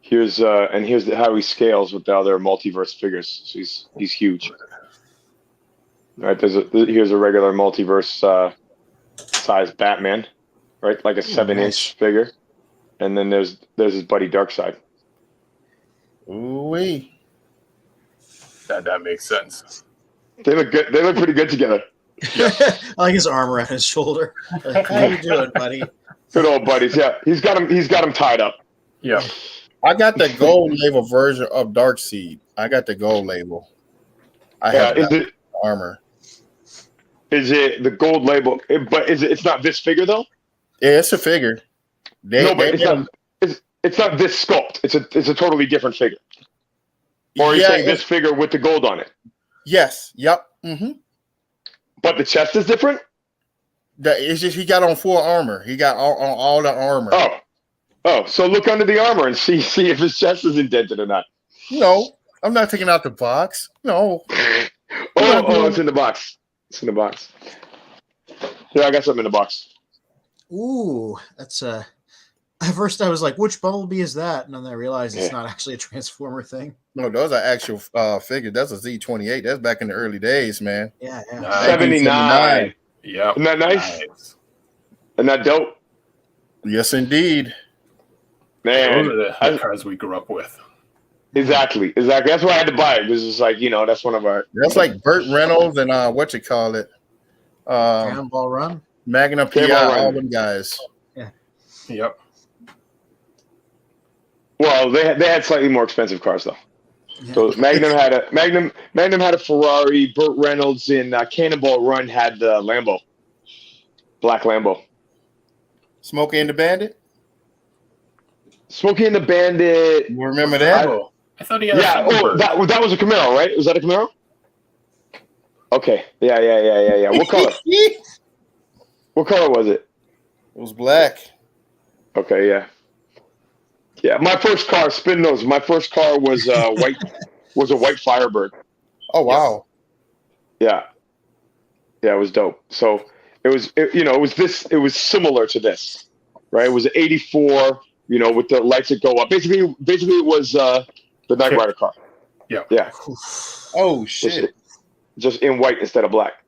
Here's how he scales with the other multiverse figures. So he's huge. All right, here's a regular multiverse size Batman, right? Like a 7-inch figure. And then there's his buddy Darkseid. Ooh-wee. That makes sense. They look good. They look pretty good together. I like his arm around his shoulder. Like, how you doing, buddy? Good old buddies. Yeah, he's got him tied up. Yeah. I got the gold label version of Darkseid. I got the gold label. I have the armor. Is it the gold label? But it's not this figure though. Yeah, it's a figure. It's not this sculpt. It's a totally different figure. Or are you saying this figure with the gold on it? Yes. Yep. Mm-hmm. But the chest is different? It's just he got on full armor. He got all the armor. Oh, so look under the armor and see if his chest is indented or not. No, I'm not taking out the box. No. It's in the box. It's in the box. Yeah, I got something in the box. Ooh, that's At first, I was like, "Which Bumblebee is that?" And then I realized it's not actually a Transformer thing. No, those are actual figures. That's a Z28. That's back in the early days, man. Yeah. 79. Yeah. Isn't that nice? Isn't that dope? Yes, indeed. Man, Those are the cars we grew up with. Exactly. That's why I had to buy it. Because it's like, that's one of our. That's like Burt Reynolds and what you call it, Cannonball Run, Magnum PI, all them guys. Yeah. Yep. Well, they had slightly more expensive cars though. Yeah. So Magnum had a Ferrari. Burt Reynolds in Cannonball Run had the Lambo, black Lambo. Smokey and the Bandit. Smokey and the Bandit. You remember that? I thought he had. That was a Camaro, right? Was that a Camaro? Okay. Yeah. What color? What color was it? It was black. Okay, yeah. Yeah, my first car, spin those. My first car was white. Was a white Firebird. Oh wow. Yeah. Yeah, it was dope. So it was, it was similar to this, right? It was an 84, with the lights that go up. Basically it was the Knight Okay. Rider car. Yeah. Yeah, Oh just, shit! just in white instead of black.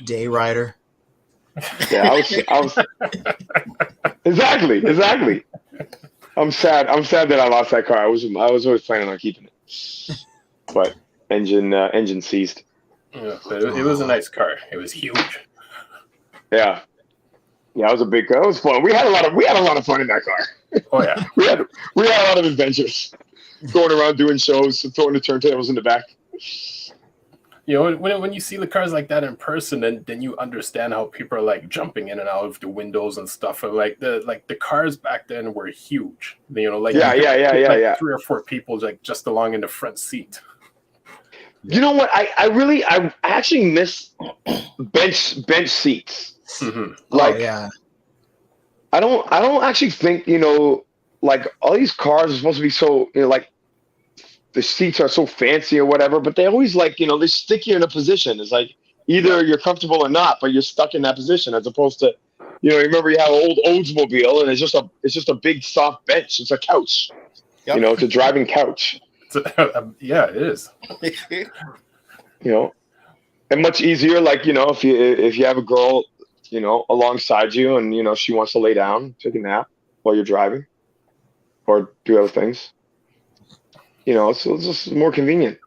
Day Rider. Yeah, I was exactly. I'm sad that I lost that car. I was always planning on keeping it, but engine seized. Yeah, but it was a nice car. It was huge. Yeah, yeah, it was a big car. It was fun. We had a lot of fun in that car. Oh yeah. We had a lot of adventures, going around doing shows, throwing the turntables in the back. When you see the cars like that in person, then you understand how people are like jumping in and out of the windows and stuff. And like the cars back then were huge. Yeah, you could fit, like, yeah. 3 or 4 people like just along in the front seat. You know what? I actually miss bench seats. Mm-hmm. Like, yeah. I don't actually think, like all these cars are supposed to be so, like the seats are so fancy or whatever, but they always like, they stick you in a position. It's like either you're comfortable or not, but you're stuck in that position as opposed to, you remember you have an old Oldsmobile and it's just a big soft bench. It's a couch, Yep. It's a driving couch, Yeah, it is. and much easier. Like, if you have a girl, alongside you and, she wants to lay down, take a nap while you're driving or do other things. So it's just more convenient.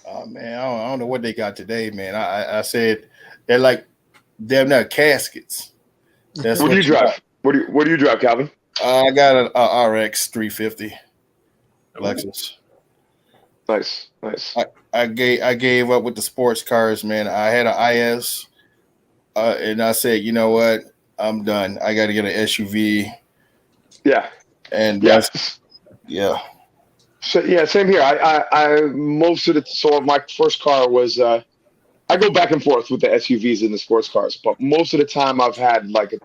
Oh man, I don't know what they got today, man. I said they're not caskets. That's What do you drive? What do you drive, Calvin? I got an RX 350 Lexus. Nice. I gave up with the sports cars, man. I had an IS, and I said, you know what? I'm done. I got to get an SUV. Yeah. And Yeah. So yeah, same here. I so my first car was I go back and forth with the SUVs and the sports cars, but most of the time I've had like a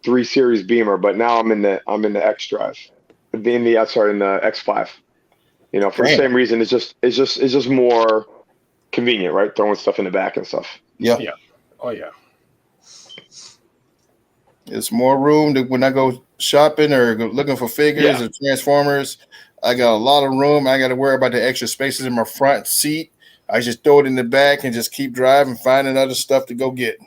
3 Series Beamer, but now I'm in the X Drive, in the X5. For the same reason, it's just more convenient, right? Throwing stuff in the back and stuff. Yeah. Oh yeah. It's more room to when I go shopping or looking for figures or Transformers. I got a lot of room. I got to worry about the extra spaces in my front seat. I just throw it in the back and just keep driving, finding other stuff to go get.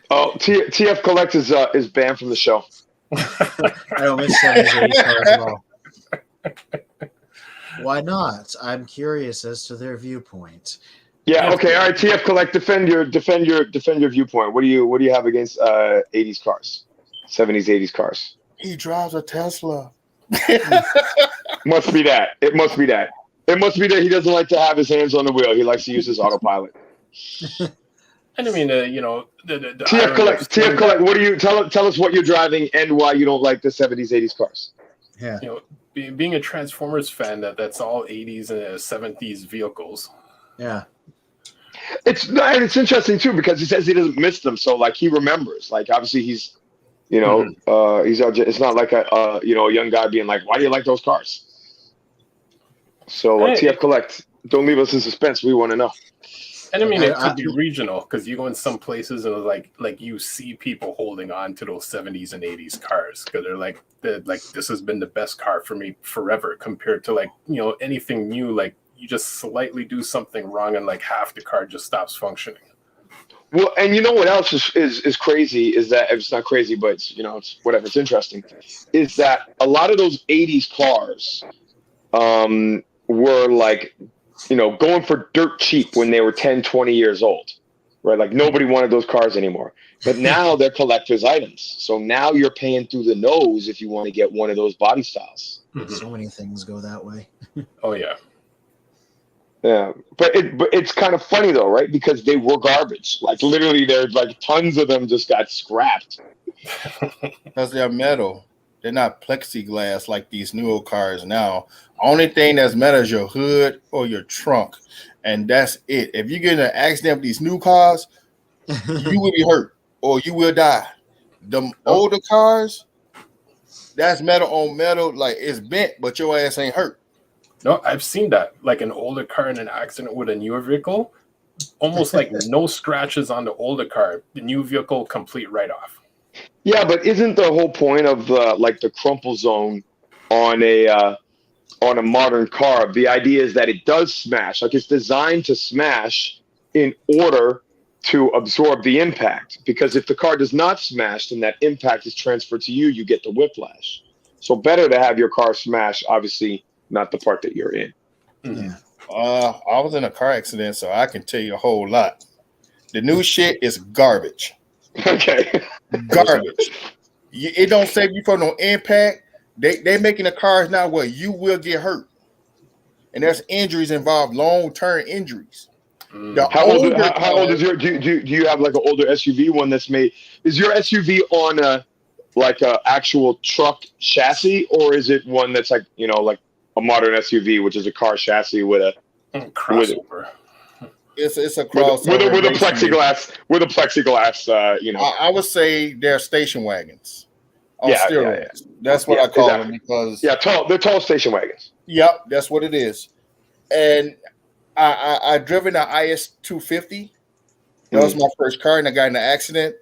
Oh, TF Collect is banned from the show. I don't miss 70s cars at all. Why not? I'm curious as to their viewpoint. Yeah. Okay. All right. TF Collect, defend your viewpoint. What do you have against 80s cars, 70s, 80s cars? He drives a Tesla. Must be that. It must be that. It must be that he doesn't like to have his hands on the wheel. He likes to use his autopilot. And I mean, the TF Collect. What do you tell us what you're driving and why you don't like the 70s, 80s cars? Yeah. Being a Transformers fan, that's all 80s and 70s vehicles. Yeah. It's interesting too because he says he doesn't miss them, so like he remembers. Like obviously he's, it's not like a young guy being like, why do you like those cars? So TF Collect, don't leave us in suspense. We want to know. And I mean, it could be regional because you go in some places and like you see people holding on to those 70s and 80s cars because they're like this has been the best car for me forever compared to like anything new. Like you just slightly do something wrong and like half the car just stops functioning. Well, and you know what else is crazy is that it's not crazy, but it's whatever. It's interesting. Is that a lot of those 80s cars were like, going for dirt cheap when they were 10, 20 years old, right? Like nobody wanted those cars anymore. But now they're collector's items. So now you're paying through the nose if you want to get one of those body styles. So many things go that way. Oh yeah. Yeah, but it's kind of funny though, right? Because they were garbage. Like literally, there's like tons of them just got scrapped. Because they're metal. They're not plexiglass like these newer cars now. Only thing that's metal is your hood or your trunk, and that's it. If you get in an accident with these new cars, you will be hurt or you will die. The older cars, that's metal on metal, like it's bent, but your ass ain't hurt. No, I've seen that. Like an older car in an accident with a newer vehicle, almost like no scratches on the older car. The new vehicle complete write off. Yeah, but isn't the whole point of the crumple zone on a modern car? The idea is that it does smash. Like it's designed to smash in order to absorb the impact. Because if the car does not smash, then that impact is transferred to you. You get the whiplash. So better to have your car smash. Obviously, not the part that you're in. Yeah. I was in a car accident, so I can tell you a whole lot. The new shit is garbage. Okay. Garbage. It don't save you from no impact. They making the cars now where you will get hurt, and there's injuries involved, long-term injuries. The How old older is your do you have like an older SUV one that's made? Is your SUV on a actual truck chassis, or is it one that's like like a modern SUV, which is a car chassis with a crossover? It's a crossover with a plexiglass. I would say they're station wagons. On Yeah. steroids. That's what I call them because they're tall station wagons. Yep, that's what it is. And I driven an IS 250. That was my first car, and I got in an accident.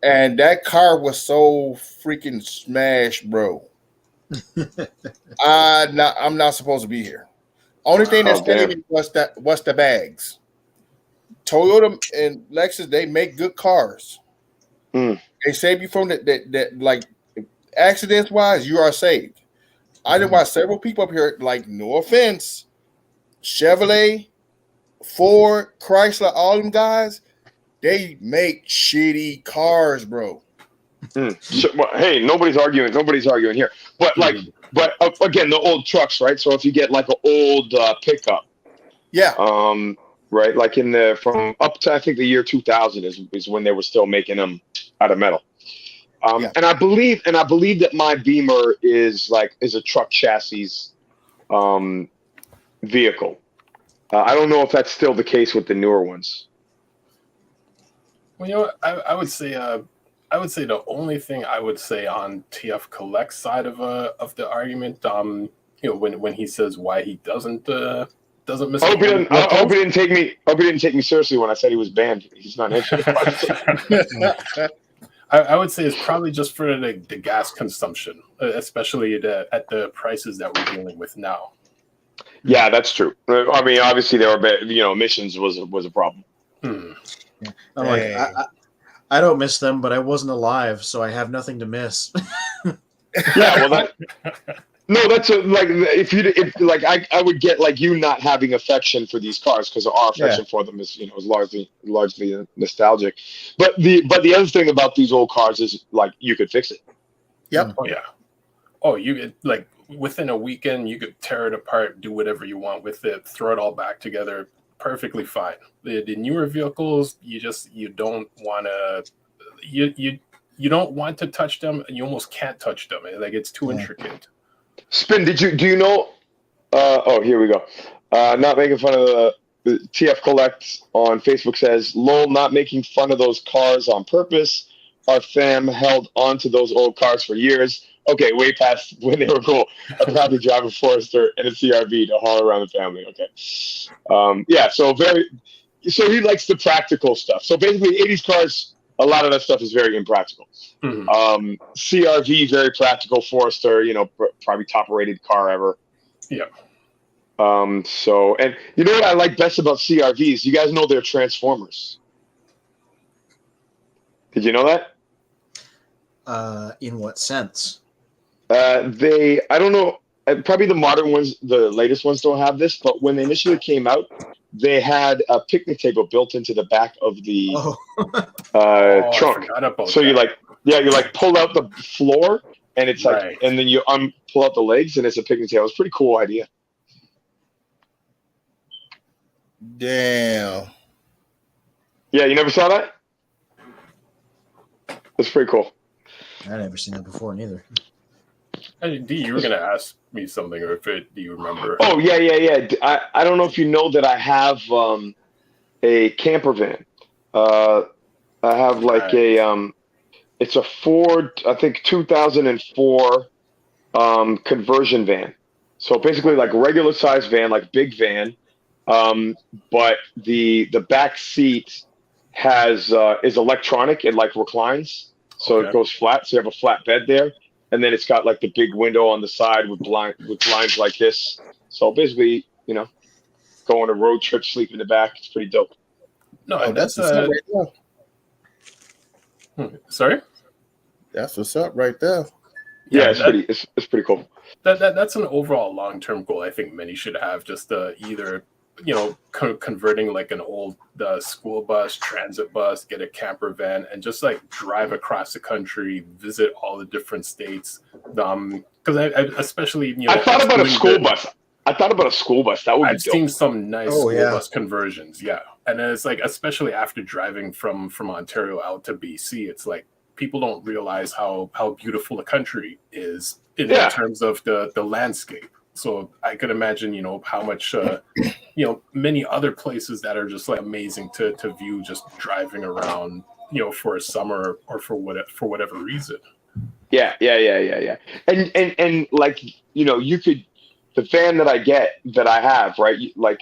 And that car was so freaking smashed, bro. I'm not supposed to be here. Only thing that's saved me was the bags. Toyota and Lexus, they make good cars. They save you from that like accidents wise, you are saved. I did watch several people up here, like no offense, Chevrolet, Ford, Chrysler, all them guys, they make shitty cars, bro. So, well, hey, nobody's arguing here. But again, the old trucks, right? So if you get like an old pickup, right, like from up to I think the year 2000 is when they were still making them out of metal. And I believe that my Beamer is a truck chassis vehicle. I don't know if that's still the case with the newer ones. Well, you know what? I would say the only thing I would say on TF Collect's side of the argument, when he says why he doesn't miss. I hope he didn't take me seriously when I said he was banned. He's not interested. I would say it's probably just for the gas consumption, especially at the prices that we're dealing with now. Yeah, that's true. I mean, obviously there were emissions was a problem. Yeah. I'm like, I don't miss them, but I wasn't alive, so I have nothing to miss. Yeah, well, that's I would get like you not having affection for these cars because our affection for them is is largely nostalgic. But the other thing about these old cars is like you could fix it. Yep. Oh yeah. Oh, you could like within a weekend you could tear it apart, do whatever you want with it, throw it all back together. Perfectly fine. The newer vehicles, you don't want to you don't want to touch them. You almost can't touch them. Like it's too intricate. Spin, do you know? Here we go. Not making fun of the TF Collect on Facebook says, "Lol, not making fun of those cars on purpose. Our fam held onto those old cars for years. Okay, way past when they were cool. I'd probably drive a Forester and a CRV to haul around the family." Okay. So he likes the practical stuff. So basically 80s cars, a lot of that stuff is very impractical. CRV, very practical. Forester, probably top rated car ever. Yeah. So, and you know what I like best about CRVs? You guys know they're Transformers. Did you know that? In what sense? I don't know. Probably the modern ones, the latest ones don't have this, but when they initially came out, they had a picnic table built into the back of the trunk. So you pull out the floor and it's and then you pull out the legs and it's a picnic table. It's a pretty cool idea. Damn. Yeah, you never saw that? That's pretty cool. I've never seen that before, neither. D, you were going to ask me something, or do you remember? Oh, yeah. I don't know if you know that I have a camper van. I have it's a Ford, I think 2004 conversion van. So basically, like a regular size van, like big van, but the back seat has is electronic. It like reclines, so it Okay. goes flat. So you have a flat bed there, and then it's got like the big window on the side with blinds like this. So basically, go on a road trip, sleep in the back. It's pretty dope. No, Oh, and that's that's what's up right there. sorry. That's what's up right there. Yeah, Yeah, it's pretty cool. that's an overall long-term goal I think many should have. Just either converting like an old school bus, transit bus, get a camper van, and just like drive across the country, visit all the different states. Because I especially I thought about a school the- bus. I thought about a school bus. That would be I've dope. seen some nice Oh, school yeah. bus conversions, yeah. And then it's like, especially after driving from Ontario out to BC, it's like people don't realize how beautiful the country is in Yeah. terms of the landscape. So I could imagine, how much, many other places that are just like amazing to view just driving around, for a summer or for whatever reason. Yeah. And like, you could, the van that I have, right? Like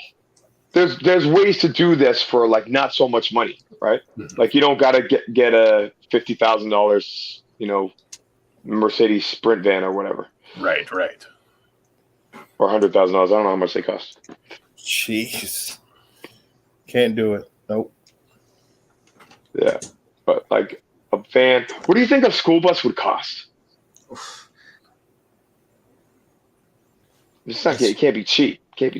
there's ways to do this for like not so much money, right? Mhm. Like you don't gotta get a $50,000, Mercedes Sprint van or whatever, Right. or $100,000. I don't know how much they cost. Jeez. Can't do it. Nope. Yeah. But like a van, what do you think a school bus would cost? It can't be cheap. But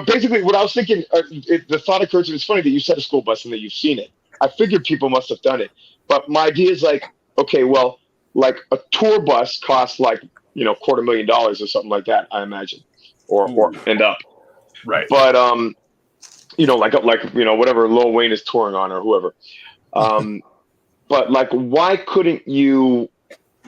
basically, what I was thinking, the thought occurred to me. It's funny that you said a school bus and that you've seen it. I figured people must have done it. But my idea is like, okay, well, like a tour bus costs like $250,000 or something like that, I imagine, or end up. Right. But like whatever Lil Wayne is touring on or whoever. But like, why couldn't you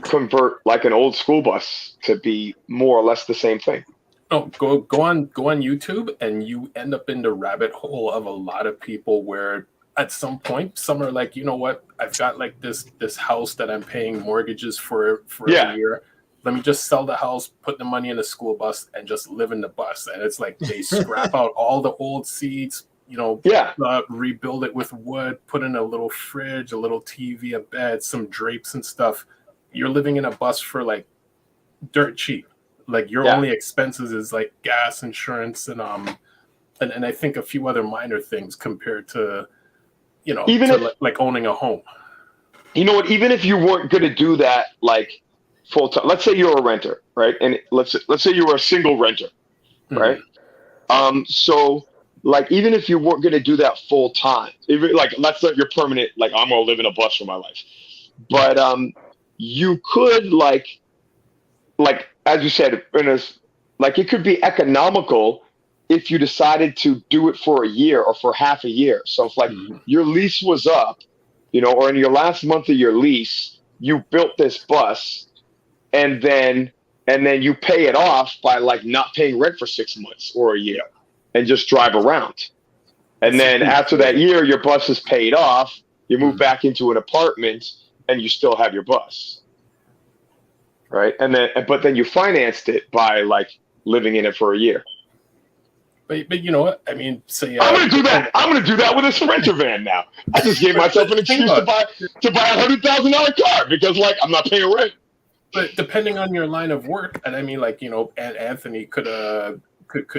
convert like an old school bus to be more or less the same thing? Oh, go on YouTube, and you end up in the rabbit hole of a lot of people where at some point some are like, you know what, I've got like this house that I'm paying mortgages for Yeah. a year. Let me just sell the house, put the money in a school bus, and just live in the bus. And it's like they scrap out all the old seats, rebuild it with wood, put in a little fridge, a little TV, a bed, some drapes and stuff. You're living in a bus for like dirt cheap. Like your only expenses is like gas, insurance, and I think a few other minor things compared to, like owning a home. You know what? Even if you weren't going to do that, like full time, let's say you're a renter, right? And let's say you were a single renter, right? So like, even if you weren't going to do that full time, even like, let's say you're permanent, like I'm going to live in a bus for my life, but you could like as you said, like it could be economical if you decided to do it for a year or for half a year. So if like your lease was up, or in your last month of your lease, you built this bus, and then you pay it off by like not paying rent for 6 months or a year, and just drive around. And then after that year, your bus is paid off. You move back into an apartment, and you still have your bus. Right. But then you financed it by like living in it for a year. But you know what? I mean, say I'm gonna do that. I'm gonna do that with a Sprinter van now. I just gave myself an excuse to buy $100,000 car because like I'm not paying rent. But depending on your line of work, and I mean, like and Anthony could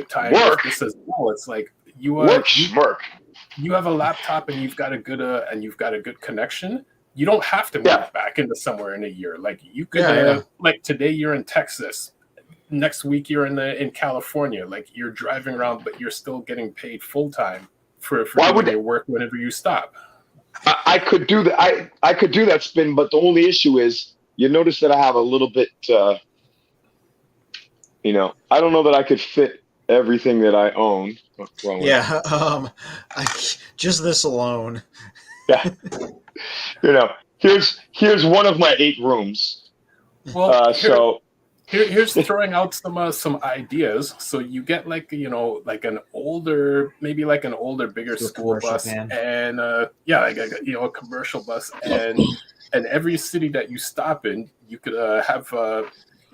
tie Work. this as well. It's like you have a laptop and you've got a good connection. You don't have to move back into somewhere in a year. Like you could, like today you're in Texas, next week you're in California. Like you're driving around, but you're still getting paid full time for doing your work whenever you stop. I could do that. I could do that spin, but the only issue is you notice that I have a little bit. I don't know that I could fit everything that I own. What's wrong with Yeah, just this alone. Yeah. Here's one of my 8 rooms. Well, so here's throwing out some ideas. So you get like like an older, bigger school bus, van. and like a commercial bus, and every city that you stop in, you could have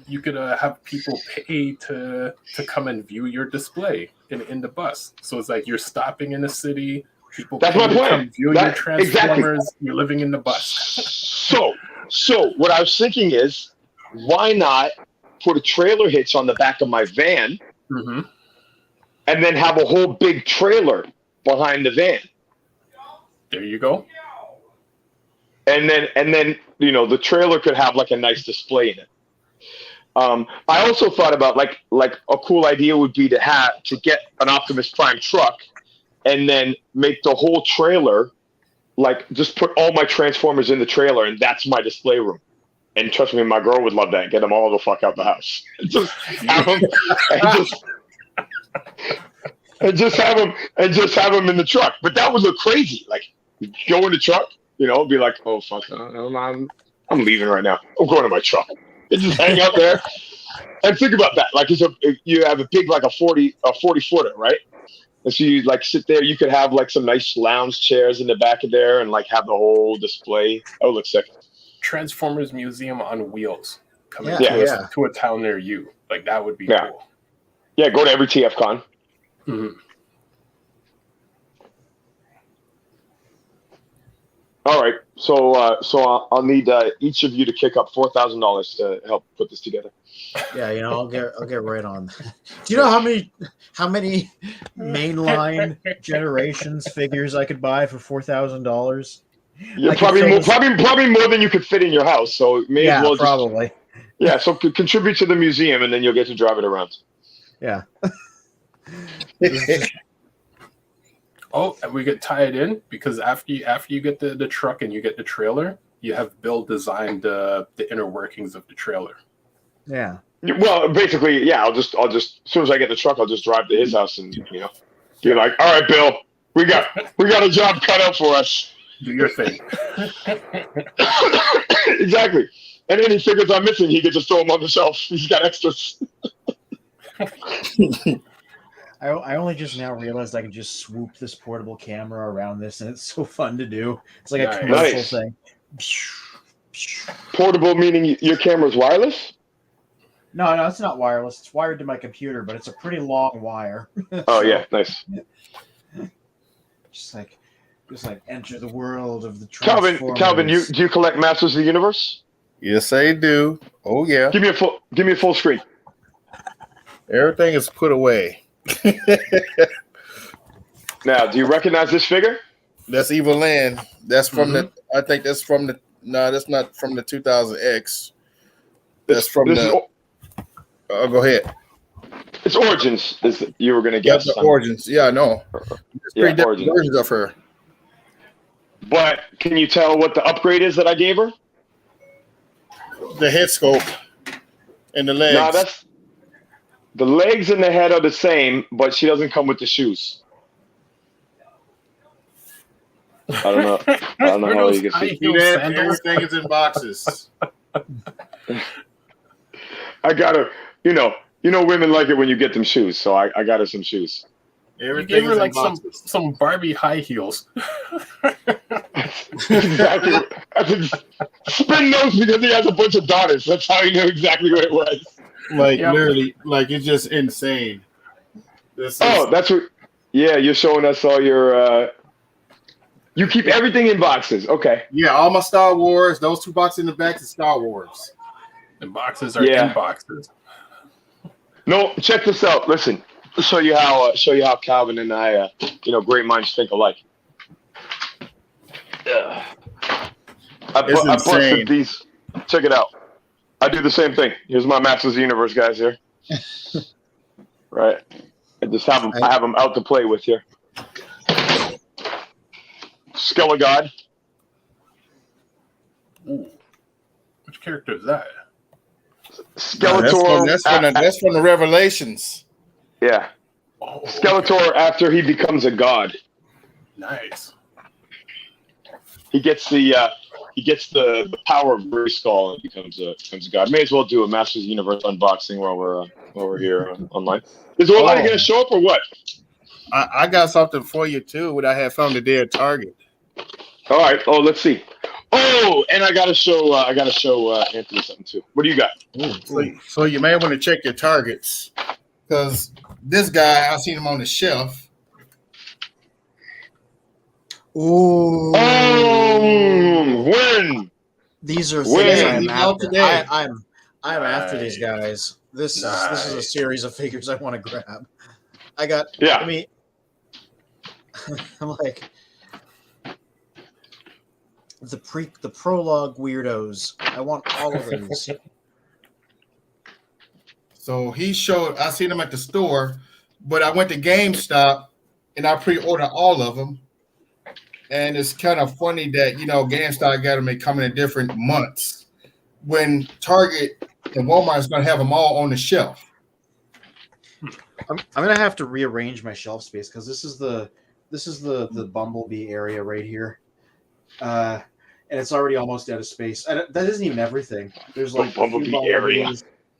you could have people pay to come and view your display in the bus. So it's like you're stopping in a city, people That's pay my to plan. come view your Transformers. You're living in the bus. So what I was thinking is, why not put a trailer hitch on the back of my van, Mm-hmm. and then have a whole big trailer behind the van, There you go. and then the trailer could have like a nice display in it. I also thought about like a cool idea would be to get an Optimus Prime truck, and then make the whole trailer, like just put all my Transformers in the trailer, and that's my display room. And trust me, my girl would love that. Get them all the fuck out the house. Just have them, and just have them in the truck. But that would look crazy. Like go in the truck, be like, oh fuck, I'm leaving right now. I'm going to my truck. And just hang out there. And think about that. Like you have a big, like a 40 footer, right? And so you like sit there. You could have like some nice lounge chairs in the back of there, and like have the whole display. That would look sick. Transformers Museum on wheels coming Yeah. to a town near you. Like that would be Yeah. cool. Yeah, go to every TFCon. Mm-hmm. All right, so I'll need each of you to kick up $4,000 to help put this together. Yeah, I'll get right on that. Do you know how many mainline Generations figures I could buy for $4,000? You're probably more than you could fit in your house. So may as well probably. So contribute to the museum, and then you'll get to drive it around. Yeah. Oh, and we could tie it in because after you get the truck and you get the trailer, you have Bill designed the inner workings of the trailer. Yeah. Well, basically, yeah. I'll just as soon as I get the truck, I'll just drive to his house and be like, all right, Bill, we got a job cut out for us. Do your thing. Exactly. And any figures I'm missing, he can just throw them on the shelf. He's got extras. I only just now realized I can just swoop this portable camera around this, and it's so fun to do. It's like a commercial thing. Portable meaning your camera's wireless? No, it's not wireless. It's wired to my computer, but it's a pretty long wire. Oh, yeah, nice. Just like enter the world of the Transformers. Calvin, do you collect Masters of the Universe? Yes, I do. Oh yeah. Give me a full screen. Everything is put away. Now, do you recognize this figure? That's Evil Land. That's from the. I think that's from the. No, that's not from the 2000X. That's from the. Go ahead. It's Origins. You were going to guess? Yeah, the Origins. Yeah, I know. It's pretty different versions of her. But can you tell what the upgrade is that I gave her? The head sculpt and the legs. No, the legs and the head are the same, but she doesn't come with the shoes. I don't know how you can see. Everything is in boxes. I got her. Women like it when you get them shoes, so I got her some shoes. You gave her like some Barbie high heels. Exactly. Spin knows because he has a bunch of daughters. That's how he knew exactly what it was. Like literally, like it's just insane. That's what. Yeah, you're showing us all your. You keep everything in boxes. Okay. Yeah, all my Star Wars. Those 2 boxes in the back is Star Wars. The boxes are in boxes. No, check this out. Listen, I'll show you how Calvin and I, great minds think alike. I busted these. Check it out. I do the same thing. Here's my Masters of the Universe guys here. Right. I just have them. I have them out to play with here. Skelegod. Ooh. Which character is that? Skeletor. That's from the Revelations. Yeah. Oh, Skeletor after he becomes a god. Nice. He gets the power of Grayskull and becomes a god. May as well do a Masters of the Universe unboxing while we're here online. Is Orlando going to show up or what? I got something for you too. What I had found today at Target. All right. Oh, let's see. Oh, and I gotta show Anthony something too. What do you got? So you may want to check your targets because this guy, I seen him on the shelf. Ooh. Win. These are Win. things I'm He's out after. today. I'm after these guys. This is a Nice. series of figures I want to grab. I got. Yeah. I mean, I'm like the prologue weirdos. I want all of these. So he showed. I seen him at the store, but I went to GameStop and I pre-ordered all of them. And it's kind of funny that GameStop got them coming in different months when Target and Walmart is going to have them all on the shelf. I'm gonna have to rearrange my shelf space because this is the Bumblebee area right here, and it's already almost out of space. That isn't even everything. There's like Bumblebee area.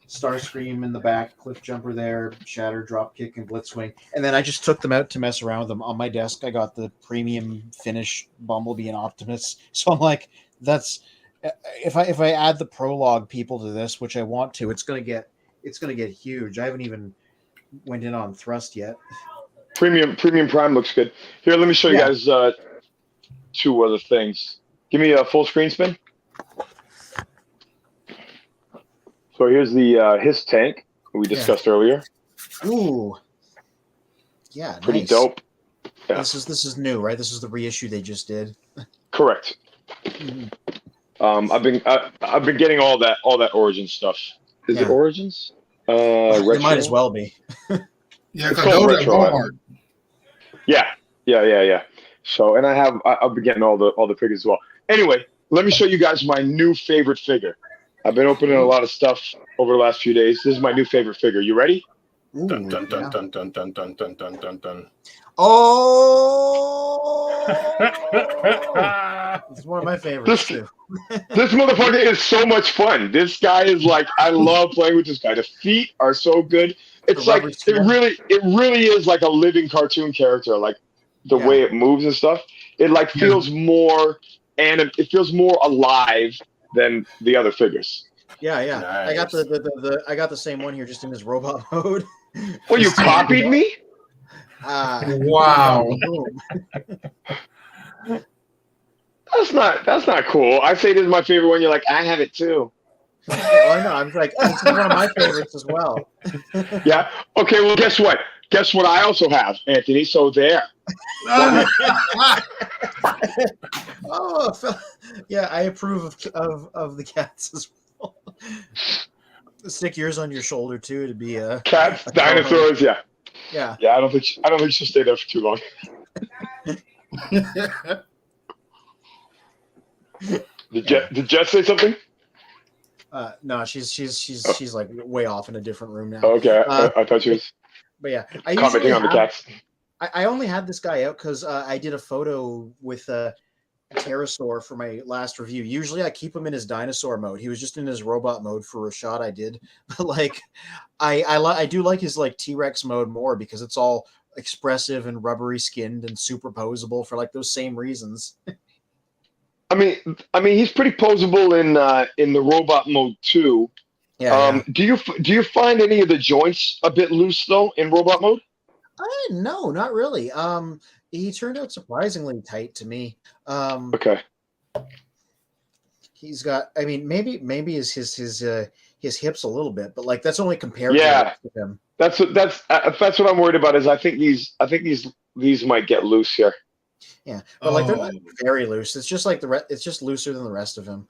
Starscream in the back, Cliff Jumper there, Shatter, Dropkick, and Blitzwing. And then I just took them out to mess around with them. On my desk, I got the premium finish Bumblebee and Optimus. So I'm like, that's if I add the prologue people to this, which I want to, it's gonna get huge. I haven't even went in on Thrust yet. Premium Prime looks good. Here, let me show you guys two other things. Give me a full screen spin. So here's the his tank we discussed earlier. Ooh, yeah, Pretty nice. dope. Yeah. This is new, right? This is the reissue they just did. Correct. I've been getting all that Origins stuff. Is it Origins? It might as well be. Yeah, It's because called those at retro. Walmart. Yeah. So, and I've been getting all the figures as well. Anyway, let me show you guys my new favorite figure. I've been opening a lot of stuff over the last few days. This is my new favorite figure. You ready? Ooh, Dun dun dun yeah. dun dun dun dun dun dun dun dun. Oh, it's one of my favorites too. This motherfucker is so much fun. This guy is like, I love playing with this guy. The feet are so good. It's like it really is like a living cartoon character. Like the way it moves and stuff. It like feels more it feels more alive than the other figures. Yeah. Nice. I got I got the same one here, just in his robot mode. Well, you copied me? Wow. That's not cool. I say this is my favorite one. You're like, I have it too. Well, I know. I'm like, it's one of my favorites as well. Yeah. Okay. Well, guess what? Guess what? I also have, Anthony. So there. Oh, yeah. I approve of the cats as well. Stick yours on your shoulder too to be a Cats, dinosaurs. Yeah. Yeah. I don't think she'll stay there for too long. Did Jess say something? No, she's like way off in a different room now. Okay, I thought she was. But yeah, commenting on the cats. I only had this guy out because I did a photo with a pterosaur for my last review. Usually I keep him in his dinosaur mode. He was just in his robot mode for a shot I did. But like, I do like his like T-Rex mode more because it's all expressive and rubbery skinned and superposable for like those same reasons. I mean, he's pretty posable in the robot mode too. Yeah. Do you find any of the joints a bit loose though in robot mode? No, not really. He turned out surprisingly tight to me. Okay. He's got. I mean, maybe his hips a little bit, but like that's only compared Yeah. to him. That's what I'm worried about. Is I think these might get loose here. Yeah, but like they're not very loose. It's just like it's just looser than the rest of him.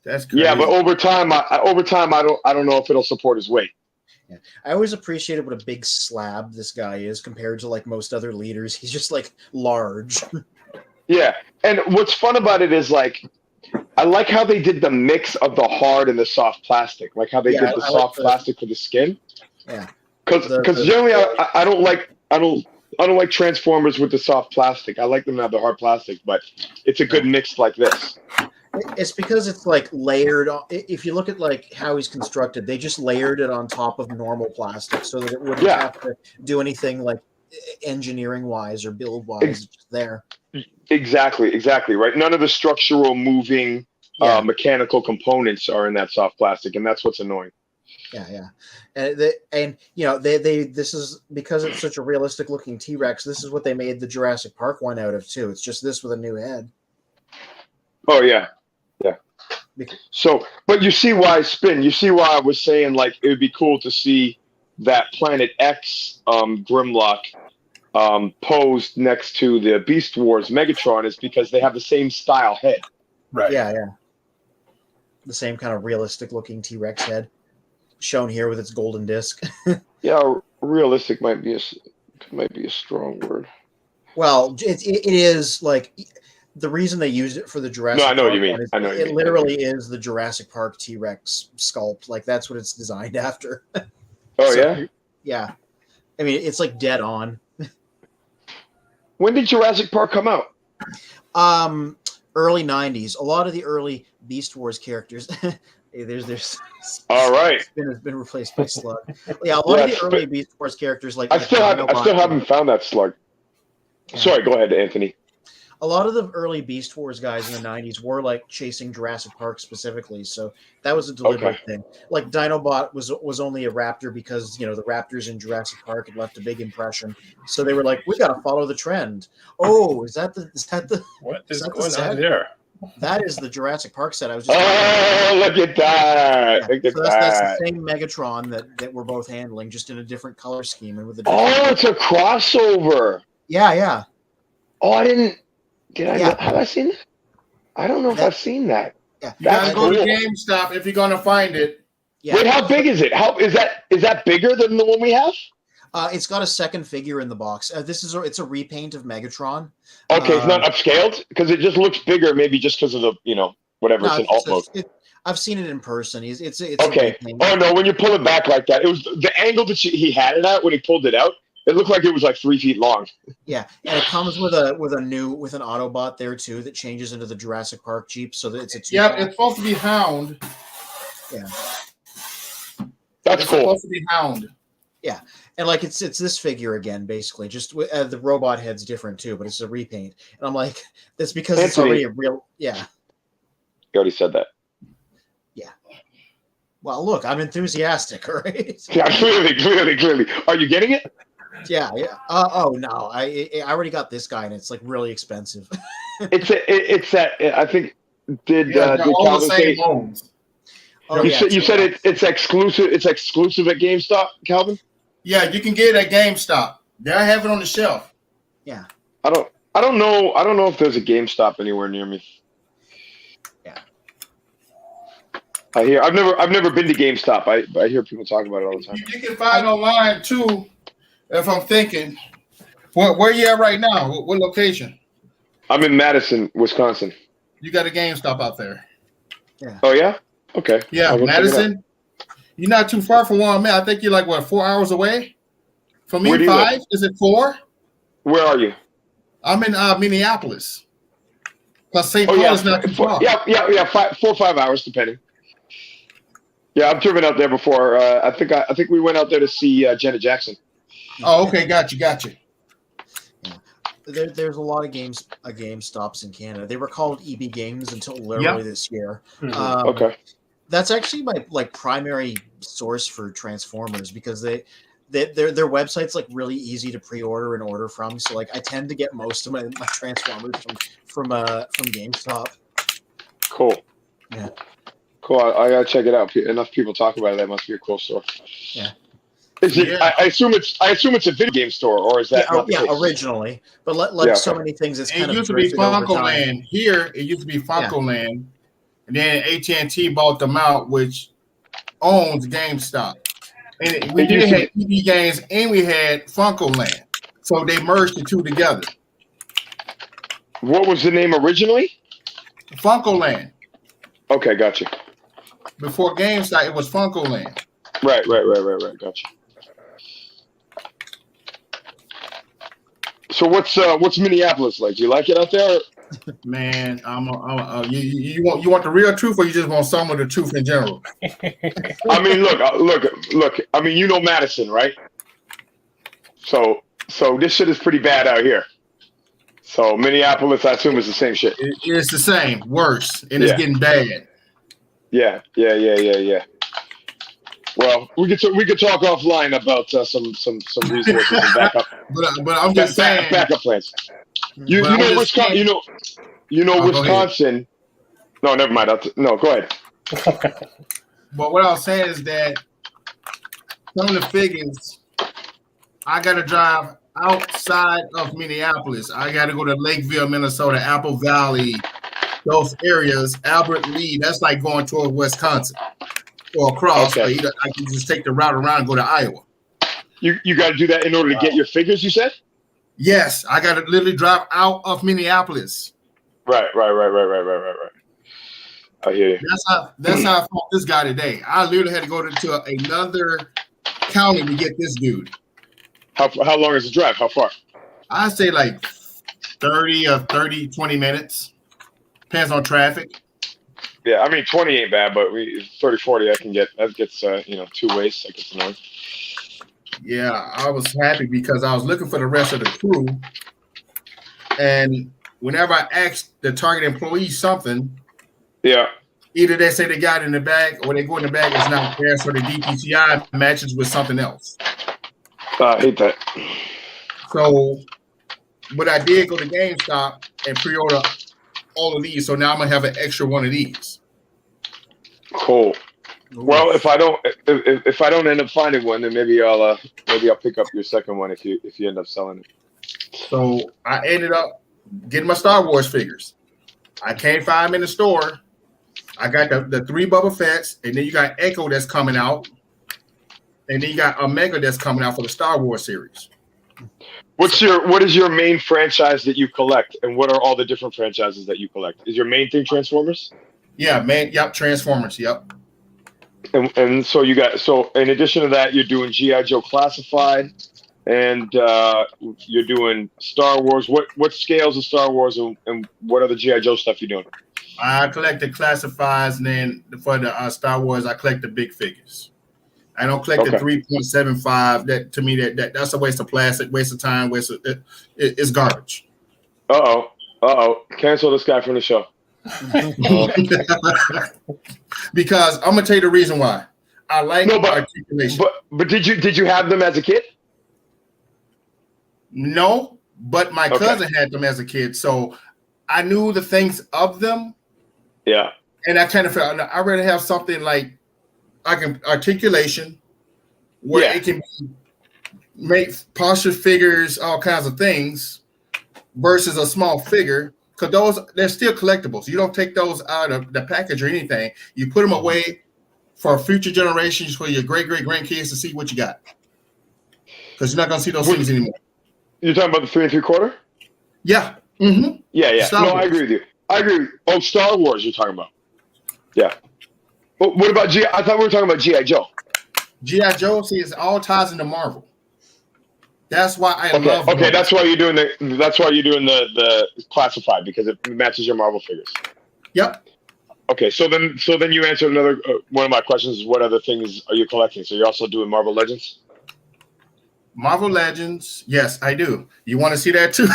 That's crazy. Yeah, but over time, I don't know if it'll support his weight. Yeah, I always appreciated what a big slab this guy is compared to like most other leaders. He's just like large. Yeah, and what's fun about it is like, I like how they did the mix of the hard and the soft plastic. Like how they did the soft plastic for the skin. Yeah, because generally I don't like Transformers with the soft plastic. I like them to have the hard plastic, but it's a good mix like this. It's because it's like layered. If you look at like how he's constructed, they just layered it on top of normal plastic so that it wouldn't have to do anything like engineering wise or build wise. It's just there. Exactly, right. None of the structural moving Yeah. mechanical components are in that soft plastic, and that's what's annoying. Yeah. And this is because it's such a realistic looking T-Rex. This is what they made the Jurassic Park one out of too. It's just this with a new head. Oh yeah. Bec- So, but you see why you see why I was saying like it would be cool to see that Planet X Grimlock posed next to the Beast Wars Megatron is because they have the same style head. Right. Yeah. The same kind of realistic looking T-Rex head shown here with its golden disc. Yeah, realistic might be a strong word. Well, it is like the reason they used it for the Jurassic No, I know what Park you mean. one is I know what you it mean. literally is the Jurassic Park T-Rex sculpt. Like that's what it's designed after. Oh So, yeah. Yeah. I mean, it's like dead on. When did Jurassic Park come out? Early 90s. A lot of the early Beast Wars characters. Hey, there's All right. Spin has been replaced by Slug. Yeah, a lot of the early Beast Wars characters like I still Dinobot, haven't found that slug. Yeah. Sorry, go ahead, Anthony. A lot of the early Beast Wars guys in the 90s were like chasing Jurassic Park specifically, so that was a deliberate thing. Like Dinobot was only a raptor because the raptors in Jurassic Park had left a big impression. So they were like, we got to follow the trend. Oh, is that the What is that the going set? on there? That is the Jurassic Park set I was just Oh, look at that! Yeah. Look at So that's that! the same Megatron that we're both handling, just in a different color scheme and with a Oh, it's a crossover. yeah. Oh, I didn't. Did I? Yeah. Have I seen that? I don't know if I've seen that. Yeah. You gotta That's go to cool. GameStop if you're gonna find it. Yeah. Wait, how big is it? How is that bigger than the one we have? It's got a second figure in the box. It's a repaint of Megatron. Okay, it's not upscaled because it just looks bigger. Maybe just because of the whatever No, it's in alt mode. I've seen it in person. It's Okay. Oh no, when you pull it back like that, it was the angle that he had it at when he pulled it out. It looked like it was like 3 feet long. Yeah, and it comes with an Autobot there too that changes into the Jurassic Park Jeep, so that it's a two. Yep, it's supposed to be Hound. Yeah, That's It's cool. supposed to be Hound. yeah, and like it's this figure again, basically. Just the robot head's different too, but it's a repaint. And I'm like, that's because it's Anthony. already a real. Yeah. You already said that. Well, look, I'm enthusiastic, all right? Yeah, clearly. Are you getting it? Yeah. Oh no, I already got this guy, and it's like really expensive. It's that. I think did Yeah, they're all Calvin the same say? modes. Oh, You yeah, said it's exclusive. It's exclusive at GameStop, Calvin. Yeah, you can get it at GameStop. They have it on the shelf. Yeah. I don't know if there's a GameStop anywhere near me. Yeah. I've never been to GameStop. I hear people talk about it all the time. You can find online too. If I'm thinking, where you at right now? What location? I'm in Madison, Wisconsin. You got a GameStop out there? Oh yeah? Okay. Yeah, I'll go check it out. Madison. You're not too far from where I'm at. I think you're like 4 hours away from me. Where do you 5? live? Is it 4? Where are you? I'm in Minneapolis. Plus St. Oh Paul yeah, is not too far. yeah. 4 or 5 hours depending. Yeah, I've driven out there before. I think we went out there to see Janet Jackson. Oh, okay, got you. Yeah. There's a lot of GameStops in Canada. They were called EB Games until literally this year. Mhm. Okay. That's actually my primary source for Transformers because their website's like really easy to pre-order and order from. So like I tend to get most of my Transformers from GameStop. Cool. Yeah. Cool. I gotta check it out. Enough people talk about it. That must be a cool store. Yeah. Is it? Yeah. I assume it's a video game store, or is that? not the case? Originally, but like Yeah, so okay. many things, it's It kind of used to be drifted over Funko time. Land. Here, it used to be Funko Land, and then AT&T bought them out, which owns GameStop. And we It did used to have EB Games, and we had Funko Land, so they merged the two together. What was the name originally? Funko Land. Okay, gotcha. Before GameStop, it was Funko Land. Right. Gotcha. So what's Minneapolis like? Do you like it out there? Man, you want the real truth, or you just want some of the truth in general? I mean, look. I mean, you know Madison, right? So this shit is pretty bad out here. So Minneapolis, I assume, is the same shit. It's the same, worse, and it's getting bad. Yeah. Well, we could talk offline about some resources and backup. But I'm just saying, backup plans. You know Wisconsin. You know Wisconsin. No, never mind. No, go ahead. But what I was saying is that some of the figures, I got to drive outside of Minneapolis. I got to go to Lakeville, Minnesota, Apple Valley, those areas. Albert Lee, that's like going toward Wisconsin or across. Okay. I can just take the route around and go to Iowa. You got to do that in order to get your figures, you said? Yes, I got to literally drive out of Minneapolis. Right. I hear you. That's how I fought this guy today. I literally had to go to another county to get this dude. How long is the drive? How far? I say like 20 minutes. Depends on traffic. Yeah, I mean 20 ain't bad, but 30, 40 I can get. That gets 2 ways. I get to know. Yeah, I was happy because I was looking for the rest of the crew, and whenever I asked the target employee something, either they say they got it in the bag or they go in the bag, it's not there, so the DPCI matches with something else. I hate that. So, but I did go to GameStop and pre-order all of these, so now I'm gonna have an extra one of these. Cool. Well, if I don't end up finding one, then maybe I'll pick up your second one if you end up selling it. So I ended up getting my Star Wars figures. I can't find them in the store. I got the 3 Boba Fett's, and then you got Echo that's coming out, and then you got Omega that's coming out for the Star Wars series. What is your main franchise that you collect, and what are all the different franchises that you collect? Is your main thing Transformers? Yeah, Transformers. Yep. And so in addition to that, you're doing G.I. Joe Classified, and you're doing Star Wars. What scales of Star Wars and what other G.I. Joe stuff you doing? I collect the classifieds, and then for the Star Wars, I collect the big figures. I don't collect the 3.75. That to me, that's a waste of plastic, waste of time, it's garbage. Cancel this guy from the show. Because I'm gonna tell you the reason why. I like articulation. But did you have them as a kid? No, but my cousin had them as a kid, so I knew the things of them. Yeah. And I kind of felt I'd rather have something like articulation where it can make posture figures, all kinds of things, versus a small figure. Because they're still collectibles. You don't take those out of the package or anything. You put them away for future generations, for your great-great-grandkids to see what you got. Because you're not going to see those things anymore. You're talking about the 3 3/4? Yeah. Mm-hmm. Yeah. I agree with you. Oh, Star Wars you're talking about. Yeah. What about I thought we were talking about G.I. Joe. G.I. Joe, see, it's all ties into Marvel. That's why I love. Okay, that's why you're doing the classified, because it matches your Marvel figures. Yep. Okay, so then you answered another one of my questions. What other things are you collecting? So you're also doing Marvel Legends? Marvel Legends, yes, I do. You want to see that too?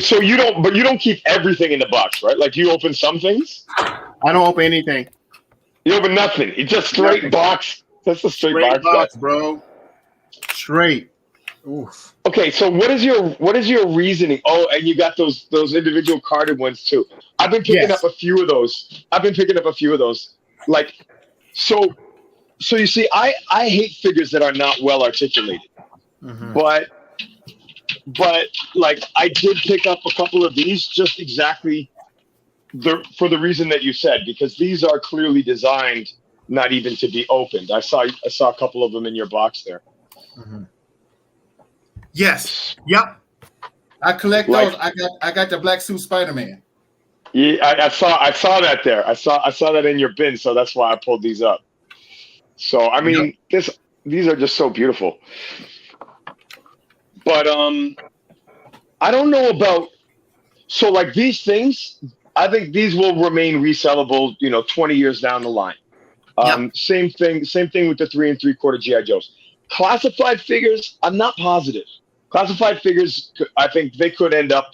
So you don't keep everything in the box, right? Like you open some things? I don't open anything. You open nothing. It's just straight box. That's the straight box, bro. Straight. Oof. Okay, so what is your reasoning? Oh, and you got those individual carded ones too. I've been picking up a few of those. Like, so you see, I hate figures that are not well articulated. Mm-hmm. But like I did pick up a couple of these just exactly for the reason that you said, because these are clearly designed not even to be opened. I saw a couple of them in your box there. Mm-hmm. Yes. Yep. I collect those. I got the black suit Spider-Man. Yeah, I saw that there. I saw that in your bin, so that's why I pulled these up. So I mean, these are just so beautiful. But I don't know about like these things. I think these will remain resellable, 20 years down the line. Same thing with the 3 3/4 G.I. Joes. Classified figures, I'm not positive. Classified figures, I think they could end up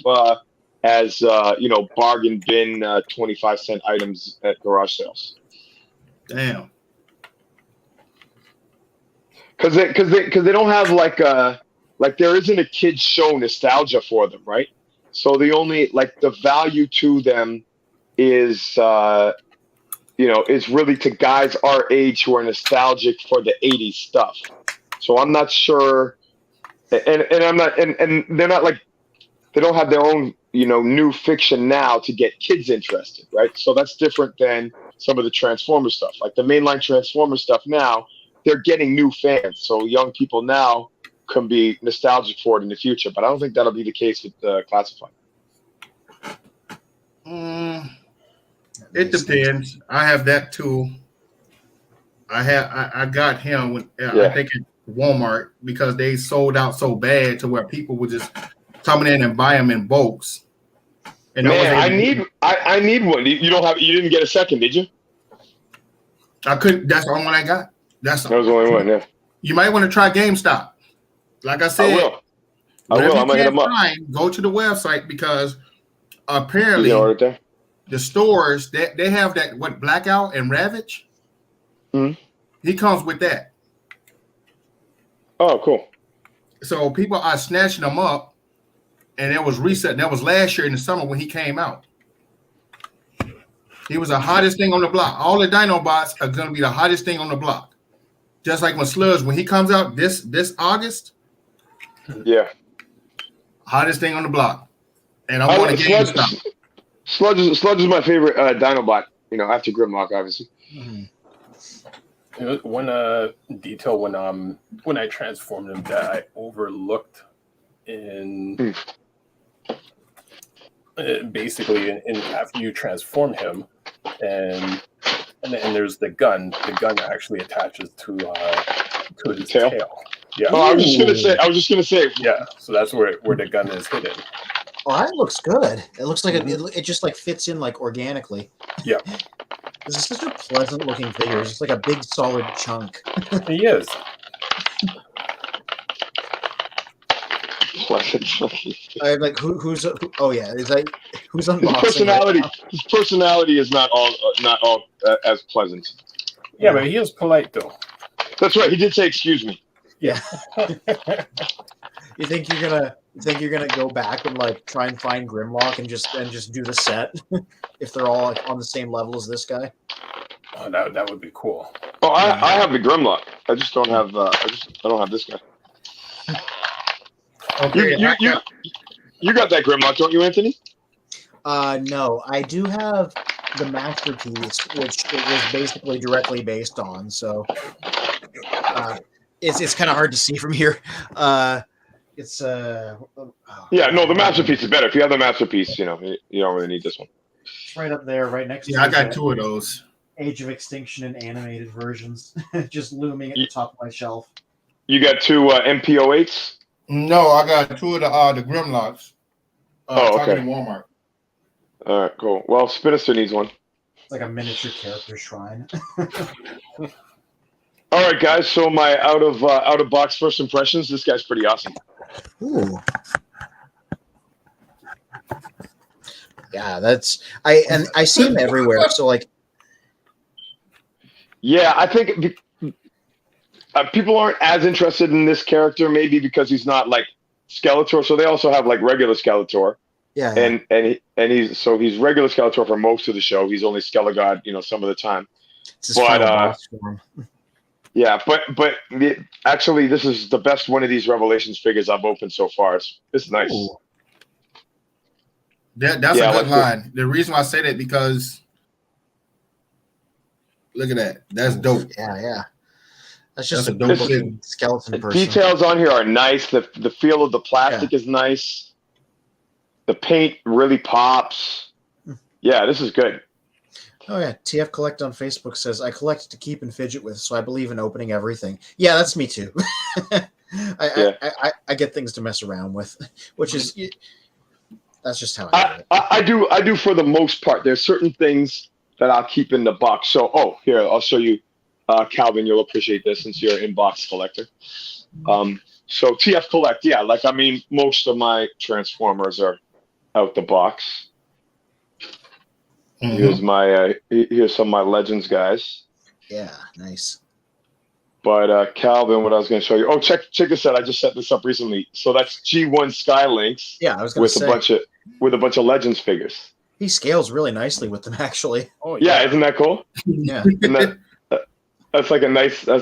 as bargain bin 25-cent items at garage sales. Damn. Because they don't have like there isn't a kids show nostalgia for them, right? So the only the value to them is is really to guys our age who are nostalgic for the 80s stuff. So I'm not sure, and I'm not, and they're not they don't have their own new fiction now to get kids interested, right? So that's different than some of the Transformer stuff. Like the mainline Transformer stuff now, they're getting new fans. So young people now can be nostalgic for it in the future. But I don't think that'll be the case with Classified. It depends. I have that too. I got him when I think at Walmart because they sold out so bad to where people were just coming in and buy them in bulks. And I need one. You didn't get a second, did you? I couldn't. That's the only one I got. That was the only one. Yeah. You might want to try GameStop. Like I said, I will. I'm gonna hit them up. Go to the website because apparently the stores they have that Blackout and Ravage. Mm-hmm. He comes with that. Oh, cool. So people are snatching them up, and it was reset. That was last year in the summer when he came out. He was the hottest thing on the block. All the Dinobots are going to be the hottest thing on the block. Just like when Sludge, when he comes out this August. Yeah. Hottest thing on the block. And I want to get Sludge is my favorite Dinobot, after Grimlock, obviously. Mm-hmm. One detail when I transformed him that I overlooked in basically in after you transform him and there's the gun actually attaches to his tail. Yeah. Oh, I was just gonna say. Yeah. So that's where the gun is hidden. Oh, that looks good. It looks like it just fits in organically. Yeah. This is such a pleasant looking figure. It's like a big solid chunk. He is. I'm like, who's? Oh yeah, is that who's unboxing? His personality is not all as pleasant. Yeah, but he is polite though. That's right. He did say, "Excuse me." Yeah. You think you're gonna go back and try and find Grimlock and just do the set if they're all on the same level as this guy? Oh, that would be cool. Oh, I have the Grimlock. I just don't have. I don't have this guy. Okay, you got that Grimlock, don't you, Anthony? No, I do have the masterpiece, which it was basically directly based on. So it's kind of hard to see from here. It's the masterpiece is better. If you have the masterpiece, you don't really need this one. It's right up there, right next to I got two of those. Age of Extinction and animated versions, just looming at the top of my shelf. You got two MPO8s? No, I got two of the Grimlocks. Okay. In Walmart. All right, cool. Well, Spinister needs one. It's like a miniature character shrine. All right, guys. So my out of box first impressions. This guy's pretty awesome. Ooh. Yeah, I see him everywhere. So yeah, I think people aren't as interested in this character, maybe because he's not Skeletor. So they also have regular Skeletor. Yeah. And he's regular Skeletor for most of the show. He's only Skelegod, some of the time. It's his final boss form. Yeah, but actually, this is the best one of these Revelations figures I've opened so far. It's nice. Ooh. That's a good line. The reason why I say that because look at that. That's dope. Yeah. That's just a dope looking skeleton person. Details on here are nice. The feel of the plastic is nice. The paint really pops. Yeah, this is good. Oh yeah, TF Collect on Facebook says, I collect to keep and fidget with, so I believe in opening everything. Yeah, that's me too. I get things to mess around with, which is that's just how I do it. I do for the most part. There's certain things that I'll keep in the box. So here, I'll show you, Calvin, you'll appreciate this since you're an in-box collector. So TF Collect, yeah. Like I mean, most of my Transformers are out the box. Here's some of my Legends guys. Yeah, nice. But Calvin, what I was going to show you. Oh, check this out. I just set this up recently. So that's G1 Skylinks. Yeah, I was going to say with a bunch of Legends figures. He scales really nicely with them, actually. Oh Yeah, isn't that cool? Yeah. And that's like a nice. I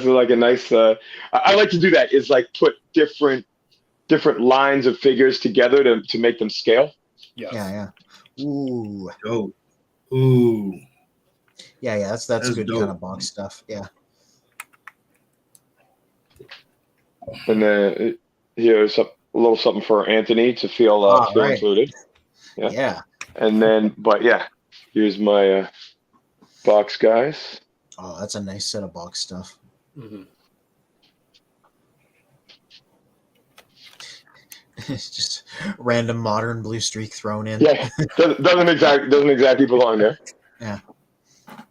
like to do that. Is like put different lines of figures together to make them scale. Yes. Yeah. Ooh. Dope. Ooh. Yeah. That's good dope. kind of box stuff. Yeah. And then here's a little something for Anthony to feel Right. included. Yeah. And then, here's my box guys. Oh, that's a nice set of box stuff. Mm-hmm. It's just random modern blue streak thrown in. Yeah, doesn't exactly belong there. Yeah.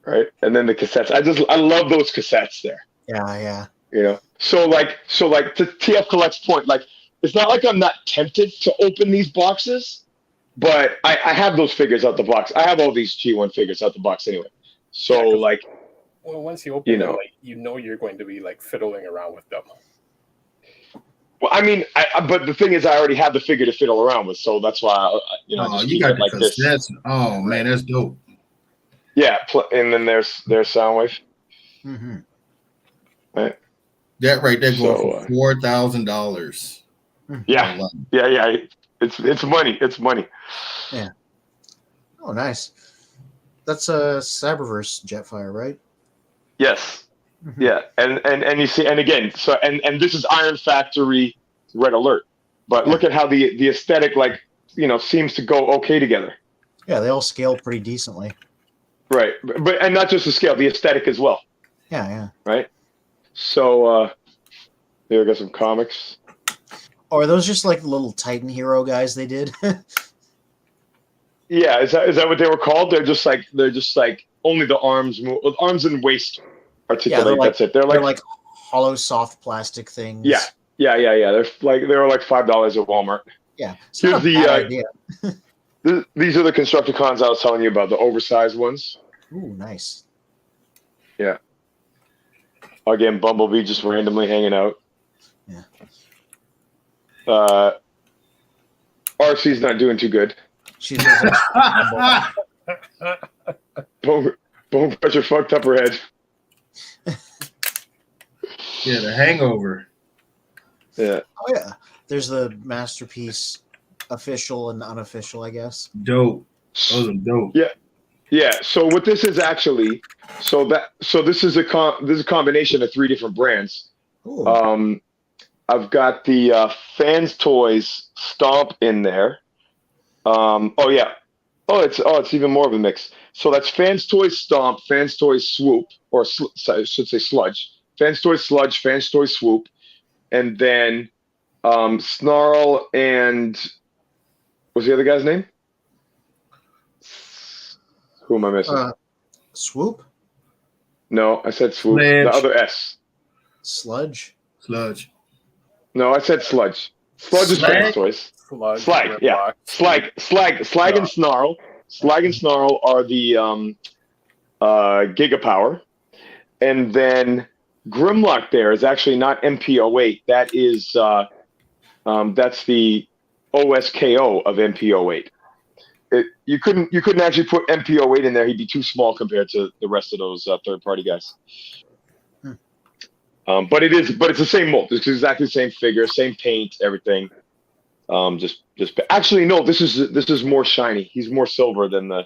Right, and then the cassettes. I love those cassettes there. Yeah. You know, so like to TF Collect's point, like it's not like I'm not tempted to open these boxes, but I have those figures out the box. I have all these G1 figures out the box anyway. So well, once you open them, you're going to be like fiddling around with them. Well, I mean, but the thing is, I already have the figure to fiddle around with, so that's why I just you keep got it like the this. cassettes. Oh man, that's dope. Yeah, and then there's Soundwave. Mm-hmm. Right. That right there going for $4,000. Yeah. It's money. It's money. Yeah. Oh, nice. That's a Cyberverse Jetfire, right? Yes. Mm-hmm. Yeah, and you see, and again, so and this is Iron Factory Red Alert, but look at how the aesthetic seems to go okay together. Yeah, they all scale pretty decently. Right, but and not just the scale, the aesthetic as well. Yeah. Right. So there, I got some comics. Oh, are those just like the little Titan Hero guys they did? Yeah, is that what they were called? They're just like only the arms move, arms and waist articulate. Yeah, that's it. They're like hollow soft plastic things. Yeah. They were like $5 at Walmart. Yeah. It's Here's not a bad idea. These are the Constructicons I was telling you about, the oversized ones. Ooh, nice. Yeah. Again, Bumblebee just randomly hanging out. Yeah. RC's not doing too good. She doesn't. Bone Crusher fucked up her head. Yeah, the Hangover. Yeah. Oh yeah. There's the Masterpiece official and unofficial, I guess. Dope. Those are dope. Yeah. So what this is actually, this is a combination of 3 different brands. Ooh. I've got the Fans Toys Stomp in there. It's even more of a mix. So that's Fans Toys Stomp, Fans Toys Swoop, or I should say Sludge. Fans Toys Sludge, Fans Toys Swoop, and then Snarl and what's the other guy's name? Who am I missing? Swoop? No, I said Swoop. Sludge. The other S. Sludge? No, I said Sludge. Sludge is Fans Toys. Slag, yeah. Slag and Snarl. Slag and Snarl are the Gigapower. And then Grimlock there is actually not MP08. That is that's the OSKO of MP08. You couldn't actually put MP08 in there. He'd be too small compared to the rest of those third-party guys. But it's the same mold. It's exactly the same figure, same paint, everything. Actually, no. This is more shiny. He's more silver than the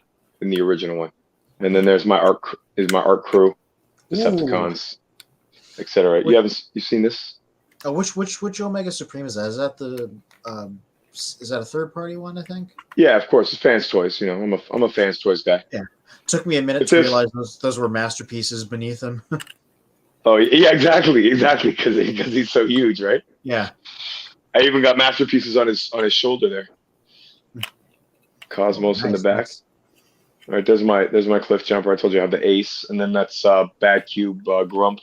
original one. And then there's my art crew, Decepticons, etc. You've seen this? Oh, which Omega Supreme is that? Is that the is that a third party one? I think. Yeah, of course. It's Fans Toys. I'm a Fans Toys guy. Yeah. Took me a minute to realize those were masterpieces beneath him. Oh yeah, exactly, because he's so huge, right? Yeah. I even got masterpieces on his shoulder there. Cosmos in the back. Nice. All right, there's my Cliff Jumper. I told you I have the Ace, and then that's Bad Cube Grump.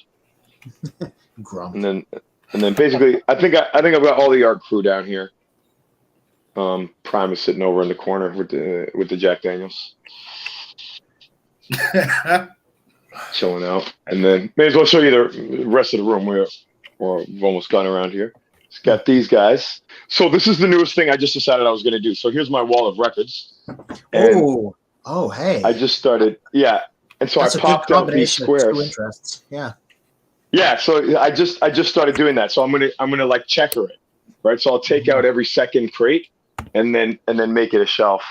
Grump. And And then basically, I think I've got all the art crew down here. Primus sitting over in the corner with the Jack Daniels, chilling out. And then may as well show you the rest of the room. We've almost gone around here. It's got these guys. So this is the newest thing I just decided I was going to do. So here's my wall of records. Oh, hey. I just started, yeah. And so That's I popped out these squares. Two interests. Yeah. Yeah, so I just started doing that. So I'm gonna like checker it, right? So I'll take out every second crate and then make it a shelf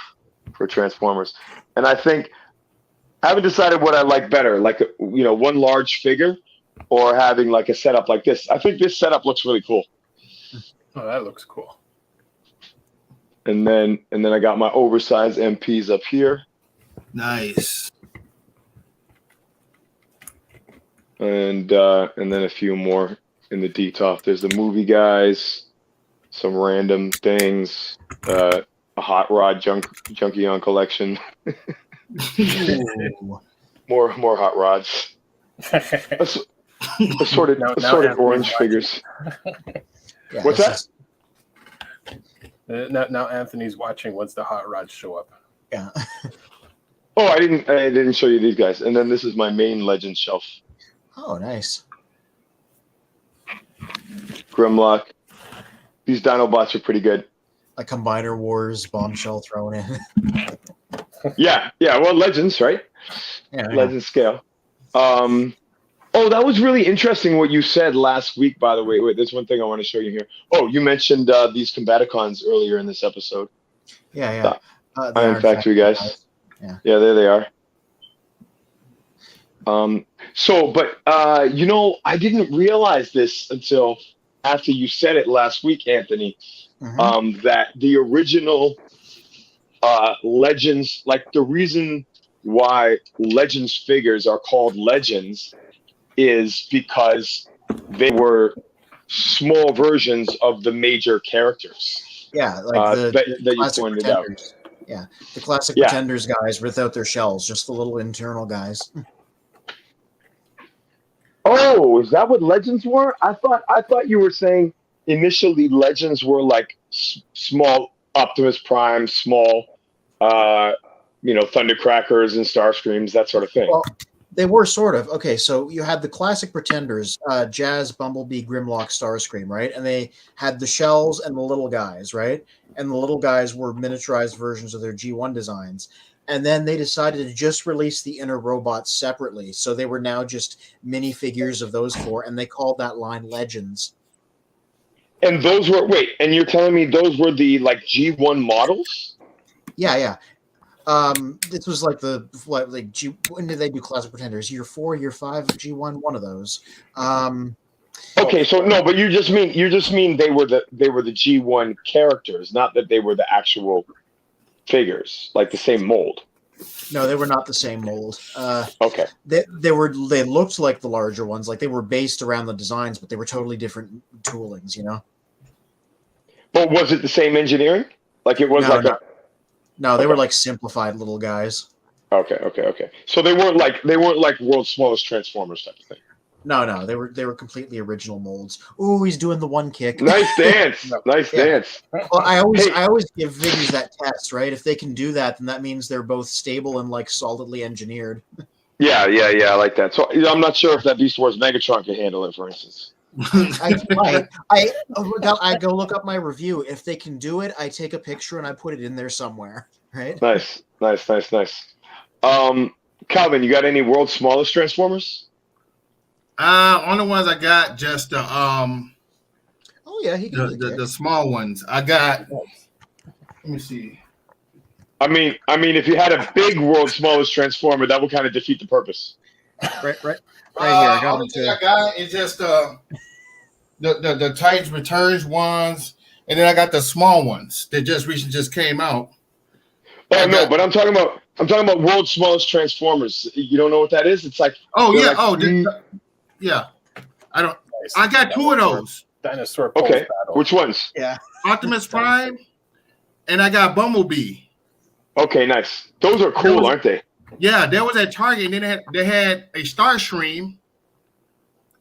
for Transformers. And I think I haven't decided what I like better, like one large figure or having like a setup like this. I think this setup looks really cool. Oh, that looks cool. And then I got my oversized MPs up here. Nice. And then a few more in the D-top. There's the movie guys, some random things, a hot rod junkie on collection. more hot rods. Assorted orange figures. Yeah, What's that? Now Anthony's watching once the hot rods show up. Yeah. Oh, I didn't show you these guys. And then this is my main Legends shelf. Oh, nice. Grimlock. These Dinobots are pretty good. A Combiner Wars bombshell thrown in. Yeah. Well, Legends, right? Yeah. Legends scale. Oh, that was really interesting what you said last week, by the way. Wait, there's one thing I want to show you here. Oh, you mentioned these Combaticons earlier in this episode. Yeah. The Iron Factory guys. Yeah, there they are. But I didn't realize this until after you said it last week, Anthony, that the original Legends, like the reason why Legends figures are called Legends is because they were small versions of the major characters. Yeah, like that you pointed out. Yeah, the classic Pretenders guys without their shells, just the little internal guys. Oh, is that what Legends were? I thought you were saying initially Legends were like small Optimus Prime, small, Thundercrackers and Starscreams, that sort of thing. Well, they were sort of. Okay, so you had the classic Pretenders, Jazz, Bumblebee, Grimlock, Starscream, right? And they had the shells and the little guys, right? And the little guys were miniaturized versions of their G1 designs. And then they decided to just release the inner robots separately. So they were now just minifigures of those four, and they called that line Legends. And those were, and you're telling me those were the like G1 models? Yeah. This was like when did they do Classic Pretenders? Year 4, year 5, G1, one of those. Okay, so no, but you just mean they were the G1 characters, not that they were the actual figures, like the same mold. No, they were not the same mold. Okay. They looked like the larger ones, like they were based around the designs, but they were totally different toolings, But was it the same engineering? Like it was No, they were like simplified little guys. Okay. So they weren't like world's smallest Transformers type of thing. No, they were completely original molds. Ooh, he's doing the one kick. Nice dance. Dance. Well, I always give figures that test, right? If they can do that, then that means they're both stable and like solidly engineered. Yeah, I like that. So I'm not sure if that Beast Wars Megatron can handle it, for instance. I go look up my review. If they can do it, I take a picture and I put it in there somewhere. Right? Nice. Calvin, you got any world's smallest Transformers? Only ones I got just the Oh yeah, he can the small ones. I got. Let me see. I mean, if you had a big world's smallest Transformer, that would kind of defeat the purpose. Right here. I got only thing I got is just the Titans Returns ones, and then I got the small ones that just recently just came out. Oh no, but I'm talking about world's smallest Transformers. You don't know what that is? It's like yeah. I don't. I got two of those. Dinosaur. Okay, battle. which ones? Yeah, Optimus Prime, and I got Bumblebee. Okay, nice. Those are cool, aren't they? Yeah, there was at Target, and then they had a Starscream,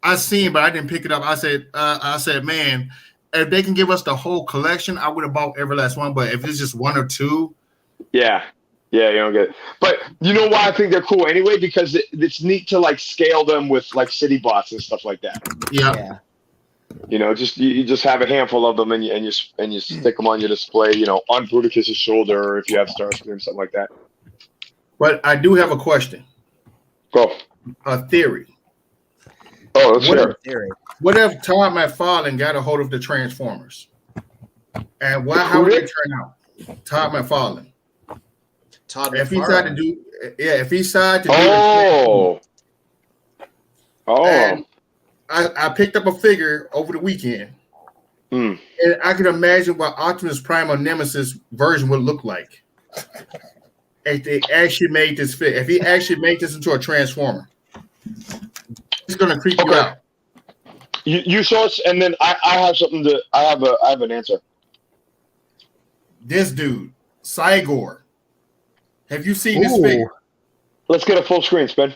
I seen, but I didn't pick it up. I said, man, if they can give us the whole collection, I would have bought every last one. But if it's just one or two, Yeah. Yeah, you don't get it. But you know why I think they're cool anyway? Because it's neat to like scale them with like city bots and stuff like that. yeah. You know, just you just have a handful of them and you stick them on your display. You know, on Bruticus's shoulder, or if you have Starscream, something like that. But I do have a question, Go. a theory. Oh, let's hear it. What if Todd McFarlane got a hold of the Transformers? And how would it turn out? Todd McFarlane. If he decided to do, if he decided to do and I picked up a figure over the weekend, and I can imagine what Optimus Prime or Nemesis version would look like if they actually made this fit. If he actually made this into a Transformer, it's gonna creep you out. You saw it, and then I have something to. I have an answer. This dude, Cygor. Have you seen this figure? Let's get a full screen, Spin.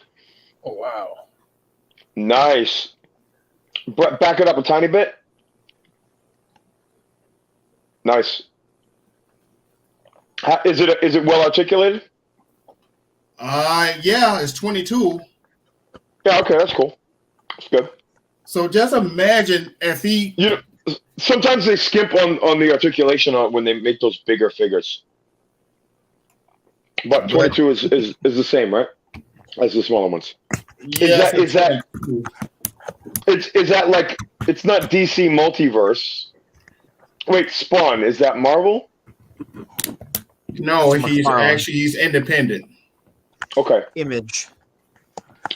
Oh, wow. Nice. Back it up a tiny bit. Nice. Is it well articulated? Yeah, it's 22. Yeah, okay, that's cool. That's good. So just imagine if he. You know, sometimes they skimp on the articulation when they make those bigger figures. But 22 is the same, right? As the smaller ones. Yeah, is that like, it's not DC Multiverse? Wait, Spawn, is that Marvel? No, he's independent. Okay. Image.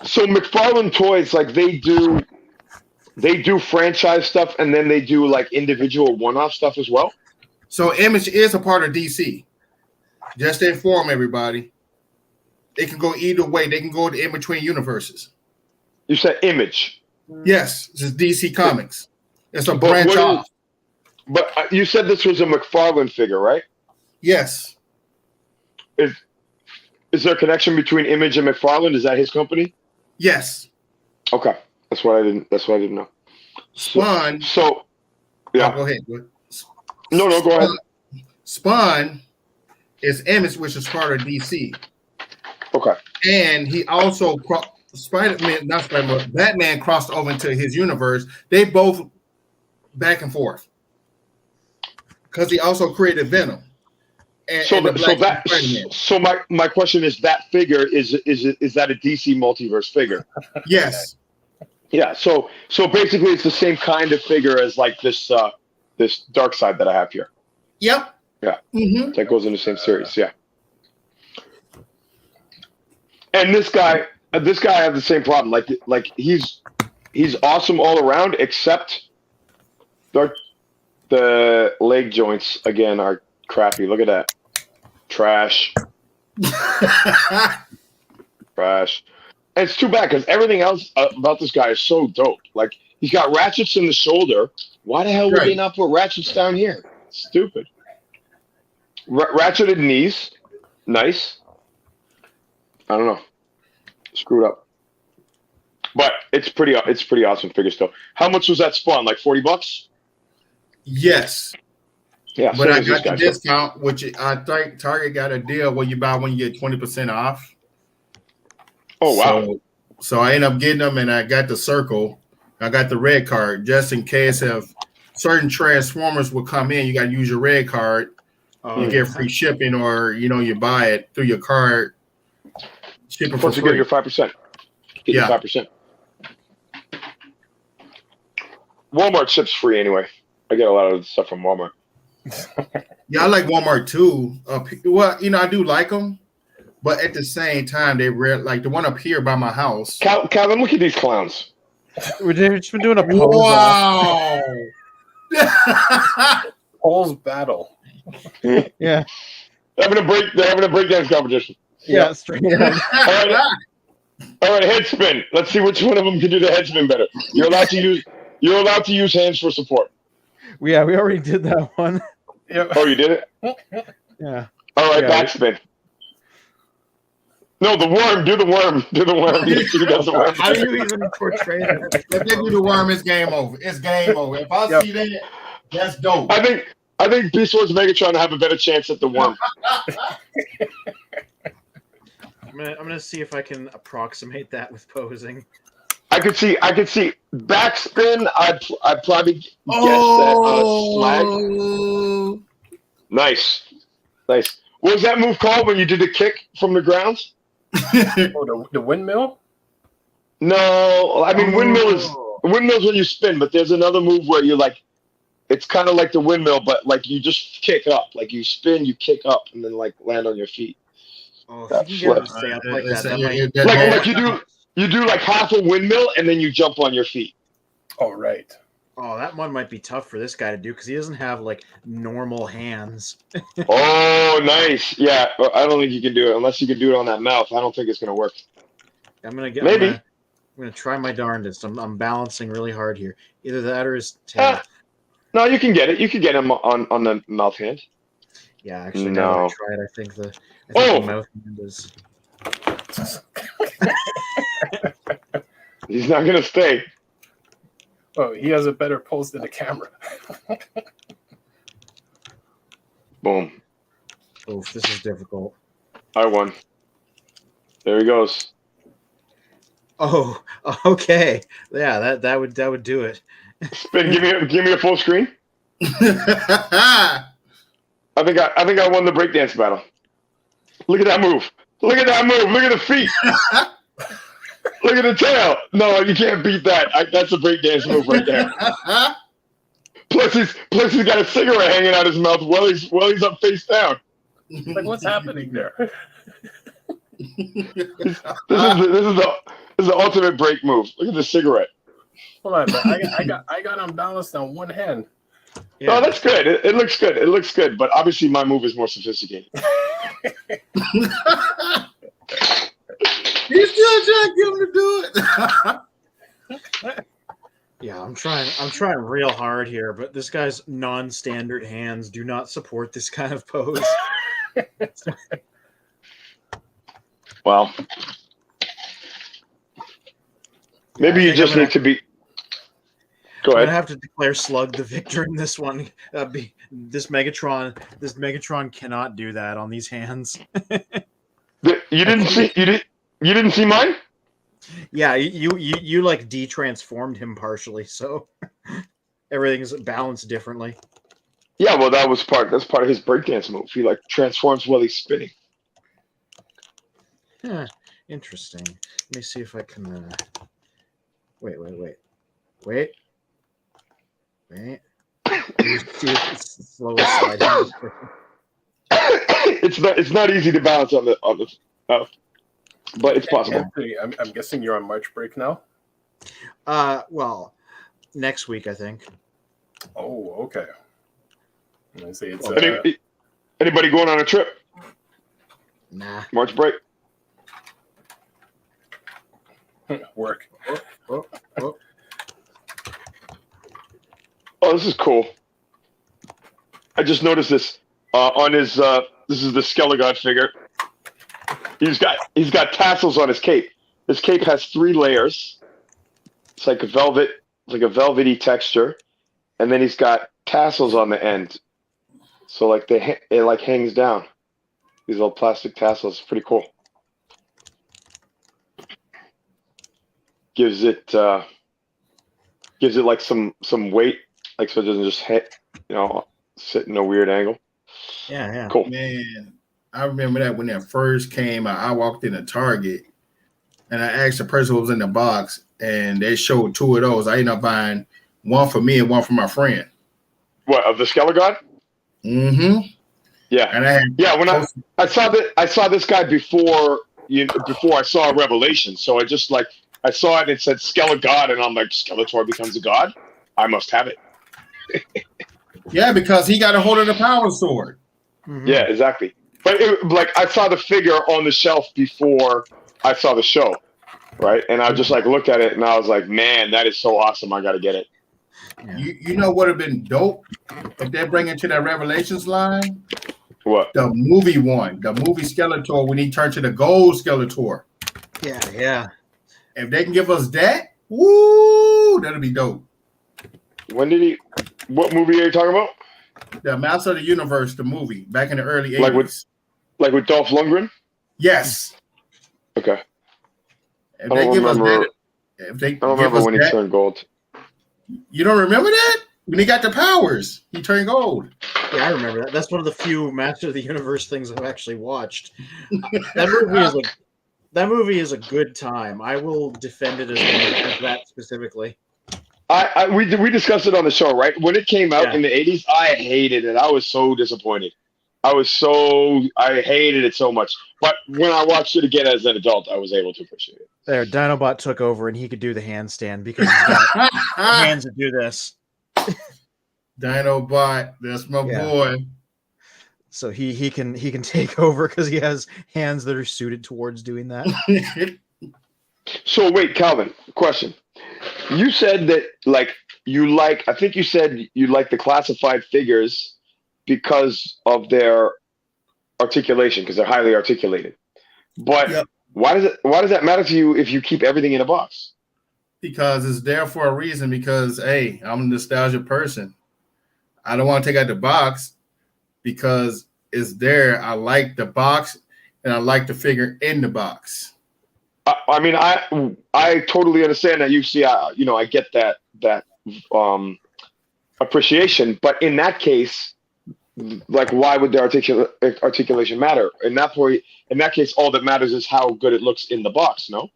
So McFarlane Toys, like they do franchise stuff and then they do like individual one-off stuff as well. So Image is a part of DC. Just to inform everybody, it can go either way. They can go in between universes. You said Image. Yes, this is DC Comics. It's a branch off. But you said this was a McFarlane figure, right? Yes. Is there a connection between Image and McFarlane? Is that his company? Yes. Okay, that's what I didn't know. Spawn. So yeah. Oh, go ahead. No, go ahead. Spawn is Image, which is part of DC. Okay. And he also Batman crossed over into his universe. They both back and forth because he also created Venom. So my question is, that figure is that a DC Multiverse figure? Yes. Yeah. So basically, it's the same kind of figure as like this Dark Side that I have here. Yep. Yeah. Mm-hmm. That goes in the same series. Yeah. And this guy I have the same problem. Like he's awesome all around, except the leg joints again are crappy. Look at that. Trash. Trash. And it's too bad because everything else about this guy is so dope. Like, he's got ratchets in the shoulder. Why the hell would they not put ratchets down here? Stupid. Ratcheted knees. Nice. I don't know. Screwed up. But it's pretty awesome figure still. How much was that Spawn? Like $40? Yes. Yeah, but I got the discount, which I think Target got a deal where you buy one, you get 20% off. Oh, wow. So I ended up getting them, and I got the circle. I got the red card just in case if certain Transformers will come in. You got to use your red card. You get free shipping, or you buy it through your card. Shipping for free. Get your 5%. Get your 5%. Walmart ships free anyway. I get a lot of stuff from Walmart. Yeah, I like Walmart too. Well, I do like them, but at the same time, they like the one up here by my house. Calvin, look at these clowns. We've just been doing a pose. Wow. Paul's battle. Yeah. They're having a breakdance competition. Yeah, straight up. All right, head spin. Let's see which one of them can do the head spin better. You're allowed to use hands for support. We already did that one. Yep. Oh, you did it? Yeah. All right, backspin. No, the worm. Do the worm. Do the worm. He does the worm. How do you even portray that? If they do the worm, it's game over. It's game over. If I see that, that's dope. I think Beast Wars Megatron have a better chance at the worm. I'm gonna see if I can approximate that with posing. I could see backspin. I'd probably guess that slag. Nice. What was that move called when you did the kick from the ground? Oh, the windmill? No, I mean windmill's when you spin, but there's another move where you're like, it's kind of like the windmill, but like you just kick up, like you spin, you kick up, and then like land on your feet. Oh, That if you can get him to flip. stay up like that, Like you do like half a windmill, and then you jump on your feet. Oh, right. Oh, that one might be tough for this guy to do because he doesn't have like normal hands. Oh, nice. Yeah, I don't think you can do it unless you can do it on that mouth. I don't think it's gonna work. I'm gonna get. Maybe. I'm gonna try my darndest. I'm balancing really hard here. Either that or his tail. No, you can get it. You can get him on the mouth hand. Yeah, actually, No. now that I try it, I think the mouth hand is. He's not gonna stay. Oh, he has a better pulse than the camera. Boom. Oof, this is difficult. I won. There he goes. Oh, okay. Yeah, that would do it. Spin. Give me a full screen. I think I won the breakdance battle. Look at that move. Look at the feet. Look at the tail. No, you can't beat that. That's a breakdance move right there. Plus he's got a cigarette hanging out his mouth while he's up face down. Like, what's happening there? This is the ultimate break move. Look at the cigarette. Hold on, but I got him balanced on one hand. Yeah. Oh, that's good. It looks good. It looks good. But obviously my move is more sophisticated. You still trying to get him to do it? Yeah, I'm trying real hard here, but this guy's non-standard hands do not support this kind of pose. Well, maybe you just need to be. Go I'm ahead. gonna have to declare Slug the victor in this one. This Megatron cannot do that on these hands. You didn't see mine? Yeah, you like de-transformed him partially, so everything's balanced differently. Yeah, well, that's part of his breakdance move. He like transforms while he's spinning. Huh, interesting. Let me see if I can. Wait. It's slowly sliding. It's not easy to balance on the but it's possible. Anthony, I'm guessing you're on March break now. Well, next week I think. Oh, okay. I say it's Anybody going on a trip? Nah. March break. work. Oh, this is cool. I just noticed this on his. This is the Skelegod figure. He's got tassels on his cape. His cape has 3 layers. It's like a velvety texture, and then he's got tassels on the end. So like it like hangs down. These little plastic tassels, pretty cool. Gives it like some weight, like so it doesn't just hit, sit in a weird angle. Yeah. Cool. Man, I remember that when that first came out. I walked in a Target and I asked the person who was in the box, and they showed 2 of those. I ended up buying one for me and one for my friend. What, of the Skelegod? Mm-hmm. Yeah. And When I saw this guy before I saw Revelation, so I just like I saw it and it said Skelegod, and I'm like, Skeletor becomes a god? I must have it. yeah, because he got a hold of the power sword. Mm-hmm. Yeah, exactly. But I saw the figure on the shelf before I saw the show, right? And I just like looked at it and I was like, man, that is so awesome. I got to get it. Yeah. You know what would have been dope if they bring it to that Revelations line? What? The movie one, the movie Skeletor, when he turned to the gold Skeletor. Yeah. If they can give us that, woo, that'll be dope. When did he? What movie are you talking about? The Master of the Universe, the movie, back in the early 80s. Like with Dolph Lundgren? Yes. Okay. If they give us that, I don't remember when he turned gold. You don't remember that? When he got the powers, he turned gold. Yeah, I remember that. That's one of the few Master of the Universe things I've actually watched. That movie is a good time. I will defend it as that specifically. We discussed it on the show, right? When it came out in the 80s, I hated it. I was so disappointed. I hated it so much. But when I watched it again as an adult, I was able to appreciate it. There, Dinobot took over and he could do the handstand because he's got hands that do this. Dinobot, that's my boy. So he can take over because he has hands that are suited towards doing that. So wait, Calvin, question. You said that I think you said you like the classified figures because of their articulation, because they're highly articulated. But why does that matter to you if you keep everything in a box? Because it's there for a reason. Because hey, I'm a nostalgia person. I don't want to take out the box because it's there. I like the box and I like the figure in the box. I mean, I totally understand that. You see, I get that appreciation, but in that case, like, why would the articulation matter? In that case, all that matters is how good it looks in the box. No,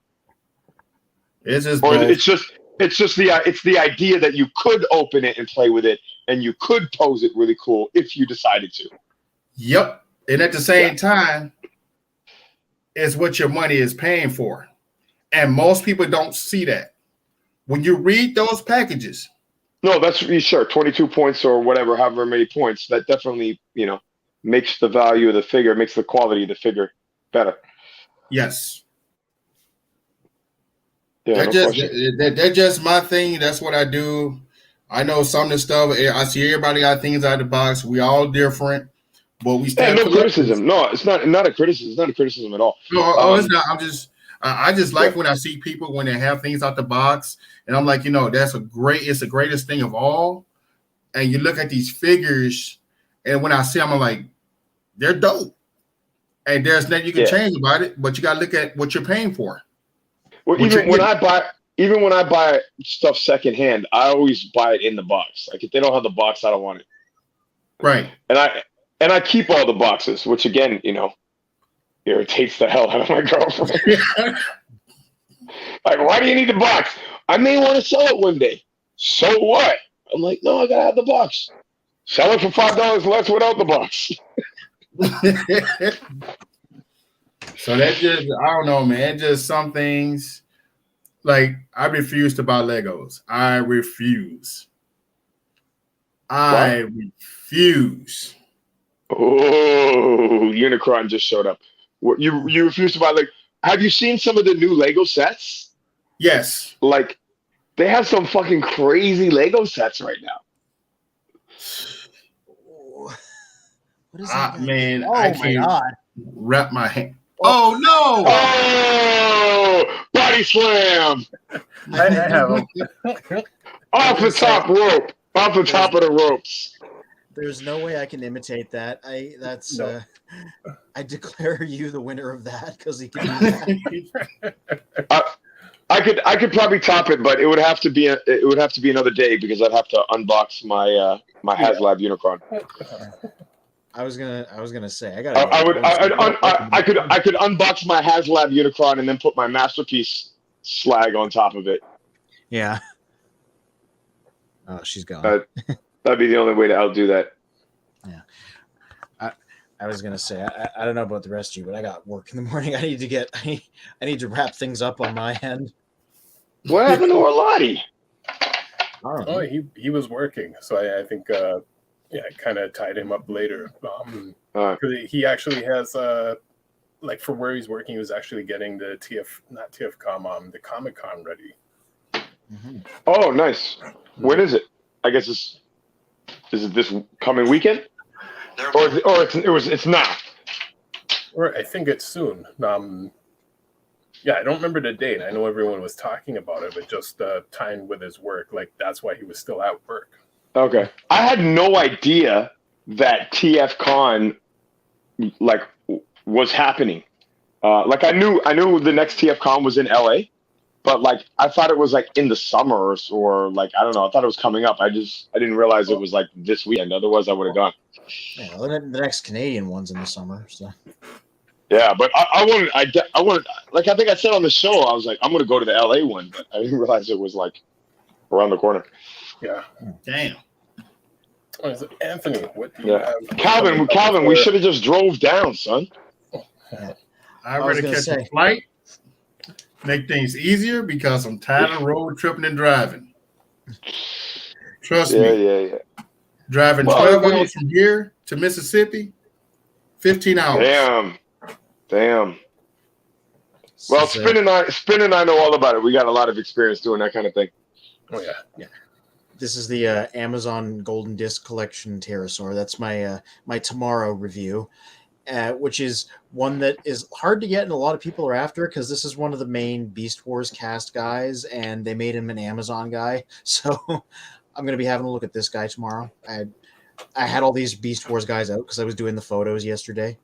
it's just the idea that you could open it and play with it, and you could pose it really cool if you decided to. Yep, and at the same time, it's what your money is paying for, and most people don't see that when you read those packages. No, that's sure 22 points or whatever, however many points. That definitely, makes the value of the figure, makes the quality of the figure better. Yes. Yeah, that's just my thing. That's what I do. I know some of the stuff. I see everybody got things out of the box. We all different, but we still. No criticism. No, it's not a criticism. It's not a criticism at all. No, it's not. I just like when I see people when they have things out the box, and I'm like, it's the greatest thing of all. And you look at these figures, and when I see them, I'm like, they're dope. And there's nothing you can change about it, but you got to look at what you're paying for. Well, even when I buy stuff secondhand, I always buy it in the box. Like if they don't have the box, I don't want it. Right. And I keep all the boxes, which again, irritates the hell out of my girlfriend. Like, why do you need the box? I may want to sell it one day. So what? I'm like, no, I gotta have the box. Sell it for $5 less without the box. So that just, I don't know, man. Just some things. Like, I refuse to buy Legos. I refuse. I refuse. Oh, Unicron just showed up. You refuse to buy Lego. Have you seen some of the new Lego sets? Yes. Like, they have some fucking crazy Lego sets right now. What is that? Man, I can't wrap my hand. Oh, no! Oh! Body slam! I have them. Off the top rope. Off the top of the ropes. There's no way I can imitate that. I declare you the winner of that because he can do that. I could probably top it, but it would have to be another day because I'd have to unbox my my HasLab Unicron. I was gonna say I could unbox my HasLab Unicron and then put my masterpiece slag on top of it. Yeah. Oh, she's gone. That'd be the only way to outdo that. Yeah. I was gonna say I don't know about the rest of you, but I got work in the morning. I need to wrap things up on my end. What happened to Orlotti? Oh, he was working, so I think I kind of tied him up later. Because he actually has like for where he's working, he was actually getting the the Comic-Con ready. Mm-hmm. Oh, nice. When is it? I guess is it this coming weekend? It's not. Or I think it's soon. Yeah, I don't remember the date. I know everyone was talking about it, but just tying with his work, like that's why he was still at work. Okay. I had no idea that TF Con like was happening. Like I knew the next TF Con was in LA, but like I thought it was like in the summer or like I don't know. I thought it was coming up. I didn't realize it was like this weekend. Otherwise, I would have gone. Yeah, the next Canadian one's in the summer. So Yeah, but I wanted like I think I said on the show I was like I'm gonna go to the LA one, but I didn't realize it was like around the corner. Yeah. Damn. Anthony, what do you have? Calvin, we should have just drove down, son. I'd was rather gonna catch say. a flight, make things easier because I'm tired of road tripping and driving. Trust me. Yeah. Driving Well, 12 when you- hours from here to Mississippi, 15 hours. Damn. Well, Spin and I know all about it. We got a lot of experience doing that kind of thing. Oh yeah. This is the Amazon Golden Disc Collection Pterosaur. That's my my tomorrow review, which is one that is hard to get and a lot of people are after because this is one of the main Beast Wars cast guys, and they made him an Amazon guy. So I'm going to be having a look at this guy tomorrow. I had all these Beast Wars guys out because I was doing the photos yesterday.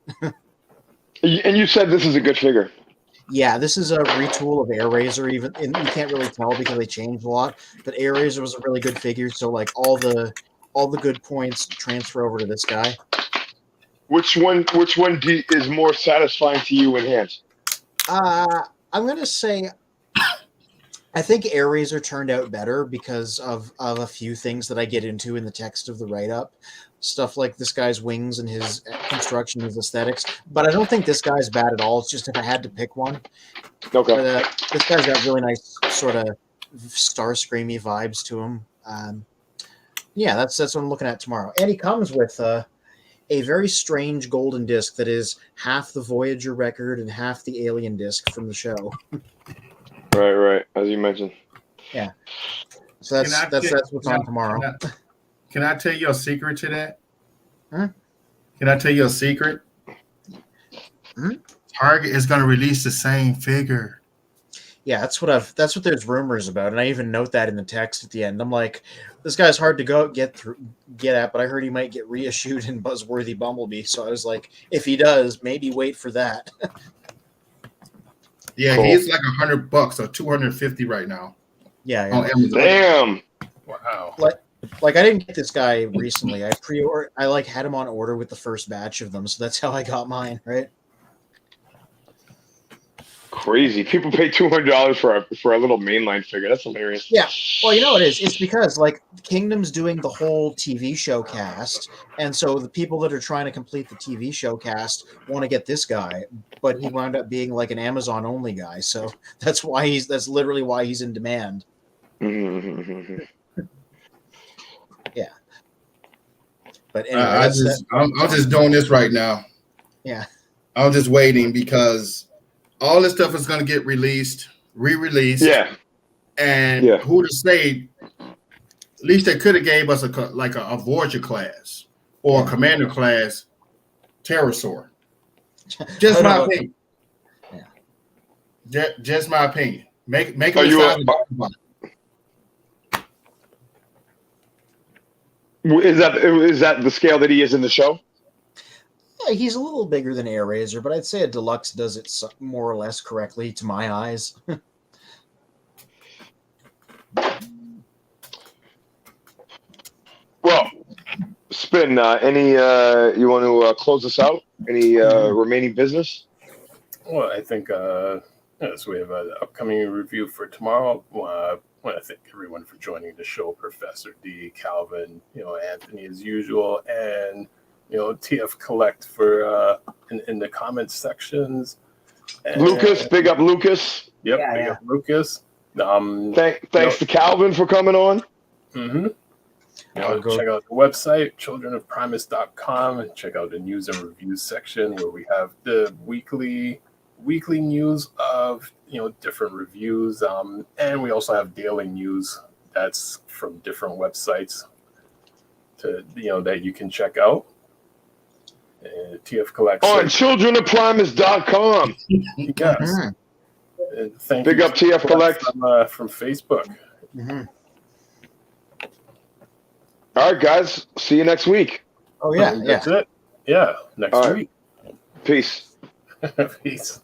And you said this is a good figure. Yeah, this is a retool of AirRaiser. Even and you can't really tell because they changed a lot. But AirRaiser was a really good figure, so like all the good points transfer over to this guy. Which one is more satisfying to you in hands? I'm gonna say I think AirRaiser turned out better because of a few things that I get into in the text of the write-up. Stuff like this guy's wings and his construction, his aesthetics. But I don't think this guy's bad at all. It's just if I had to pick one. Okay. But this guy's got really nice sort of Starscreamy vibes to him. Yeah, that's what I'm looking at tomorrow. And he comes with a very strange golden disc that is half the Voyager record and half the Alien disc from the show. Right. As you mentioned. Yeah. So that's what's on tomorrow. Can I tell you a secret to that? Huh? Can I tell you a secret? Target is going to release the same figure. Yeah, that's what there's rumors about, and I even note that in the text at the end. I'm like, this guy's hard to get at, but I heard he might get reissued in Buzzworthy Bumblebee. So I was like, if he does, maybe wait for that. Yeah, Cool. he's like $100 or $250 right now. Yeah. On Amazon. Damn. Wow. Like I didn't get this guy recently. I had him on order with the first batch of them, so that's how I got mine, right? Crazy. People pay $200 for a little mainline figure. That's hilarious. Yeah. Well, you know what it is? It's because like Kingdom's doing the whole TV show cast, and so the people that are trying to complete the TV show cast want to get this guy, but he wound up being like an Amazon only guy, so that's literally why he's in demand. Yeah. But anyway, I'm just doing this right now. Yeah. I'm just waiting because all this stuff is going to get re-released. Yeah. And who to say? At least they could have gave us a Voyager class or a Commander class Pterosaur. Just my opinion. Yeah. Just my opinion. Make them Is that the scale that he is in the show? Yeah, he's a little bigger than AirRaiser, but I'd say a deluxe does it more or less correctly to my eyes. Well, Spin, any you want to close us out? Any remaining business? Well, I think so we have an upcoming review for tomorrow. I want to thank everyone for joining the show, Professor D, Calvin, Anthony as usual, and TF Collect for in the comments sections. And, Lucas, big up Lucas. Yep, big up Lucas. Thanks to Calvin for coming on. Mm-hmm. Check out the website, childrenofprimus.com, and check out the news and reviews section where we have the weekly news of different reviews, and we also have daily news that's from different websites that you can check out. TF Collect. On childrenofprimus.com. Yes. Mhm. Thank Big you up TF Collect. from Facebook. Mhm. All right, guys. See you next week. Oh yeah, yeah. That's it. Yeah, next All right. week. Peace. Peace.